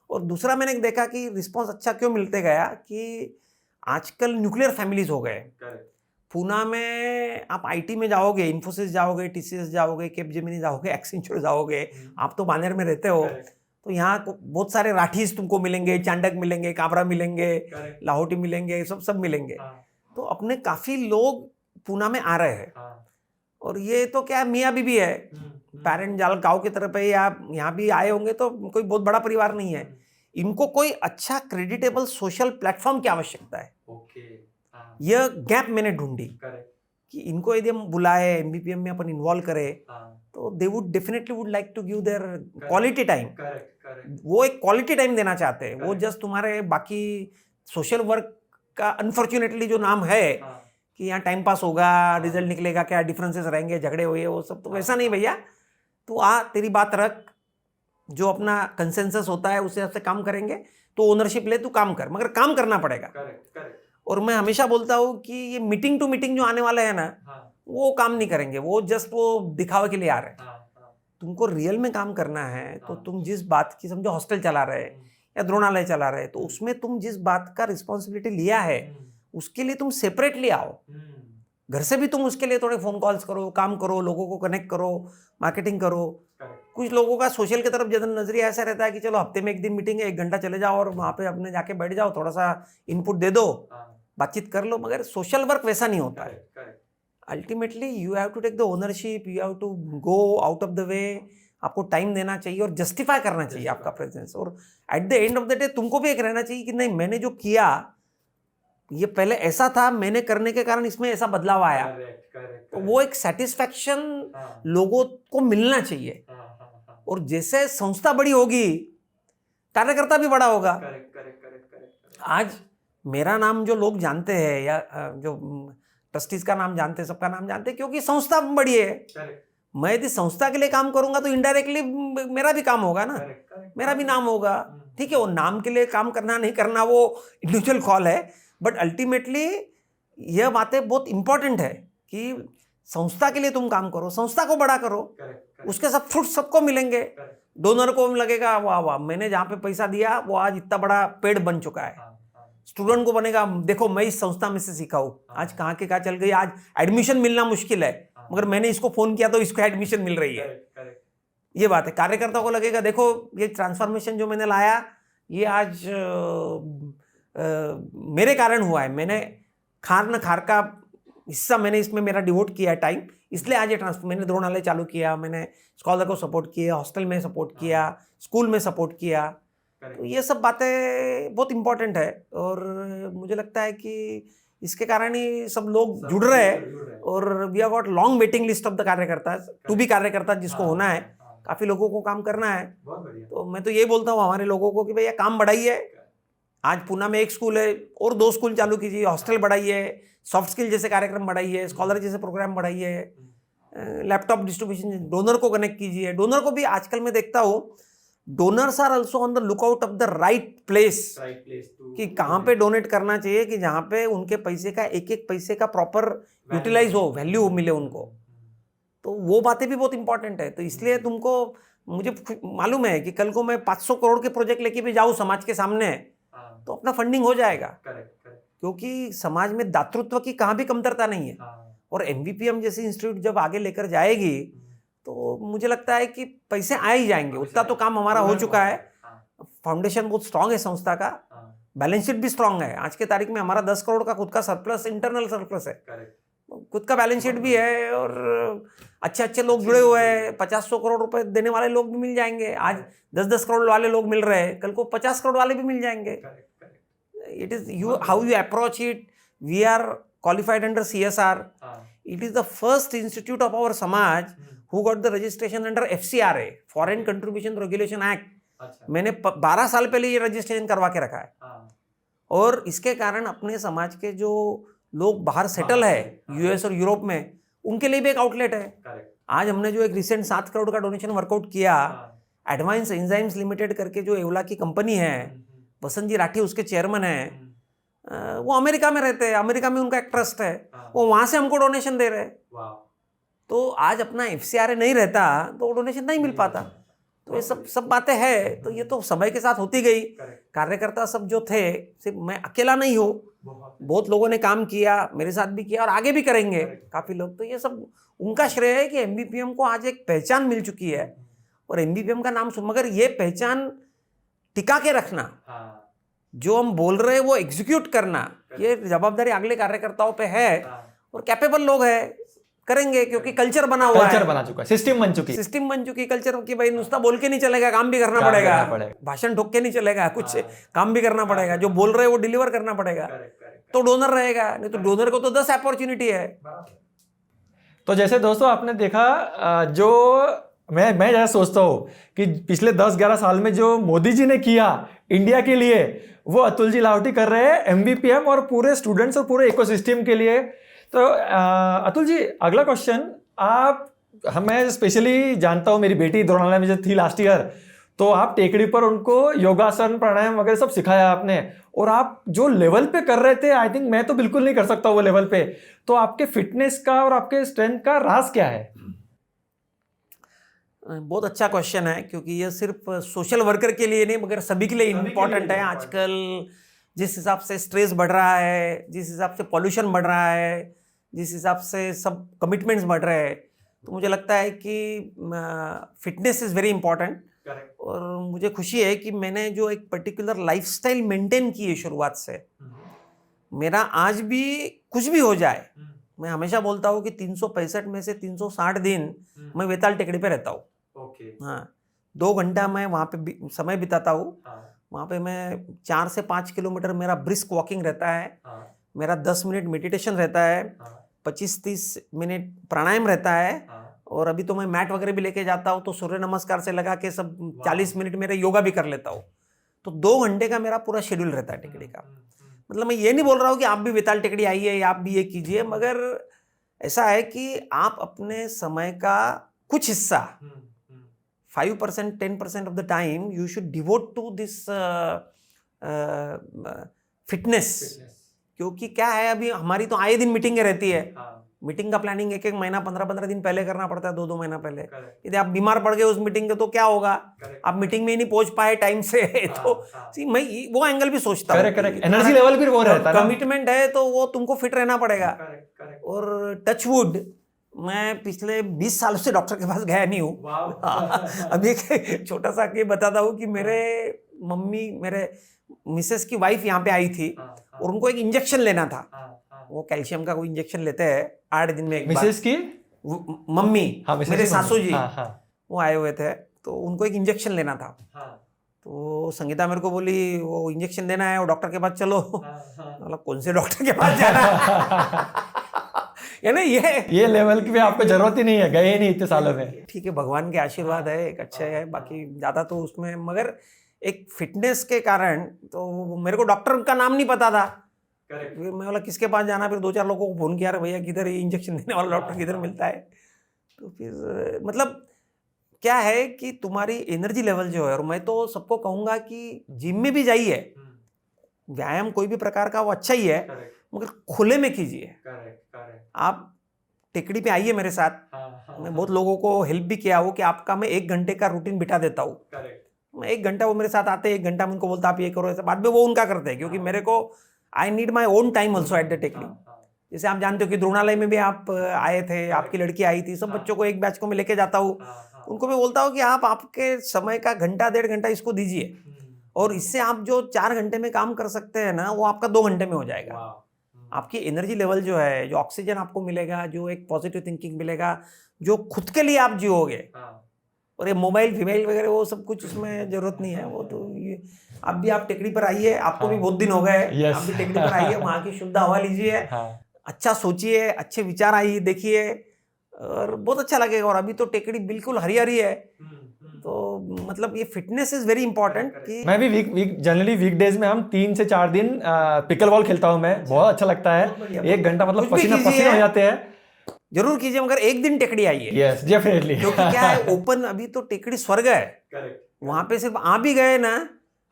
और दूसरा मैंने देखा कि रिस्पॉन्स अच्छा क्यों मिलते गया कि आजकल न्यूक्लियर फैमिलीज हो गए। पूना में आप आईटी में जाओगे, इन्फोसिस जाओगे, टीसीएस जाओगे, कैपजेमिनी जाओगे, एक्सेंचर जाओगे, आप तो बानेर में रहते हो, तो यहाँ बहुत सारे राठीज तुमको मिलेंगे, चांडक मिलेंगे, काबरा मिलेंगे, लाहौटी मिलेंगे, सब मिलेंगे। तो अपने काफ़ी लोग पूना में आ रहे हैं। और ये तो क्या मियाँ बीबी है, पेरेंट जाल गाँव की तरफ है, या यहाँ भी आए होंगे तो कोई बहुत बड़ा परिवार नहीं है। इनको कोई अच्छा क्रेडिटेबल सोशल प्लेटफॉर्म की आवश्यकता है। यह गैप मैंने ढूंढी कि इनको यदि हम बुलाए, एमबीपीएम में अपन इन्वॉल्व करें, तो they would definitely would like to give their quality time. वो एक क्वालिटी टाइम देना चाहते हैं। वो जस्ट तुम्हारे बाकी सोशल वर्क का अनफॉर्चुनेटली जो नाम है कि यहाँ टाइम पास होगा, रिजल्ट निकलेगा, क्या डिफरेंसेस रहेंगे, झगड़े हुए, वो सब तो वैसा नहीं भैया। तो तेरी बात रख, जो अपना कंसेंसस होता है उससे आपसे काम करेंगे, तो ओनरशिप ले, तू काम कर, मगर काम करना पड़ेगा। और मैं हमेशा बोलता हूँ कि ये मीटिंग टू मीटिंग जो आने वाला है ना, वो काम नहीं करेंगे, वो जस्ट वो दिखावे के लिए आ रहे हैं। हाँ, हाँ, तुमको रियल में काम करना है तो हाँ। तुम जिस बात की, समझो हॉस्टल चला रहे या द्रोणालय चला रहे, तो उसमें तुम जिस बात का रिस्पॉन्सिबिलिटी लिया है उसके लिए तुम सेपरेटली आओ। घर से भी तुम उसके लिए थोड़े फोन कॉल्स करो, काम करो, लोगों को कनेक्ट करो, मार्केटिंग करो। कुछ लोगों का सोशल की तरफ ज्यादा नजरिया ऐसा रहता है कि चलो हफ्ते में एक दिन मीटिंग है, 1 घंटा चले जाओ और वहाँ पे अपने जाके बैठ जाओ, थोड़ा सा इनपुट दे दो, बातचीत कर लो। मगर सोशल वर्क वैसा नहीं होता है। Ultimately you have to take the ownership, you have to go out of the way. आपको टाइम देना चाहिए और जस्टिफाई करना चाहिए आपका प्रेजेंस। और at the end of the day तुमको भी एक रहना चाहिए कि नहीं, मैंने जो किया ये पहले ऐसा था, मैंने करने के कारण इसमें ऐसा बदलाव आया। तो वो एक सेटिस्फैक्शन लोगों को मिलना चाहिए। और जैसे संस्था बड़ी होगी कार्यकर्ता भी बड़ा होगा। आज मेरा नाम जो लोग जानते हैं या जो ट्रस्टीज का नाम जानते हैं, सबका नाम जानते हैं, क्योंकि संस्था बड़ी है। मैं यदि संस्था के लिए काम करूंगा तो इनडायरेक्टली मेरा भी काम होगा ना, मेरा भी नाम होगा। ठीक है, वो नाम के लिए काम करना नहीं करना वो इंडिविजुअल कॉल है, बट अल्टीमेटली यह बातें बहुत इंपॉर्टेंट है कि संस्था के लिए तुम काम करो, संस्था को बड़ा करो, उसके सब फ्रूट सबको मिलेंगे। डोनर को लगेगा वाह वाह, मैंने जहाँ पे पैसा दिया वो आज इतना बड़ा पेड़ बन चुका है। स्टूडेंट को बनेगा देखो मैं इस संस्था में से सीखा हूँ, आज कहाँ के कहाँ चल गई, आज एडमिशन मिलना मुश्किल है मगर मैंने इसको फोन किया तो इसको एडमिशन मिल रही है। ये बात है। कार्यकर्ता को लगेगा देखो ये ट्रांसफॉर्मेशन जो मैंने लाया ये आज मेरे कारण हुआ है, मैंने खार न खार का हिस्सा मैंने इसमें मेरा डिवोट किया है टाइम, इसलिए आज ये ट्रांसफर। मैंने द्रोणालय चालू किया, मैंने स्कॉलर को सपोर्ट किया, हॉस्टल में सपोर्ट किया, स्कूल में सपोर्ट किया। तो ये सब बातें बहुत इंपॉर्टेंट है और मुझे लगता है कि इसके कारण ही सब लोग जुड़ रहे हैं। और we have got long waiting list of the कार्यकर्ता, टू बी कार्यकर्ता जिसको होना है, काफ़ी लोगों को काम करना है। तो मैं तो ये बोलता हूँ हमारे लोगों को कि भैया काम बढ़ाइए। आज पूना में 1 स्कूल है और 2 स्कूल चालू कीजिए, हॉस्टल बढ़ाइए, सॉफ्ट स्किल जैसे कार्यक्रम बढ़ाइए, स्कॉलर जैसे प्रोग्राम बढ़ाइए, लैपटॉप डिस्ट्रीब्यूशन, डोनर को कनेक्ट कीजिए। डोनर को भी आजकल मैं देखता हूँ donors are also on the lookout of the right place कि कहाँ पे डोनेट करना चाहिए, कि जहाँ पे उनके पैसे का एक एक पैसे का प्रॉपर यूटिलाइज हो, वैल्यू मिले उनको। तो वो बातें भी बहुत इंपॉर्टेंट है। तो इसलिए तुमको, मुझे मालूम है कि कल को मैं 500 करोड़ के प्रोजेक्ट लेके भी जाऊँ समाज के सामने तो अपना फंडिंग हो जाएगा, क्योंकि समाज में दातृत्व की कहाँ भी कमतरता नहीं है। और MVPM जैसी इंस्टीट्यूट जब आगे लेकर जाएगी तो मुझे लगता है कि पैसे आ ही जाएंगे। उतना तो काम हमारा हो चुका है, फाउंडेशन बहुत स्ट्रांग है संस्था का, बैलेंस शीट भी स्ट्रांग है। आज के तारीख में हमारा 10 करोड़ का खुद का सरप्लस, इंटरनल सरप्लस है, खुद का बैलेंस शीट भी है और अच्छे अच्छे लोग जुड़े हुए हैं। 50-100 करोड़ रुपए देने वाले लोग भी मिल जाएंगे। आज 10-10 करोड़ वाले लोग मिल रहे हैं, कल को 50 करोड़ वाले भी मिल जाएंगे। It is you how you approach it. We are qualified under CSR. It is the first institute of our समाज who got the registration under FCRA, Foreign Contribution Regulation Act. मैंने 12 साल पहले ये रजिस्ट्रेशन करवा के रखा है। और इसके कारण अपने समाज के जो लोग बाहर सेटल है US और यूरोप में, उनके लिए भी एक आउटलेट है। आज हमने जो एक रिसेंट 7 करोड़ का डोनेशन वर्कआउट किया, एडवांस एंजाइम्स लिमिटेड करके जो एवला की कंपनी है, वसंत जी राठी उसके चेयरमैन है, वो अमेरिका में रहते हैं, अमेरिका में उनका एक ट्रस्ट है, वो वहां से हमको डोनेशन दे रहे हैं। तो आज अपना FCRA नहीं रहता तो डोनेशन नहीं मिल पाता। तो ये सब बातें हैं। तो ये तो समय के साथ होती गई। कार्यकर्ता सब जो थे, सिर्फ मैं अकेला नहीं हूँ, बहुत लोगों ने काम किया, मेरे साथ भी किया और आगे भी करेंगे काफी लोग। तो ये सब उनका श्रेय है कि MVPM को आज एक पहचान मिल चुकी है और MVPM का नाम सुन, मगर ये पहचान टिका के रखना, जो हम बोल रहे हैं वो एग्जीक्यूट करना, ये जवाबदारी अगले कार्यकर्ताओं पे है। और कैपेबल लोग हैं, करेंगे, क्योंकि कल्चर बना हुआ है, कल्चर बना चुका है, सिस्टम बन चुकी कल्चर की। भाई नुस्ता बोल के नहीं चलेगा, काम भी करना पड़ेगा, भाषण ठोक के नहीं चलेगा, कुछ काम भी करना पड़ेगा, जो बोल रहे हैं वो डिलीवर करना पड़ेगा। तो डोनर रहेगा, नहीं तो डोनर को तो 10 अपॉर्चुनिटी है। तो जैसे दोस्तों आपने देखा, जो मैं जैसा सोचता हूँ कि पिछले 10-11 साल में जो मोदी जी ने किया इंडिया के लिए, वो अतुल जी लाहोटी कर रहे हैं MVPM और पूरे स्टूडेंट्स और पूरे इकोसिस्टम के लिए। तो अतुल जी, अगला क्वेश्चन, मैं स्पेशली जानता हूँ, मेरी बेटी द्रोणालय में जो थी लास्ट ईयर, तो आप टेकड़ी पर उनको योगासन प्राणायाम वगैरह सब सिखाया आपने, और आप जो लेवल पे कर रहे थे, आई थिंक मैं तो बिल्कुल नहीं कर सकता वो लेवल पे। तो आपके फिटनेस का और आपके स्ट्रेंथ का राज क्या है? बहुत अच्छा क्वेश्चन है, क्योंकि ये सिर्फ सोशल वर्कर के लिए नहीं मगर सभी के लिए इम्पोर्टेंट है। आजकल जिस हिसाब से स्ट्रेस बढ़ रहा है, जिस हिसाब से पॉल्यूशन बढ़ रहा है, जिस हिसाब से सब कमिटमेंट्स बढ़ रहे हैं, तो मुझे लगता है कि फिटनेस इज़ वेरी इंपॉर्टेंट। और मुझे खुशी है कि मैंने जो एक पर्टिकुलर लाइफस्टाइल मेंटेन की है शुरुआत से, मेरा आज भी कुछ भी हो जाए, मैं हमेशा बोलता हूँ कि 365 में से 360 दिन मैं वेताल टेकड़ी पे रहता हूँ। हाँ, 2 घंटा मैं वहाँ पे समय बिताता हूँ। वहाँ पे मैं 4 से 5 किलोमीटर मेरा ब्रिस्क वॉकिंग रहता है, मेरा 10 मिनट मेडिटेशन रहता है, 25-30 मिनट प्राणायाम रहता है, और अभी तो मैं मैट वगैरह भी लेके जाता हूँ, तो सूर्य नमस्कार से लगा के सब 40 मिनट मेरे योगा भी कर लेता हूँ। तो 2 घंटे का मेरा पूरा शेड्यूल रहता है टेकड़ी का। मतलब मैं ये नहीं बोल रहा हूँ कि आप भी वेताल टेकड़ी आइए या आप भी ये कीजिए, मगर ऐसा है कि आप अपने समय का कुछ हिस्सा 5%, 10% of the time you should devote to this fitness. क्योंकि क्या है, अभी हमारी तो आए दिन मीटिंगें रहती है। मीटिंग का प्लानिंग 1-1 महीना 15-15 दिन पहले करना पड़ता है, 2-2 महीना पहले। यदि आप बीमार पड़ गए उस मीटिंग के तो क्या होगा, आप मीटिंग में ही नहीं पहुंच पाए टाइम से। तो मैं वो एंगल भी सोचता हूँ। करेक्ट, एनर्जी लेवल भी वो रहता है, कमिटमेंट है तो वो तुमको फिट रहना पड़ेगा। और टच वुड, मैं पिछले 20 सालों से डॉक्टर के पास गया नहीं हूँ। अभी एक छोटा सा के बताता हूँ कि मेरे मिसेस की वाइफ यहाँ पे आई थी, और उनको एक इंजेक्शन लेना था। वो कैल्शियम का कोई इंजेक्शन लेते हैं 8 दिन में एक बार। मिसेस की मम्मी, मेरे सासू जी, हाँ। वो आए हुए थे, तो उनको एक इंजेक्शन लेना था। तो संगीता मेरे को बोली वो इंजेक्शन देना है, वो डॉक्टर के पास चलो। मतलब कौन से डॉक्टर के पास जाना? यानी ये लेवल की भी आपको जरूरत ही नहीं है, गए ही नहीं इतने सालों में। ठीक है, भगवान के आशीर्वाद है, एक अच्छे है, बाकी ज़्यादा तो उसमें, मगर एक फिटनेस के कारण तो मेरे को डॉक्टर का नाम नहीं पता था। फिर मैं बोला किसके पास जाना, फिर 2-4 लोगों को फोन किया, भैया किधर ये इंजेक्शन देने वाला डॉक्टर किधर मिलता है। तो फिर मतलब क्या है कि तुम्हारी एनर्जी लेवल जो है, और मैं तो सबको कहूँगा कि जिम में भी जाइए, व्यायाम कोई भी प्रकार का वो अच्छा ही है, मगर खुले में कीजिए। आप टेकड़ी पे आइए मेरे साथ। मैं बहुत लोगों को हेल्प भी किया हो कि आपका मैं 1 घंटे का रूटीन बिठा देता हूँ। मैं 1 घंटा, वो मेरे साथ आते हैं, 1 घंटा मैं उनको बोलता आप ये करो, ऐसा बाद में वो उनका करते हैं, क्योंकि मेरे को I need my own time also at the tekdi. जैसे आप जानते हो कि द्रोणालय में भी आप आए थे, आपकी लड़की आई थी, सब बच्चों को एक बैच को मैं लेके जाता हूँ। उनको मैं बोलता हूँ कि आप आपके समय का घंटा 1.5 घंटा इसको दीजिए, और इससे आप जो 4 घंटे में काम कर सकते हैं ना, वो आपका 2 घंटे में हो जाएगा। आपकी एनर्जी लेवल जो है, जो ऑक्सीजन आपको मिलेगा, जो एक पॉजिटिव थिंकिंग मिलेगा, जो खुद के लिए आप जियोगे, और ये मोबाइल फीमेल वगैरह वो सब कुछ उसमें जरूरत नहीं है। वो तो ये आप टेकड़ी पर आइए, आपको भी बहुत दिन हो गए, आप भी टेकड़ी पर आइए, वहाँ की शुद्ध हवा लीजिए, अच्छा सोचिए, अच्छे विचार आइए, देखिए, और बहुत अच्छा लगेगा। और अभी तो टेकड़ी बिल्कुल हरी है, तो मतलब ये फिटनेस इज वेरी इंपॉर्टेंट। कि मैं भी जनरली वीकडेज में हम 3 से 4 दिन पिकल बॉल खेलता हूँ मैं, बहुत अच्छा लगता है। 1 घंटा मतलब पसीना हो जाते हैं। जरूर कीजिए, मगर एक दिन टेकड़ी आइए। Yes, definitely. क्योंकि क्या है, ओपन अभी तो टेकड़ी स्वर्ग है। वहां पे सिर्फ आ भी गए ना,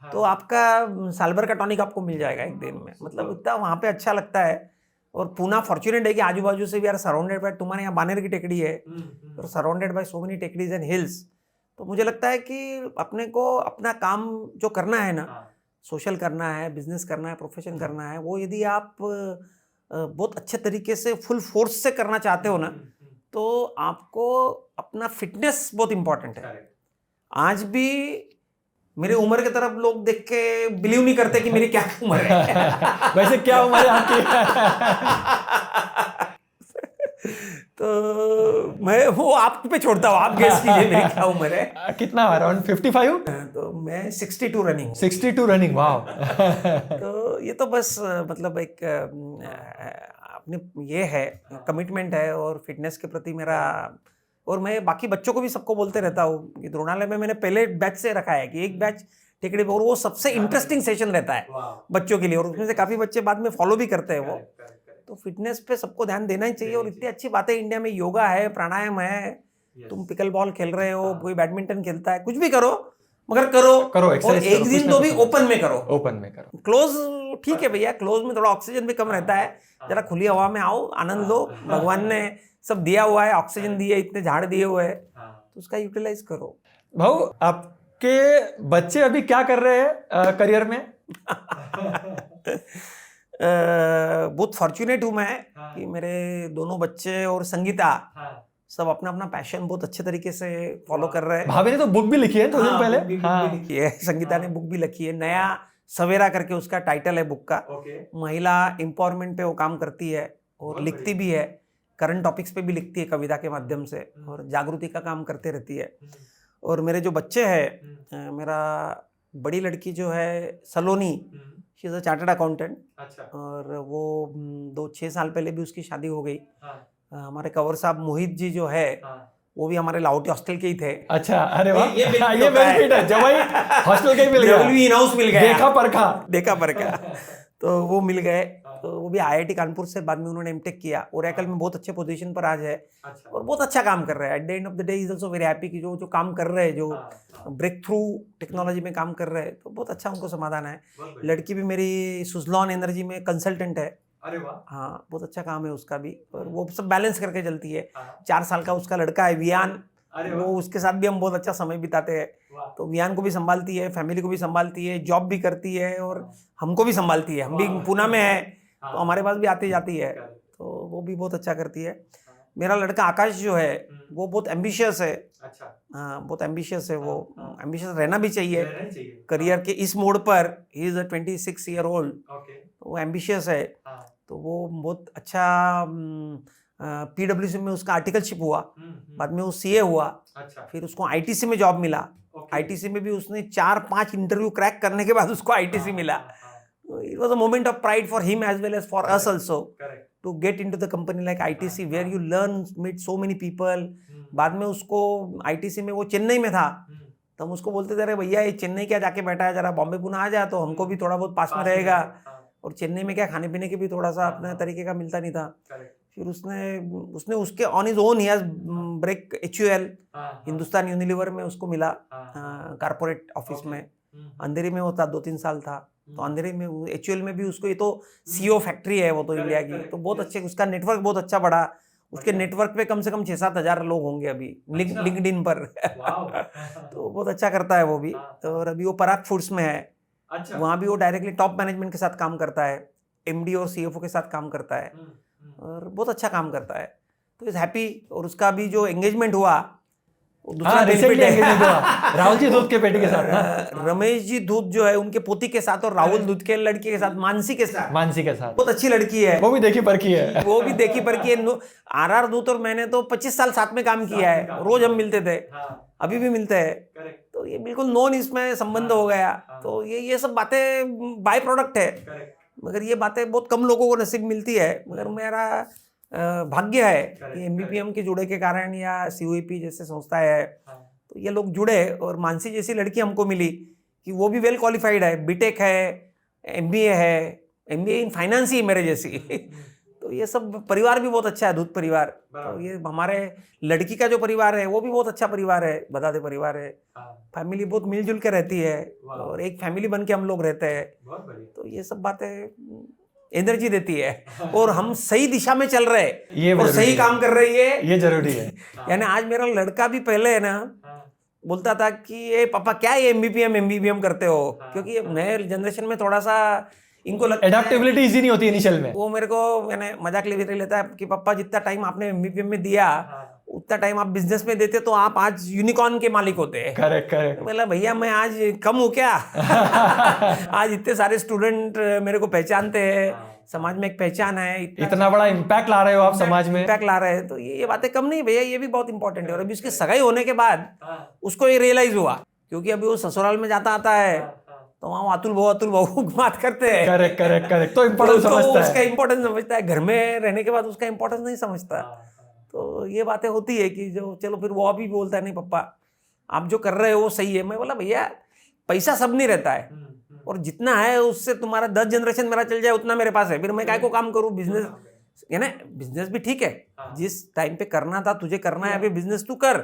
तो आपका साल भर का टॉनिक आपको मिल जाएगा एक दिन में। मतलब इतना वहां पे अच्छा लगता है। और पूना फॉर्चुनेट है कि आजू बाजू से भी यार सराउंडेड बाय, तुम्हारे यहाँ बानेर की टेकड़ी है, और surrounded by so many tekdis and hills. तो मुझे लगता है कि अपने को अपना काम जो करना है ना, सोशल करना है, बिजनेस करना है, प्रोफेशन करना है, वो यदि आप बहुत अच्छे तरीके से फुल फोर्स से करना चाहते हो ना, तो आपको अपना फिटनेस बहुत इंपॉर्टेंट है। आज भी मेरे उम्र की तरफ लोग देख के बिलीव नहीं करते कि मेरी क्या उम्र है। वैसे क्या उम्र है आपकी? तो मैं वो आप पे छोड़ता हूँ, आप गेस कीजिए मेरी क्या उम्र है। कितना, अराउंड 55? तो मैं 62 रनिंग। 62 रनिंग, वाह। तो ये तो बस मतलब एक अपने ये है, कमिटमेंट है, और फिटनेस के प्रति मेरा। और मैं बाकी बच्चों को भी सबको बोलते रहता हूँ कि द्रोणालय में मैंने पहले बैच से रखा है कि एक बैच टेकड़ी पर, और वो सबसे इंटरेस्टिंग सेशन रहता है बच्चों के लिए, और उसमें से काफी बच्चे बाद में फॉलो भी करते हैं वो। तो फिटनेस पे सबको ध्यान देना ही चाहिए। और इतनी अच्छी बातें इंडिया में, योगा है, प्राणायाम है, तुम पिकल बॉल खेल रहे हो, कोई बैडमिंटन खेलता है, कुछ भी करो, मगर करो करो, exercise और एक करो, दिन कुछ ना तो कुछ भी करो। ओपन में करो। ओपन में करो। क्लोज ठीक है भैया, क्लोज में थोड़ा ऑक्सीजन भी कम रहता है, जरा खुली हवा में आओ, आनंद लो, भगवान ने सब दिया हुआ है, ऑक्सीजन दिए, इतने झाड़ दिए हुए हैं, तो उसका यूटिलाइज करो। भाऊ आपके बच्चे अभी क्या कर रहे हैं करियर में? बहुत फॉर्चुनेट हूँ मैं कि मेरे दोनों बच्चे और संगीता सब अपना अपना पैशन बहुत अच्छे तरीके से फॉलो कर रहे हैं। भाभी ने तो बुक भी लिखी है 2 दिन पहले। बुक भी लिखी है, संगीता ने बुक भी लिखी है, नया सवेरा करके उसका टाइटल है बुक का। महिला एम्पावरमेंट पे वो काम करती है और लिखती भी है, करंट टॉपिक्स पे भी लिखती है कविता के माध्यम से, और जागृति का काम करते रहती है। और मेरे जो बच्चे हैं, मेरा बड़ी लड़की जो है Saloni, she is a chartered accountant, और वो 2-6 साल पहले भी उसकी शादी हो गई। हमारे कंवर साहब मोहित जी जो है वो भी हमारे लाहौटी हॉस्टल के ही थे। अच्छा, अरे वाह, ये बेनिफिट है, जब हॉस्टल के ही मिल गया, इन हाउस मिल गया, देखा परखा। तो वो मिल गए। तो वो भी आईआईटी कानपुर से बाद में उन्होंने एमटेक किया, ओरेकल में बहुत अच्छे पोजीशन पर आज है, और बहुत अच्छा काम कर रहा है। At the end of the day is also very happy कि जो काम कर रहे हैं, जो ब्रेक थ्रू टेक्नोलॉजी में काम कर रहे हैं, तो बहुत अच्छा उनको समाधान है। लड़की भी मेरी सुजलॉन एनर्जी में कंसल्टेंट है। अरे वाह, हाँ, बहुत अच्छा काम है उसका भी, और वो सब बैलेंस करके चलती है। 4 साल का उसका लड़का है वियान, वो उसके साथ भी हम बहुत अच्छा समय बिताते हैं। तो वियान को भी संभालती है, फैमिली को भी संभालती है, जॉब भी करती है, और हमको भी संभालती है। हम भी पुणे में है, तो हमारे पास भी आती जाती है, तो वो भी बहुत अच्छा करती है। मेरा लड़का आकाश जो है वो बहुत एम्बिशियस है। हाँ, बहुत एम्बिशियस है वो। एम्बिशियस रहना भी चाहिए करियर के इस मोड़ पर। He is a 26 year old, वो एम्बिशियस है। तो वो बहुत अच्छा, PwC में उसका आर्टिकलशिप हुआ, बाद में वो सीए हुआ, फिर उसको आईटीसी में जॉब मिला। आईटीसी में भी उसने 4-5 इंटरव्यू क्रैक करने के बाद उसको आईटीसी मिला। It was a moment of pride for him as well as for us also to get into the company like ITC where you learn, meet so many people. बाद में उसको ITC में, वो चेन्नई में था, तो हम उसको बोलते थे, अरे भैया ये चेन्नई क्या जाके बैठा है, जरा बॉम्बे पुणे आ जा, तो हमको भी थोड़ा बहुत पास में रहेगा। और चेन्नई में क्या खाने पीने के भी थोड़ा सा अपने तरीके का मिलता नहीं था। फिर उसने उसके on his own, he has break HUL, Hindustan Unilever में उसको मिला कारपोरेट ऑफिस में। अंधेरी में वो था, 2-3 साल था, तो अंधेरी में HUL में भी उसको, ये तो CEO फैक्ट्री है वो तो इंडिया की, तो बहुत अच्छे, उसका नेटवर्क बहुत अच्छा बढ़ा। उसके नेटवर्क पे कम से कम 6-7 हज़ार लोग होंगे अभी लिंक्डइन पर। तो बहुत अच्छा करता है वो भी। और अभी वो पराग फूड्स में है, वहाँ भी वो डायरेक्टली टॉप मैनेजमेंट के साथ काम करता है, MD और CFO के साथ काम करता है, और बहुत अच्छा काम करता है। तो इज हैप्पी। और उसका भी जो एंगेजमेंट हुआ, दूसरा बेनिफिट है राहुल जी दूध के बेटे के साथ, रमेश जी दूध जो है उनके पोती के साथ, और राहुल दूध के लड़के के साथ, मानसी के साथ बहुत अच्छी लड़की है, वो भी देखी परखी है। वो भी देखी परखी है। RR दूध और मैंने तो 25 साल साथ में काम किया है, रोज हम मिलते थे, अभी भी मिलते हैं। तो ये बिल्कुल नॉन इसमें संबंध हो गया। तो ये सब बातें बाय प्रोडक्ट है, मगर ये बातें बहुत कम लोगों को नसीब मिलती है। मगर मेरा भाग्य है कि MBPM के जुड़े के कारण, या COEP जैसे संस्था है, तो ये लोग जुड़े, और मानसी जैसी लड़की हमको मिली कि वो भी वेल क्वालिफाइड है, बीटेक है, MBA है, MBA इन फाइनेंस ही है मेरे जैसी। तो ये सब परिवार भी बहुत अच्छा है, दूध परिवार। तो ये हमारे लड़की का जो परिवार है वो भी बहुत अच्छा परिवार है, बदादे परिवार है। फैमिली बहुत मिलजुल के रहती है, और एक फैमिली बन के हम लोग रहते हैं। तो ये सब बातें एनर्जी देती है, और हम सही दिशा में चल रहे हैं और सही काम कर रही है, ये जरूरी है। यानी आज मेरा लड़का भी पहले है ना बोलता था कि ये पापा क्या ये MBPM करते हो, क्योंकि नए जनरेशन में थोड़ा सा इनको लगता है एडेप्टेबिलिटी इजी नहीं होती इनिशियल में। वो मेरे को, मैंने मजाक ले लेता है कि पापा जितना टाइम आपने MBPM में दिया उतना टाइम आप बिजनेस में देते तो आप आज यूनिकॉर्न के मालिक होते हैं। करेक्ट। बोला भैया मैं आज कम हूँ क्या? आज इतने सारे स्टूडेंट मेरे को पहचानते हैं, समाज में एक पहचान है, इतना बड़ा इम्पैक्ट ला रहे हो आप समाज में, इम्पैक्ट ला रहे हैं। तो ये बातें कम नहीं भैया, ये भी बहुत इंपॉर्टेंट है। और अभी उसकी सगाई होने के बाद उसको ये रियलाइज हुआ, क्योंकि अभी वो ससुराल में जाता आता है तो वहाँ अतुल बहु बात करते हैं। करेक्ट। तो इम्पोर्टेंस समझता है, उसका इम्पोर्टेंस समझता है। घर में रहने के बाद उसका इम्पोर्टेंस नहीं समझता। तो ये बातें होती है कि जो, चलो फिर वो अभी बोलता है नहीं पापा आप जो कर रहे हो वो सही है। मैं बोला भैया पैसा सब नहीं रहता है, और जितना है उससे तुम्हारा 10 जनरेशन मेरा चल जाए उतना मेरे पास है, फिर मैं काय को काम करूँ। बिजनेस यानी बिजनेस भी ठीक है, जिस टाइम पे करना था तुझे करना है, अभी बिजनेस तू कर,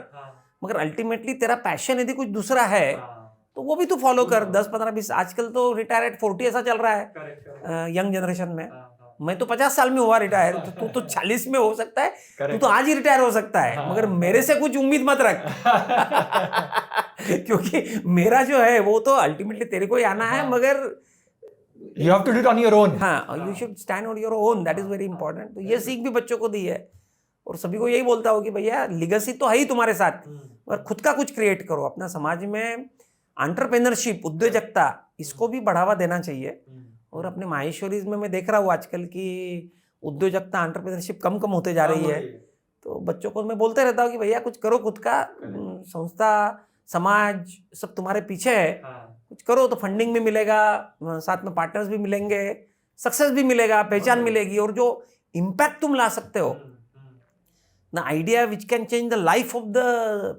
मगर अल्टीमेटली तेरा पैशन यदि कुछ दूसरा है तो वो भी तू फॉलो कर 10-15-20। आजकल तो रिटायर एट 40 ऐसा चल रहा है यंग जनरेशन में। मैं तो 50 साल में हुआ रिटायर, तो तू तो 40 में हो सकता है, तू तो आज ही रिटायर हो सकता है, मगर मेरे से कुछ उम्मीद मत रख। क्योंकि मेरा जो है वो तो अल्टीमेटली तेरे को ही आना है, मगर You have to do it on your own. हाँ, you should stand on your own, that is very important. तो ये सीख भी बच्चों को दी है और सभी को यही बोलता हूँ कि भैया लिगेसी तो है ही तुम्हारे साथ, और खुद का कुछ क्रिएट करो। अपना समाज में एंटरप्रेन्योरशिप, उद्योजकता, इसको भी बढ़ावा देना चाहिए। और अपने माहेश्वरीज में मैं देख रहा हूँ आजकल की उद्योजकता, एंटरप्रेन्योरशिप कम कम होते जा रही है। तो बच्चों को मैं बोलते रहता हूँ कि भैया कुछ करो खुद का, संस्था समाज सब तुम्हारे पीछे है, कुछ करो तो फंडिंग भी मिलेगा, साथ में पार्टनर्स भी मिलेंगे, सक्सेस भी मिलेगा, पहचान मिलेगी, और जो इम्पैक्ट तुम ला सकते हो, the idea which can change the life of the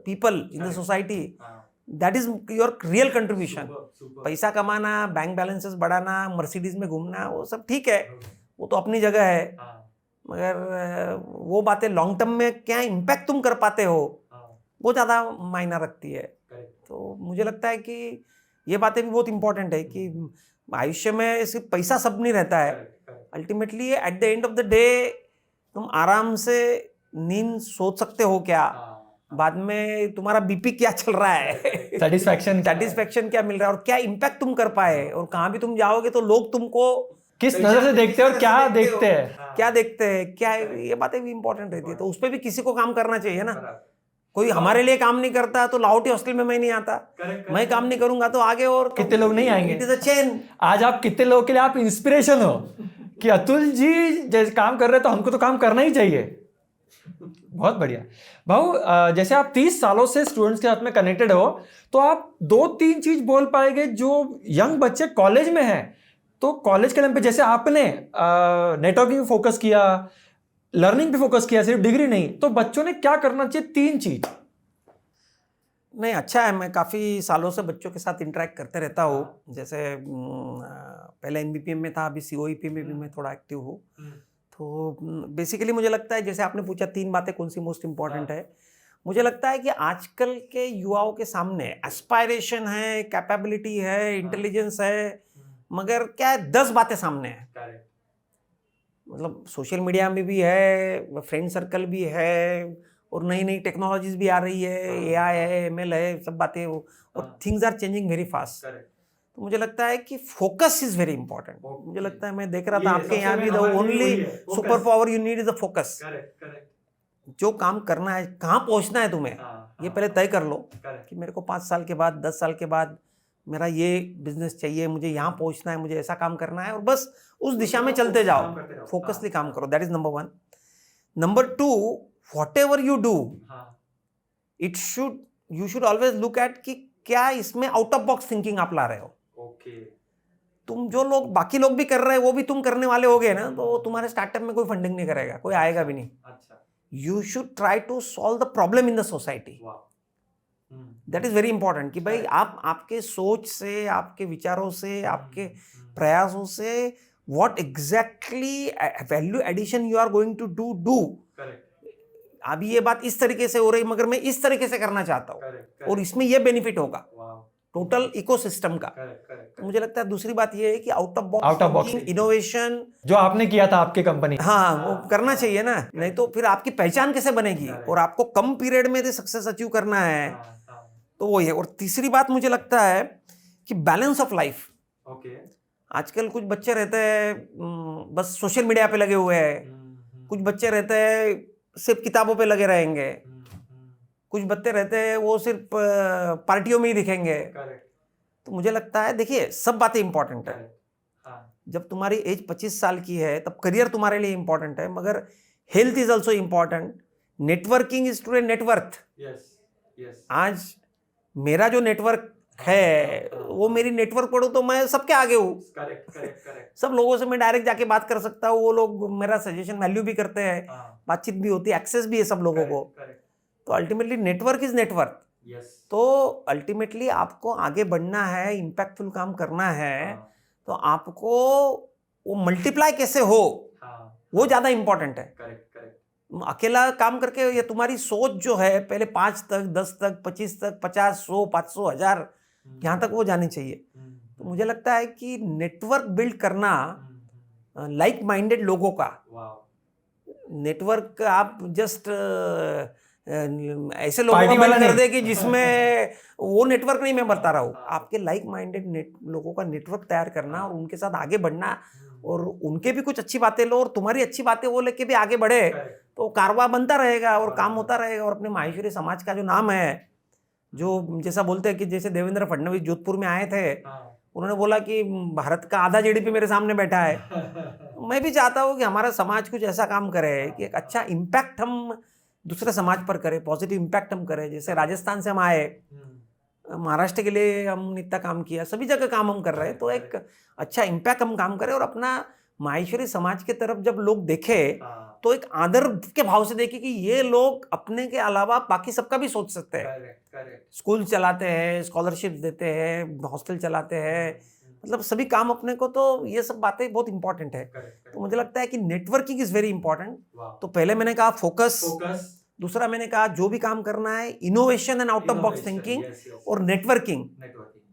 people in the society, that is your real contribution. पैसा कमाना, बैंक बैलेंसेस बढ़ाना, मर्सिडीज में घूमना, वो सब ठीक है, वो तो अपनी जगह है, मगर वो बातें लॉन्ग टर्म में क्या इम्पैक्ट तुम कर पाते हो, वो ज़्यादा मायना रखती है। तो मुझे लगता है कि ये बातें भी बहुत इंपॉर्टेंट है कि आयुष्य में सिर्फ पैसा सब नहीं रहता है। Ultimately at the end of the day तुम आराम से नींद सोच सकते हो क्या, बाद में तुम्हारा बीपी क्या चल रहा है, सेटिस्फैक्शन क्या मिल रहा है, और क्या इम्पैक्ट तुम कर पाए, और कहाँ भी तुम जाओगे तो लोग तुमको किस नजर से देखते हैं और क्या देखते हैं, क्या, ये बातें भी इंपॉर्टेंट रहती है। तो उस पर भी किसी को काम करना चाहिए ना। कोई हमारे लिए काम नहीं करता तो लाहौटी हॉस्टल में मैं नहीं आता, मैं काम नहीं करूंगा तो आगे और कितने लोग नहीं आएंगे। It is a chain. आज आप कितने लोगों के लिए आप इंस्पिरेशन हो कि अतुल जी जैसे काम कर रहे हैं तो हमको तो काम करना ही चाहिए। बहुत बढ़िया भाऊ, जैसे आप 30 सालों से स्टूडेंट्स के साथ में कनेक्टेड हो, तो आप 2-3 चीज बोल पाएंगे जो यंग बच्चे कॉलेज में हैं, तो कॉलेज के टाइम पे जैसे आपने नेटवर्किंग पे फोकस किया, लर्निंग पे फोकस किया, सिर्फ डिग्री नहीं, तो बच्चों ने क्या करना चाहिए 3 चीज? नहीं, अच्छा है, मैं काफ़ी सालों से बच्चों के साथ इंटरेक्ट करते रहता हूँ। जैसे पहले एनबीपीएम में था, अभी सीओईपी में भी मैं थोड़ा एक्टिव हूँ। तो बेसिकली मुझे लगता है, जैसे आपने पूछा 3 बातें कौन सी मोस्ट इंपॉर्टेंट है, मुझे लगता है कि आजकल के युवाओं के सामने एस्पायरेशन है, कैपेबिलिटी है, इंटेलिजेंस है, मगर क्या है 10 बातें सामने है। मतलब सोशल मीडिया में भी है, फ्रेंड सर्कल भी है, और नई नई टेक्नोलॉजीज भी आ रही है, एआई है, एमएल है, सब बातें, और things are changing very fast. तो मुझे लगता है कि फोकस इज वेरी इंपॉर्टेंट। मुझे लगता है, मैं देख रहा था आपके यहाँ भी, the only super power you need is the focus. जो काम करना है, कहाँ पहुँचना है तुम्हें, ये पहले तय कर लो कि मेरे को 5 साल के बाद, 10 साल के बाद मेरा ये बिजनेस चाहिए, मुझे यहाँ पहुँचना है, मुझे ऐसा काम करना है, और बस उस दिशा में चलते जाओ, फोकसली काम करो। That is number 1। Number 2, whatever you do, you should always look at कि क्या इसमें आउट ऑफ बॉक्स थिंकिंग आप ला रहे हो। तुम जो लोग, बाकी लोग भी कर रहे हैं, वो भी तुम करने वाले होगे ना, तो तुम्हारे स्टार्टअप में कोई फंडिंग नहीं करेगा, कोई आएगा भी नहीं। You should try to solve the problem in the society. That is very important कि भाई आप आपके सोच से, आपके विचारों से, आपके प्रयासों से what exactly value addition you are going to do. अभी ये बात इस तरीके से हो रही, मगर मैं इस तरीके से करना चाहता हूँ, और इसमें ये बेनिफिट होगा टोटल इकोसिस्टम का। तो मुझे लगता है दूसरी बात ये है कि आउट ऑफ बॉक्स इनोवेशन जो आपने किया था आपकी कंपनी, हाँ, वो करना चाहिए ना, नहीं तो फिर आपकी पहचान कैसे बनेगी, और आपको कम पीरियड में सक्सेस अचीव करना है, तो वो है। और तीसरी बात मुझे लगता है कि बैलेंस ऑफ लाइफ। आजकल कुछ बच्चे रहते हैं बस सोशल मीडिया पे लगे हुए हैं, कुछ बच्चे रहते हैं सिर्फ किताबों पे लगे रहेंगे, कुछ बच्चे रहते हैं वो सिर्फ पार्टियों में ही दिखेंगे। तो मुझे लगता है, देखिए, सब बातें इंपॉर्टेंट है। जब तुम्हारी एज 25 साल की है तब करियर तुम्हारे लिए इंपॉर्टेंट है, मगर health is also important, networking is today net worth. आज मेरा जो नेटवर्क है वो मेरी नेटवर्क पढ़ो तो मैं सबके आगे हूँ। सब लोगों से मैं डायरेक्ट जाके बात कर सकता हूँ, वो लोग मेरा सजेशन वैल्यू भी करते हैं, बातचीत भी होती है, एक्सेस भी है सब लोगों को। तो अल्टीमेटली नेटवर्क इज नेटवर्क। तो अल्टीमेटली आपको आगे बढ़ना है, इम्पैक्टफुल काम करना है, तो आपको वो मल्टीप्लाई कैसे हो, वो ज्यादा इंपॉर्टेंट है। अकेला काम करके, या तुम्हारी सोच जो है पहले 5 तक, 10 तक, 25 तक, 50, 100, 500, 1000, यहाँ तक वो जानी चाहिए। तो मुझे लगता है कि नेटवर्क बिल्ड करना लाइक माइंडेड लोगों का, नेटवर्क आप जस्ट ऐसे लोगों पार्टी को वाला बिल्ड कर नहीं। दे कि जिसमें वो नेटवर्क नहीं, मैं बता रहा हूँ, आपके लाइक माइंडेड लोगों का नेटवर्क तैयार करना और उनके साथ आगे बढ़ना, और उनके भी कुछ अच्छी बातें लो और तुम्हारी अच्छी बातें वो लेके भी आगे बढ़े, तो कारवां बनता रहेगा और काम होता रहेगा। और अपने माहेश्वरी समाज का जो नाम है, जो जैसा बोलते हैं कि जैसे देवेंद्र फडणवीस जोधपुर में आए थे, उन्होंने बोला कि भारत का आधा जीडीपी मेरे सामने बैठा है। मैं भी चाहता हूँ कि हमारा समाज कुछ ऐसा काम करे कि एक अच्छा इम्पैक्ट हम दूसरे समाज पर करें, पॉजिटिव इम्पैक्ट हम करें। जैसे राजस्थान से हम आए, महाराष्ट्र के लिए हमने इतना काम किया, सभी जगह काम हम कर रहे हैं, तो एक अच्छा इम्पैक्ट हम काम करें और अपना माहेश्वरी समाज की तरफ जब लोग देखे तो एक आदर के भाव से देखे कि ये लोग अपने के अलावा बाकी सबका भी सोच सकते हैं। स्कूल चलाते हैं, स्कॉलरशिप देते हैं, हॉस्टल चलाते हैं, मतलब सभी काम अपने को, तो ये सब बातें बहुत इंपॉर्टेंट है। तो मुझे लगता है कि नेटवर्किंग इज वेरी इंपॉर्टेंट। तो पहले मैंने कहा फोकस, दूसरा मैंने कहा जो भी काम करना है innovation and out of box thinking, और नेटवर्किंग,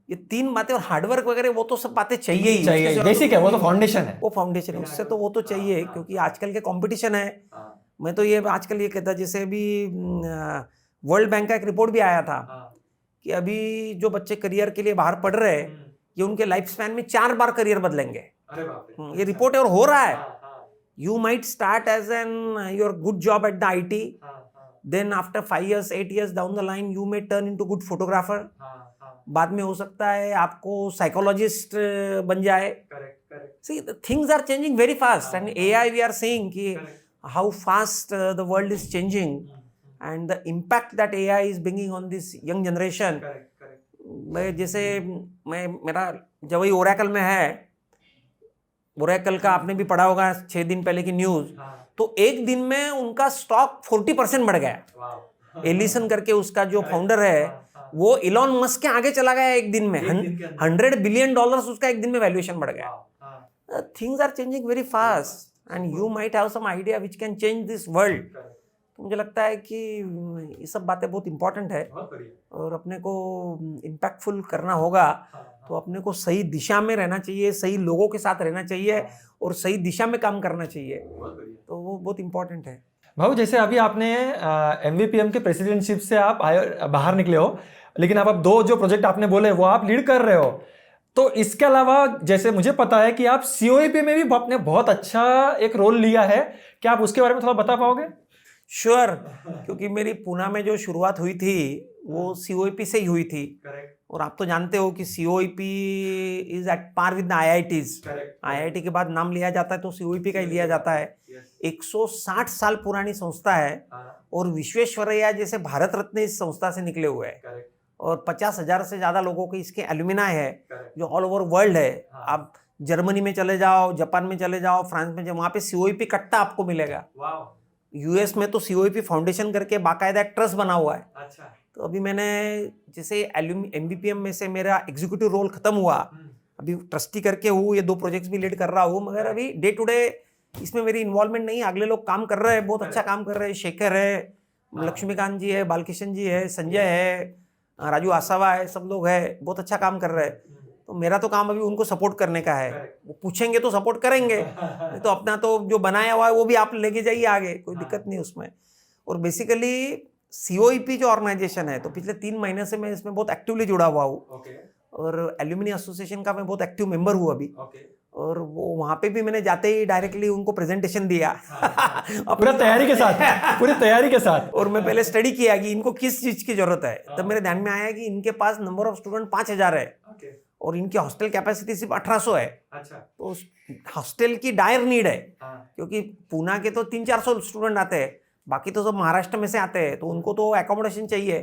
ये तीन बातें, और हार्डवर्क वगैरह वो तो सब बातें चाहिए ही, चाहिए, बेसिक है, वो तो फाउंडेशन है, वो फाउंडेशन है, उससे तो वो तो चाहिए, क्योंकि आजकल के कंपटीशन है। मैं तो ये आजकल ये कहता, जैसे अभी वर्ल्ड बैंक का एक रिपोर्ट भी आया था कि अभी जो बच्चे करियर के लिए बाहर पढ़ रहे हैं, ये उनके लाइफ स्पैन में 4 बार करियर बदलेंगे। ये रिपोर्ट है और हो रहा है। You might start as an your good job at the IT, then after 5 years 8 years down the line you may turn into good photographer, बाद में हो सकता है आपको साइकोलॉजिस्ट बन जाए। See things are changing very fast, and AI we are seeing कि how fast the world is changing, and the impact that AI is bringing on this young generation. मैं जैसे मेरा जब वही ओरेकल में है, ओरेकल का आपने भी पढ़ा होगा 6 दिन पहले की न्यूज, तो एक दिन में उनका स्टॉक 40% बढ़ गया। एलिसन करके उसका जो फाउंडर है, वो इलॉन मस्क के आगे चला गया एक दिन में, $100 billion उसका एक दिन में वैल्यूएशन बढ़ गया। Things are changing very fast and you might have some idea which can change this world. तो मुझे लगता है कि ये सब बातें बहुत इंपॉर्टेंट है, और अपने को इम्पैक्टफुल करना होगा तो अपने को सही दिशा में रहना चाहिए, सही लोगों के साथ रहना चाहिए और सही दिशा में काम करना चाहिए, तो वो बहुत इंपॉर्टेंट है। भाऊ, जैसे अभी आपने MVPM के प्रेसिडेंटशिप से आप बाहर निकले हो, लेकिन अब 2 जो प्रोजेक्ट आपने बोले वो आप लीड कर रहे हो, तो इसके अलावा जैसे मुझे पता है कि आप COEP में भी आपने बहुत अच्छा एक रोल लिया है, क्या आप उसके बारे में थोड़ा बता पाओगे? श्योर, क्योंकि मेरी पूना में जो शुरुआत हुई थी वो COEP से ही हुई थी, और आप तो जानते हो कि COEP is at par with IITs। IIT के बाद नाम लिया जाता है तो COEP का ही लिया जाता है। 160 साल पुरानी संस्था है, और विश्वेश्वरैया जैसे भारत रत्न इस संस्था से निकले हुए हैं, और 50,000 से ज्यादा लोगों के इसके एल्यूमिनाई है जो ऑल ओवर वर्ल्ड है। आप जर्मनी में चले जाओ, जापान में चले जाओ, फ्रांस में जाओ, वहां पे COEP कट्टा आपको मिलेगा। US में तो COEP फाउंडेशन करके बाकायदा एक ट्रस्ट बना हुआ है। तो अभी मैंने जैसे MVPM में से मेरा एग्जीक्यूटिव रोल खत्म हुआ, अभी ट्रस्टी करके हूँ, ये 2 प्रोजेक्ट्स भी लीड कर रहा हूँ, मगर अभी डे टू डे इसमें मेरी इन्वॉल्वमेंट नहीं है। अगले लोग काम कर रहे हैं, बहुत अच्छा काम कर रहे हैं, शेखर है, लक्ष्मीकांत जी है, बालकिशन जी है, संजय है, राजू आसावा है, सब लोग है, बहुत अच्छा काम कर रहे हैं। तो मेरा तो काम अभी उनको सपोर्ट करने का है, वो पूछेंगे तो सपोर्ट करेंगे, नहीं तो अपना तो जो बनाया हुआ है वो भी आप लेके जाइए आगे, कोई दिक्कत नहीं उसमें। और बेसिकली COEP जो ऑर्गेनाइजेशन है, तो पिछले 3 महीने से मैं इसमें बहुत एक्टिवली जुड़ा हुआ हूँ, और एल्यूमिनी एसोसिएशन का मैं बहुत एक्टिव मेंबर हूँ अभी, और वो वहाँ पे भी मैंने जाते ही डायरेक्टली उनको प्रेजेंटेशन दिया पूरा तैयारी के साथ, पूरी तैयारी के साथ। और मैं पहले स्टडी किया कि इनको किस चीज की जरूरत है, तब मेरे ध्यान में आया कि इनके पास नंबर ऑफ स्टूडेंट 5,000 है, और इनकी हॉस्टल कैपेसिटी सिर्फ 1800 है। तो हॉस्टल की डायर नीड है, क्योंकि पूना के तो 300-400 स्टूडेंट आते हैं, बाकी तो सब महाराष्ट्र में से आते हैं, तो उनको तो एकोमोडेशन चाहिए,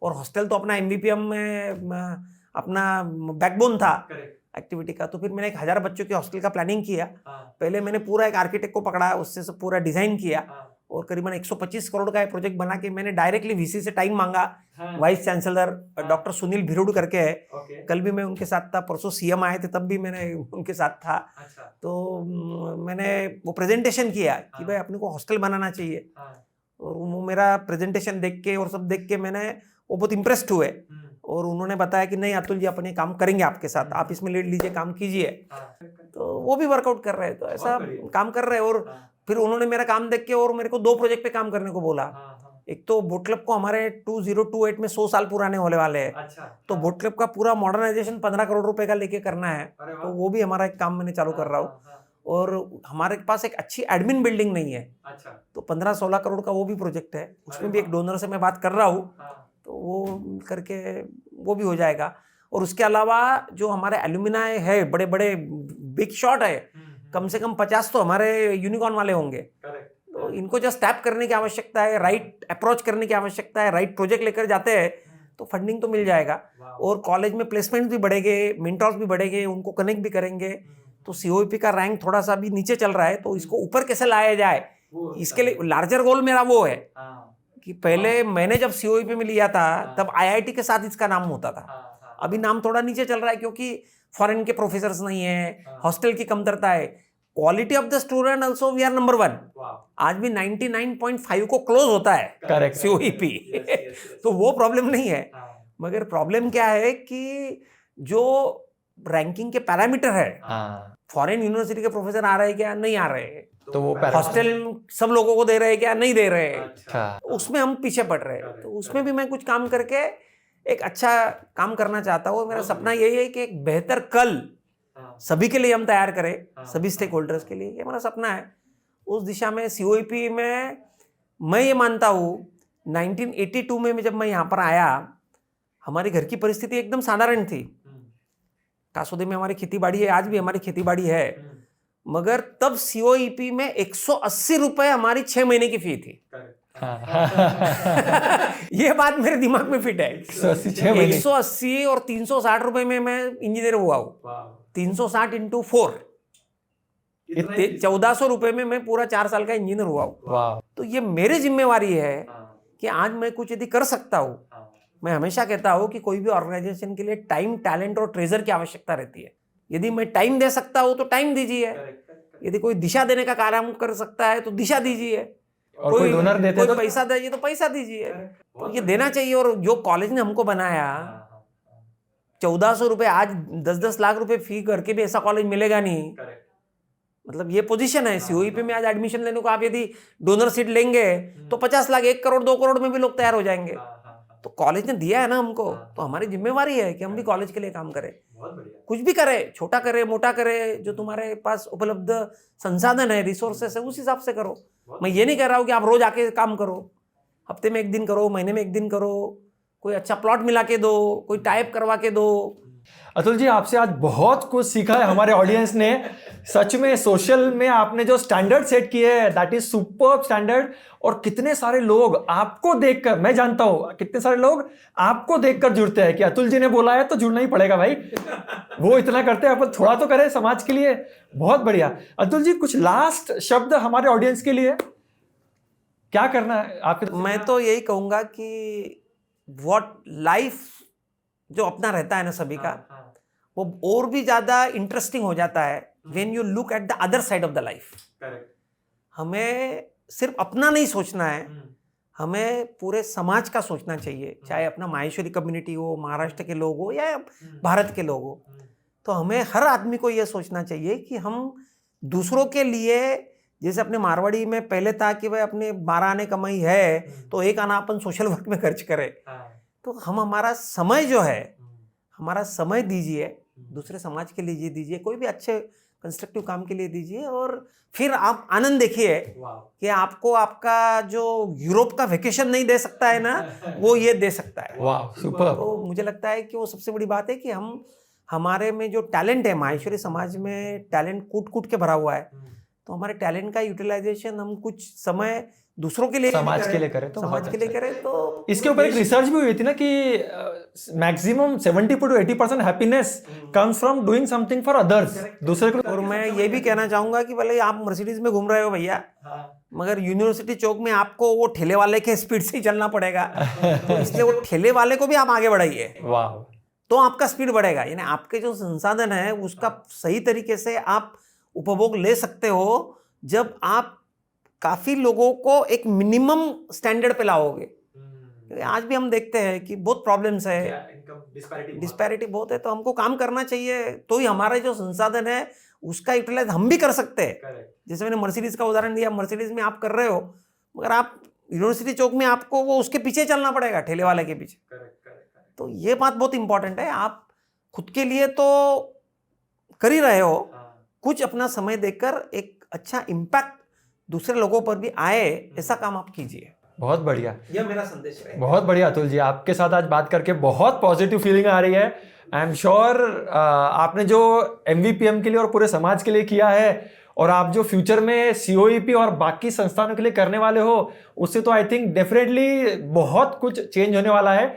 और हॉस्टल तो अपना MVPM में अपना बैकबोन था एक्टिविटी का। तो फिर मैंने 1000 बच्चों के हॉस्टल का प्लानिंग किया। पहले मैंने पूरा एक आर्किटेक्ट को पकड़ा, उससे सब पूरा डिजाइन किया, और करीबन 125 करोड़ का एक प्रोजेक्ट बना के मैंने डायरेक्टली VC से टाइम मांगा। Vice chancellor doctor Sunil Bhirud करके है, कल भी मैं उनके साथ था, परसों CM आए थे तब भी मैंने उनके साथ था। तो मैंने वो प्रेजेंटेशन किया कि भाई अपने को हॉस्टल बनाना चाहिए, और वो मेरा प्रेजेंटेशन देख के और सब देख के वो बहुत इम्प्रेस्ड हुए, और उन्होंने बताया कि नहीं अतुल जी अपने काम करेंगे आपके साथ, आप इसमें लीड लीजिए, काम कीजिए। तो वो भी वर्कआउट कर रहे हैं, तो ऐसा काम कर रहे हैं। और फिर उन्होंने मेरा काम देख के और मेरे को 2 प्रोजेक्ट पे काम करने को बोला। एक तो बोट क्लब को हमारे 2028 में 100 साल पुराने होने वाले हैं। तो बोट क्लब का पूरा मॉडर्नाइजेशन 15 करोड़ रुपए का लेके करना है, तो वो भी हमारा एक काम मैंने चालू कर रहा हूँ। और हमारे पास एक अच्छी एडमिन बिल्डिंग नहीं है, तो 15-16 करोड़ का वो भी प्रोजेक्ट है, उसमें भी एक डोनर से मैं बात कर रहा हूँ, तो वो करके वो भी हो जाएगा। और उसके अलावा जो हमारे एल्यूमिनाई है, बड़े बड़े बिग शॉट है, कम से कम 50 तो हमारे यूनिकॉर्न वाले होंगे। तो इनको जस्ट टैप करने की आवश्यकता है, राइट अप्रोच करने की आवश्यकता है, राइट प्रोजेक्ट लेकर जाते हैं तो फंडिंग तो मिल जाएगा। और कॉलेज में प्लेसमेंट भी बढ़ेंगे, मेंटर्स भी बढ़ेंगे, उनको कनेक्ट भी करेंगे। तो COEP का रैंक थोड़ा सा भी नीचे चल रहा है, तो इसको ऊपर कैसे लाया जाए, इसके लिए लार्जर गोल मेरा वो है कि पहले मैंने जब COEP में लिया था तब IIT के साथ इसका नाम होता था। अभी नाम थोड़ा नीचे चल रहा है क्योंकि फॉरेन के प्रोफेसर्स नहीं है, हॉस्टल की कमतरता है। Quality of the student also we are number 1। आज भी 99.5 को क्लोज होता है करेक्ट COEP। तो वो प्रॉब्लम नहीं है, मगर प्रॉब्लम क्या है कि जो रैंकिंग के पैरामीटर है, फॉरेन यूनिवर्सिटी के प्रोफेसर आ रहे हैं क्या, नहीं आ रहे हैं, तो वो हॉस्टल सब लोगों को दे रहे हैं क्या, नहीं दे रहे हैं, अच्छा तो उसमें हम पीछे पड़ रहे हैं। तो उसमें भी मैं कुछ काम करके एक अच्छा काम करना चाहता हूँ। मेरा सपना यही है कि एक बेहतर कल सभी के लिए हम तैयार करें, सभी स्टेक होल्डर्स के लिए, ये मेरा सपना है। उस दिशा में COEP में मैं ये मानता हूँ 1982 में जब मैं यहाँ पर आया, हमारी घर की परिस्थिति एकदम साधारण थी। कासोदे में हमारी खेती बाड़ी है, आज भी हमारी खेती बाड़ी है, मगर तब COEP में 180 रुपए हमारी 6 महीने की फी थी। ये बात मेरे दिमाग में फिट है। 180 और 360 रुपए में मैं इंजीनियर हुआ हूँ। 360 इंटू 4, 1400 रुपए में मैं पूरा 4 साल का इंजीनियर हुआ हूँ। तो ये मेरी जिम्मेवारी है कि आज मैं कुछ यदि कर सकता हूँ। मैं हमेशा कहता हूँ कि कोई भी ऑर्गेनाइजेशन के लिए टाइम, टैलेंट और ट्रेजर की आवश्यकता रहती है। यदि मैं टाइम दे सकता हूँ तो टाइम दीजिए, यदि कोई दिशा देने का कार्य कर सकता है तो दिशा दीजिए, और कोई डोनर देते कोई तो पैसा दीजिए तो पैसा दीजिए, तो ये देना चाहिए। और जो कॉलेज ने हमको बनाया, 1400 रुपए, आज 10-10 लाख रुपए फी करके भी ऐसा कॉलेज मिलेगा नहीं। मतलब ये पोजीशन है COEP में। आज एडमिशन लेने को आप यदि डोनर सीट लेंगे तो 50 लाख, 1 करोड़ 2 करोड़ में भी लोग तैयार हो जाएंगे। तो कॉलेज ने दिया है ना हमको, तो हमारी जिम्मेवारी है कि हम भी कॉलेज के लिए काम करें। कुछ भी करें, छोटा करे, मोटा करे, जो तुम्हारे पास उपलब्ध संसाधन है, रिसोर्सेस है, उस हिसाब से करो। मैं ये नहीं कह रहा हूँ कि आप रोज आके काम करो, हफ्ते में 1 दिन करो, महीने में 1 दिन करो, कोई अच्छा प्लॉट मिला के दो, कोई टाइप करवा के दो। अतुल जी, आपसे आज बहुत कुछ सीखा है हमारे ऑडियंस ने। सच में सोशल में आपने जो स्टैंडर्ड सेट किए हैं, दैट इज सुपर्ब स्टैंडर्ड। और कितने सारे लोग आपको देखकर, मैं जानता हूं कितने सारे लोग आपको देखकर जुड़ते हैं कि अतुल जी ने बोला है तो जुड़ना ही पड़ेगा भाई। वो इतना करते हैं, अपन थोड़ा तो करें समाज के लिए। बहुत बढ़िया। अतुल जी, कुछ लास्ट शब्द हमारे ऑडियंस के लिए, क्या करना है आपके? मैं तो यही कहूंगा कि व्हाट लाइफ जो अपना रहता है ना सभी का, वो और भी ज्यादा इंटरेस्टिंग हो जाता है when you look at the other side of the life. हमें सिर्फ अपना नहीं सोचना है, हमें पूरे समाज का सोचना चाहिए, चाहे अपना माहेश्वरी कम्युनिटी हो, महाराष्ट्र के लोग हो या भारत के लोग हो। तो हमें हर आदमी को यह सोचना चाहिए कि हम दूसरों के लिए, जैसे अपने मारवाड़ी में पहले था कि भाई अपने 12 आने कमाई है तो 1 आना अपन सोशल वर्क में खर्च करें। तो हम हमारा समय जो है, हमारा समय दीजिए, दूसरे समाज के लिए दीजिए, कोई भी अच्छे कंस्ट्रक्टिव काम के लिए दीजिए, और फिर आप आनंद देखिए कि आपको आपका जो यूरोप का वेकेशन नहीं दे सकता है ना, वो ये दे सकता है। वाह, सुपर। तो मुझे लगता है कि वो सबसे बड़ी बात है कि हम, हमारे में जो टैलेंट है, माहेश्वरी समाज में टैलेंट कूट कूट के भरा हुआ है, तो हमारे टैलेंट का यूटिलाइजेशन हम कुछ समय दूसरों के लिए, समाज के लिए करें तो समाज के लिए करें। तो इसके ऊपर एक रिसर्च भी हुई थी ना कि maximum 70 to 80% happiness comes from doing something for others, दूसरे को। और मैं ये भी कहना चाहूंगा कि भले आप मर्सिडीज में घूम रहे हो भैया, मगर यूनिवर्सिटी चौक में आपको वो ठेले वाले के स्पीड से ही चलना पड़ेगा। तो इसलिए वो ठेले वाले को भी आप आगे बढ़ाइए, वाह, तो आपका स्पीड बढ़ेगा। यानी आपके जो संसाधन है उसका सही तरीके से आप उपभोग ले सकते हो जब आप काफी लोगों को एक मिनिमम स्टैंडर्ड पे लाओगे। क्योंकि आज भी हम देखते हैं कि बहुत प्रॉब्लम्स है, इनकम डिस्पैरिटी बहुत है, तो हमको काम करना चाहिए, तो ही हमारे जो संसाधन है उसका यूटिलाइज हम भी कर सकते हैं। जैसे मैंने मर्सिडीज का उदाहरण दिया, मर्सिडीज में आप कर रहे हो, मगर आप यूनिवर्सिटी चौक में आपको वो उसके पीछे चलना पड़ेगा, ठेले वाले के पीछे। तो ये बात बहुत इंपॉर्टेंट है, आप खुद के लिए तो कर ही रहे हो, कुछ अपना समय देकर एक अच्छा इम्पैक्ट दूसरे लोगों पर भी आए, ऐसा काम आप कीजिए। बहुत बढ़िया, यह मेरा संदेश है। बहुत बढ़िया अतुल जी, आपके साथ आज बात करके बहुत पॉजिटिव फीलिंग आ रही है। आई एम श्योर आपने जो MVPM के लिए और पूरे समाज के लिए किया है, और आप जो फ्यूचर में COEP और बाकी संस्थानों के लिए करने वाले हो, उससे तो आई थिंक डेफिनेटली बहुत कुछ चेंज होने वाला है।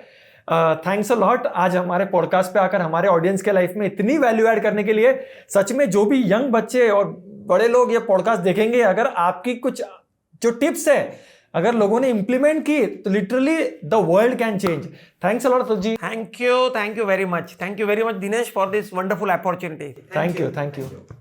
थैंक्स अ लॉट आज हमारे पॉडकास्ट पे आकर हमारे ऑडियंस के लाइफ में इतनी वैल्यू ऐड करने के लिए। सच में जो भी यंग बच्चे और बड़े लोग ये पॉडकास्ट देखेंगे, अगर आपकी कुछ जो टिप्स है अगर लोगों ने इंप्लीमेंट की, तो literally the world can change. Thanks a lot Atul ji. Thank you very much Dinesh for this wonderful opportunity. Thank you